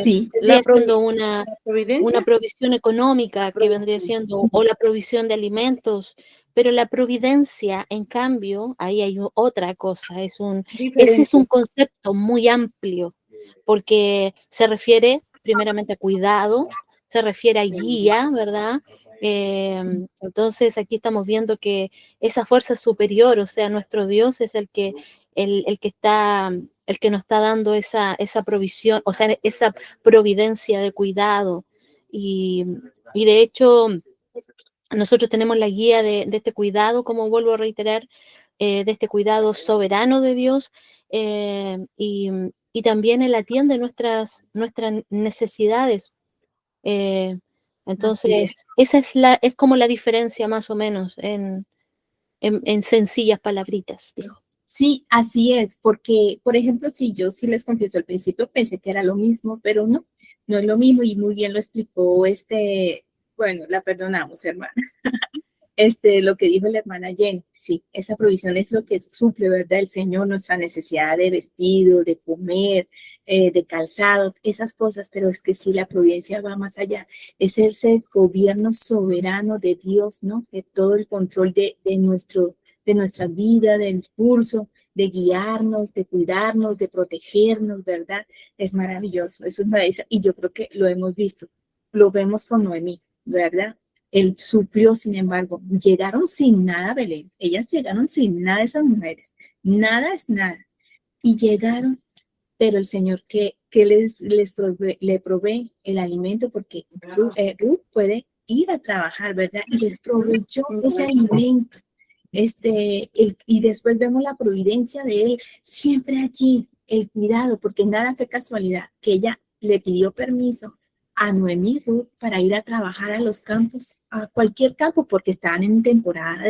[SPEAKER 2] Sí.
[SPEAKER 1] Vendría siendo una
[SPEAKER 4] providencia.
[SPEAKER 1] provisión económica que vendría siendo, o la provisión de alimentos, pero la providencia, en cambio, ahí hay otra cosa, ese es un concepto muy amplio, porque se refiere primeramente a cuidado, se refiere a guía, ¿verdad? Entonces aquí estamos viendo que esa fuerza superior, o sea, nuestro Dios es el que nos está dando esa provisión, o sea, esa providencia de cuidado. Y de hecho, nosotros tenemos la guía de este cuidado, como vuelvo a reiterar, de este cuidado soberano de Dios, y también Él atiende nuestras necesidades. Entonces, esa es como la diferencia más o menos en sencillas palabritas, dijo.
[SPEAKER 2] Sí, así es, porque, por ejemplo, si yo sí les confieso al principio pensé que era lo mismo, pero no, no es lo mismo y muy bien lo explicó bueno, la perdonamos, hermana. Lo que dijo la hermana Jenny, sí, esa provisión es lo que suple, ¿verdad? El Señor, nuestra necesidad de vestido, de comer, de calzado, esas cosas, pero es que sí, la providencia va más allá. Es ese gobierno soberano de Dios, ¿no? De todo el control de nuestra vida, del curso, de guiarnos, de cuidarnos, de protegernos, ¿verdad? Es maravilloso, eso es maravilloso. Y yo creo que lo hemos visto, lo vemos con Noemí, ¿verdad? Él suplió, sin embargo, llegaron sin nada, Belén. Ellas llegaron sin nada, esas mujeres. Nada es nada. Y llegaron, pero el Señor que le provee el alimento, porque Ruth puede ir a trabajar, ¿verdad? Y les proveyó ese alimento. Y después vemos la providencia de él, siempre allí, el cuidado, porque nada fue casualidad, que ella le pidió permiso a Noemí Ruth para ir a trabajar a los campos, a cualquier campo, porque estaban en temporada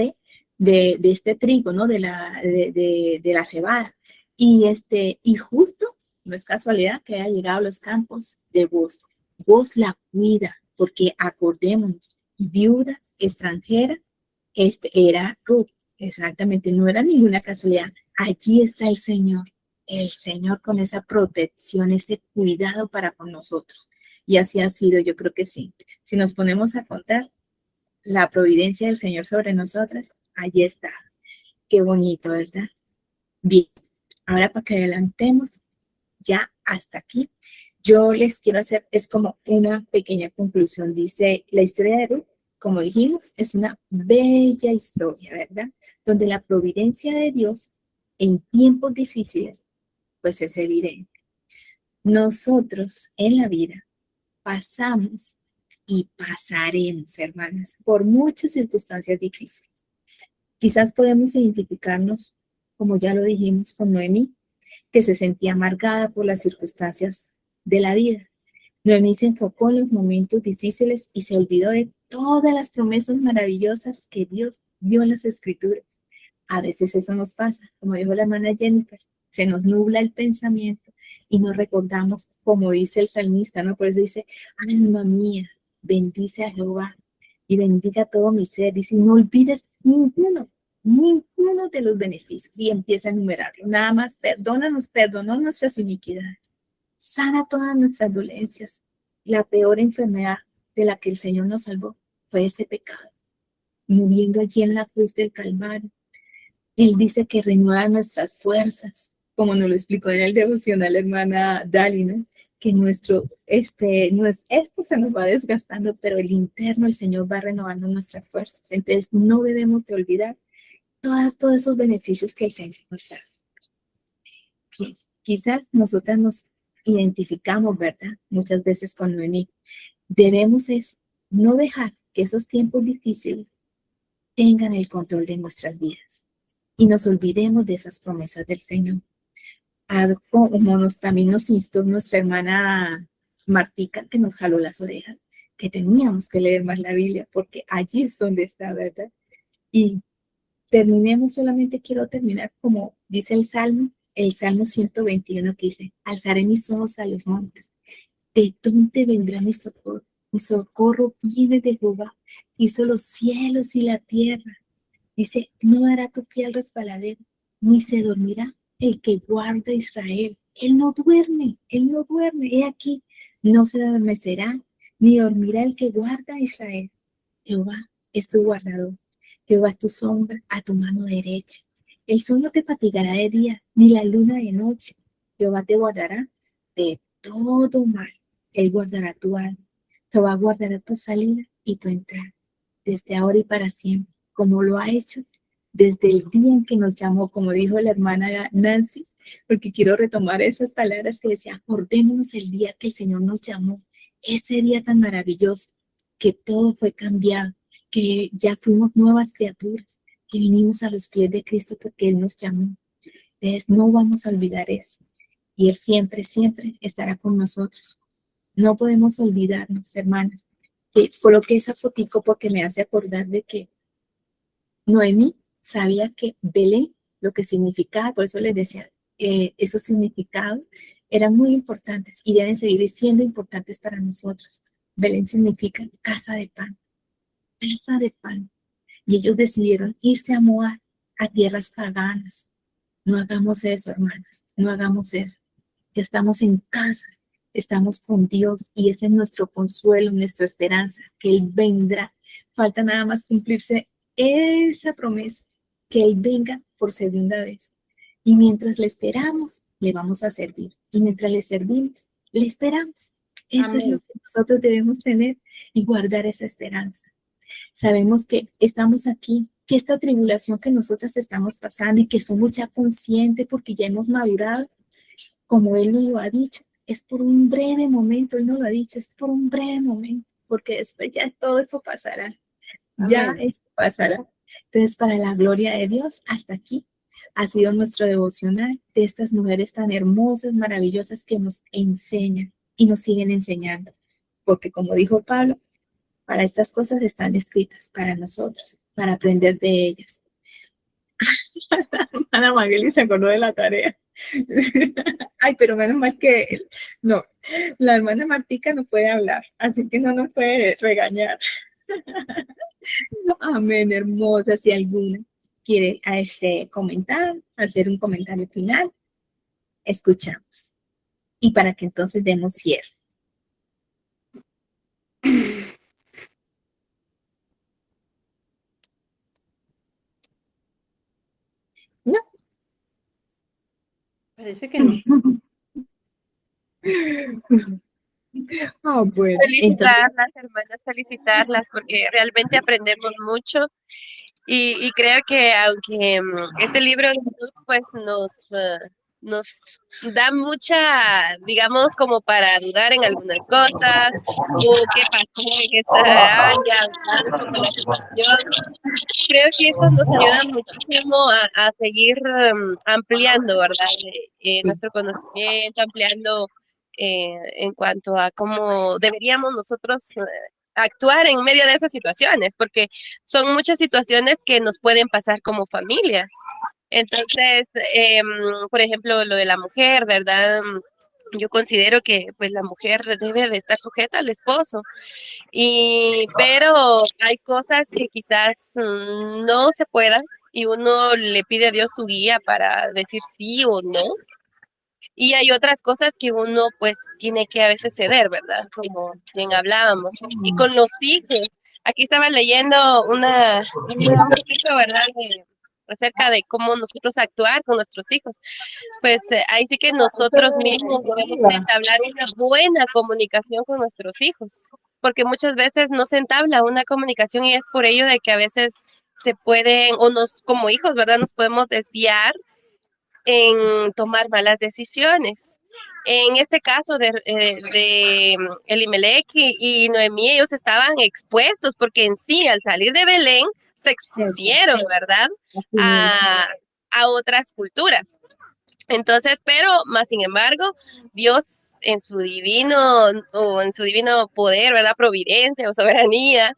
[SPEAKER 2] de este trigo, ¿no? De la cebada. Y justo, no es casualidad que haya llegado a los campos de Booz. Booz la cuida, porque acordémonos, viuda, extranjera, era Ruth. Exactamente, no era ninguna casualidad. Allí está el Señor con esa protección, ese cuidado para con nosotros. Y así ha sido, yo creo que sí. Si nos ponemos a contar la providencia del Señor sobre nosotras, allí está. Qué bonito, ¿verdad? Bien, ahora para que adelantemos ya hasta aquí, yo les quiero hacer, es como una pequeña conclusión. Dice, la historia de Ruth, como dijimos, es una bella historia, ¿verdad? Donde la providencia de Dios en tiempos difíciles, pues es evidente. Nosotros en la vida pasamos y pasaremos, hermanas, por muchas circunstancias difíciles. Quizás podemos identificarnos, como ya lo dijimos, con Noemí, que se sentía amargada por las circunstancias de la vida. Noemí se enfocó en los momentos difíciles y se olvidó de todas las promesas maravillosas que Dios dio en las Escrituras. A veces eso nos pasa, como dijo la hermana Jennifer, se nos nubla el pensamiento y nos recordamos, como dice el salmista, ¿no? Por eso dice, alma mía, bendice a Jehová y bendiga todo mi ser. Dice, no olvides ninguno de los beneficios. Y empieza a enumerarlo. Nada más, perdonó nuestras iniquidades, sana todas nuestras dolencias. La peor enfermedad de la que el Señor nos salvó fue ese pecado, muriendo allí en la cruz del Calvario. Él dice que renueva nuestras fuerzas, como nos lo explicó en el devocional la hermana Dali, ¿no? Que esto se nos va desgastando, pero el interno, el Señor va renovando nuestras fuerzas. Entonces, no debemos de olvidar todos esos beneficios que el Señor nos da. Bien, quizás nosotras nos identificamos, ¿verdad? Muchas veces con Noemí. Debemos no dejar que esos tiempos difíciles tengan el control de nuestras vidas y nos olvidemos de esas promesas del Señor. Como también nos instó nuestra hermana Martica, que nos jaló las orejas, que teníamos que leer más la Biblia, porque allí es donde está, ¿verdad? Y solamente quiero terminar como dice el Salmo 121, que dice, alzaré mis ojos a los montes, ¿de dónde vendrá mi socorro? Mi socorro viene de Jehová, hizo los cielos y la tierra. Dice, no hará tu pie al resbaladero, ni se dormirá el que guarda a Israel. Él no duerme. He aquí, no se adormecerá, ni dormirá el que guarda a Israel. Jehová es tu guardador. Jehová es tu sombra a tu mano derecha. El sol no te fatigará de día, ni la luna de noche. Jehová te guardará de todo mal. Él guardará tu alma. Jehová guardará tu salida y tu entrada, desde ahora y para siempre, como lo ha hecho desde el día en que nos llamó, como dijo la hermana Nancy, porque quiero retomar esas palabras que decía, acordémonos el día que el Señor nos llamó, ese día tan maravilloso, que todo fue cambiado, que ya fuimos nuevas criaturas, que vinimos a los pies de Cristo porque Él nos llamó. Entonces no vamos a olvidar eso. Y Él siempre, siempre estará con nosotros. No podemos olvidarnos, hermanas, que coloqué esa fotico porque me hace acordar de que Noemí sabía que Belén, lo que significaba, por eso les decía, esos significados eran muy importantes y deben seguir siendo importantes para nosotros. Belén significa casa de pan, casa de pan. Y ellos decidieron irse a Moab, a tierras paganas. No hagamos eso, hermanas, no hagamos eso. Ya estamos en casa, estamos con Dios y ese es nuestro consuelo, nuestra esperanza, que Él vendrá. Falta nada más cumplirse esa promesa, que Él venga por segunda vez. Y mientras le esperamos, le vamos a servir. Y mientras le servimos, le esperamos. Eso es lo que nosotros debemos tener y guardar esa esperanza. Sabemos que estamos aquí, que esta tribulación que nosotras estamos pasando y que somos ya conscientes porque ya hemos madurado, como Él nos lo ha dicho, es por un breve momento, Él nos lo ha dicho, es por un breve momento, porque después ya todo eso pasará, ya esto pasará. Entonces, para la gloria de Dios, hasta aquí ha sido nuestro devocional de estas mujeres tan hermosas, maravillosas que nos enseñan y nos siguen enseñando, porque como dijo Pablo, para estas cosas están escritas para nosotros, para aprender de ellas. Ana Magali se acordó de la tarea. Ay, pero menos mal que no, la hermana Martica no puede hablar, así que no nos puede regañar. Amén, hermosa. Si alguna quiere comentar, hacer un comentario final, escuchamos. Y para que entonces demos cierre. No.
[SPEAKER 4] Parece que no.
[SPEAKER 2] Bueno, entonces,
[SPEAKER 5] Felicitarlas, hermanas, felicitarlas, porque realmente aprendemos mucho y creo que aunque este libro de Ruth, pues nos da mucha, digamos, como para dudar en algunas cosas, o qué pasó en esta área, ¿verdad? Como la situación. Creo que eso nos ayuda muchísimo a seguir ampliando, ¿verdad?
[SPEAKER 2] sí,
[SPEAKER 5] Nuestro conocimiento, ampliando en cuanto a cómo deberíamos nosotros actuar en medio de esas situaciones, porque son muchas situaciones que nos pueden pasar como familias. Entonces, por ejemplo, lo de la mujer, ¿verdad? Yo considero que pues la mujer debe de estar sujeta al esposo, pero hay cosas que quizás no se puedan y uno le pide a Dios su guía para decir sí o no. Y hay otras cosas que uno pues tiene que a veces ceder, ¿verdad? Como bien hablábamos. Y con los hijos, aquí estaba leyendo un poquito, ¿verdad? Acerca de cómo nosotros actuar con nuestros hijos. Pues ahí sí que nosotros mismos debemos de entablar una buena comunicación con nuestros hijos, porque muchas veces no se entabla una comunicación y es por ello de que a veces se pueden, o nos como hijos, ¿verdad? Nos podemos desviar en tomar malas decisiones. En este caso de Elimelech y Noemí, ellos estaban expuestos porque en sí, al salir de Belén, se expusieron, ¿verdad? A otras culturas. Entonces, pero más sin embargo, Dios en su divino poder, ¿verdad? Providencia o soberanía,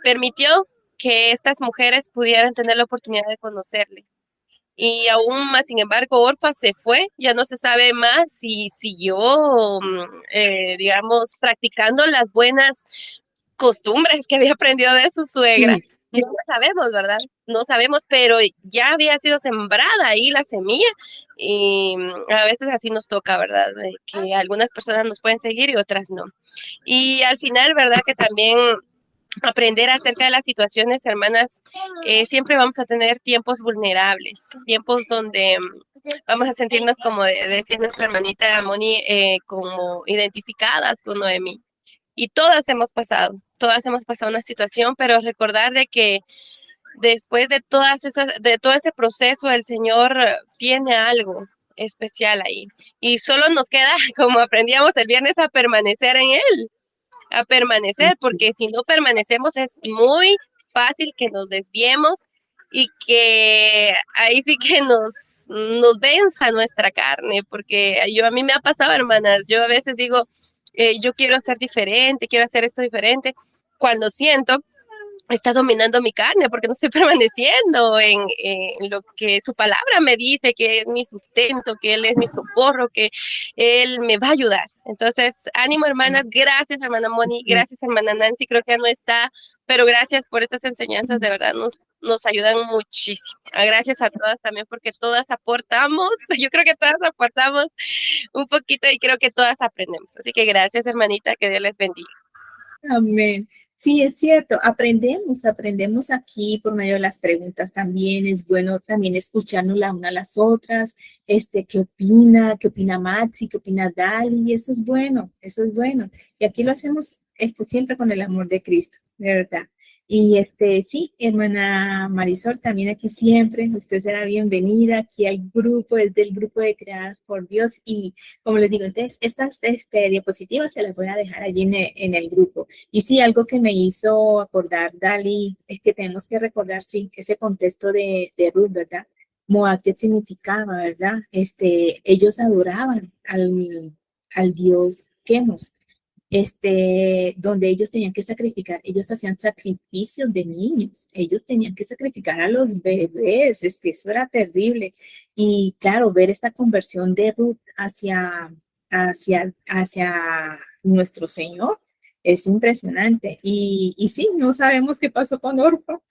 [SPEAKER 5] permitió que estas mujeres pudieran tener la oportunidad de conocerle. Y aún más, sin embargo, Orfa se fue, ya no se sabe más si siguió, digamos, practicando las buenas costumbres que había aprendido de su suegra. No lo sabemos, ¿verdad? No sabemos, pero ya había sido sembrada ahí la semilla y a veces así nos toca, ¿verdad? De que algunas personas nos pueden seguir y otras no. Y al final, ¿verdad? Que también aprender acerca de las situaciones, hermanas, siempre vamos a tener tiempos vulnerables, tiempos donde vamos a sentirnos, como decía nuestra hermanita Moni, como identificadas con Noemí. Y todas hemos pasado una situación, pero recordar de que después de de todo ese proceso, el Señor tiene algo especial ahí. Y solo nos queda, como aprendíamos el viernes, a permanecer en Él, a permanecer, porque si no permanecemos es muy fácil que nos desviemos y que ahí sí que nos venza nuestra carne, porque a mí me ha pasado, hermanas, yo a veces digo, yo quiero ser diferente, quiero hacer esto diferente, cuando siento está dominando mi carne porque no estoy permaneciendo en lo que su palabra me dice, que es mi sustento, que Él es mi socorro, que Él me va a ayudar. Entonces, ánimo, hermanas. Gracias, hermana Moni. Gracias, hermana Nancy. Creo que ya no está, pero gracias por estas enseñanzas. De verdad, nos ayudan muchísimo. Gracias a todas también porque todas aportamos. Yo creo que todas aportamos un poquito y creo que todas aprendemos. Así que gracias, hermanita. Que Dios les bendiga.
[SPEAKER 2] amén. Sí, es cierto, aprendemos aquí por medio de las preguntas también, es bueno también escucharnos la una a las otras, ¿qué opina Maxi, qué opina Dali? Y eso es bueno, y aquí lo hacemos, siempre con el amor de Cristo, de verdad. Y sí, hermana Marisol, también aquí siempre, usted será bienvenida aquí al grupo, es del grupo de Creadas por Dios, y como les digo, entonces, estas diapositivas se las voy a dejar allí en el grupo. Y sí, algo que me hizo acordar, Dali, es que tenemos que recordar, sí, ese contexto de Ruth, ¿verdad? Moab, ¿qué significaba, verdad? Ellos adoraban al dios Chemos. donde ellos tenían que sacrificar, ellos hacían sacrificios de niños, ellos tenían que sacrificar a los bebés, es que eso era terrible. Y claro, ver esta conversión de Ruth hacia nuestro Señor es impresionante. Y sí, no sabemos qué pasó con Orfa.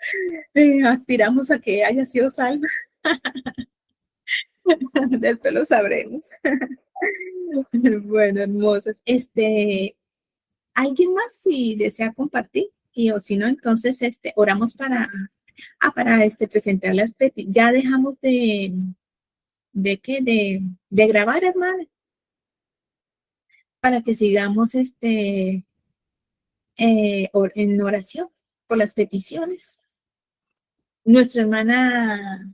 [SPEAKER 2] Aspiramos a que haya sido salva. Después lo sabremos. Bueno, hermosas. ¿Alguien más si desea compartir? Y o si no, entonces oramos para presentar las peticiones. Ya dejamos de grabar, hermana, para que sigamos en oración por las peticiones. Nuestra hermana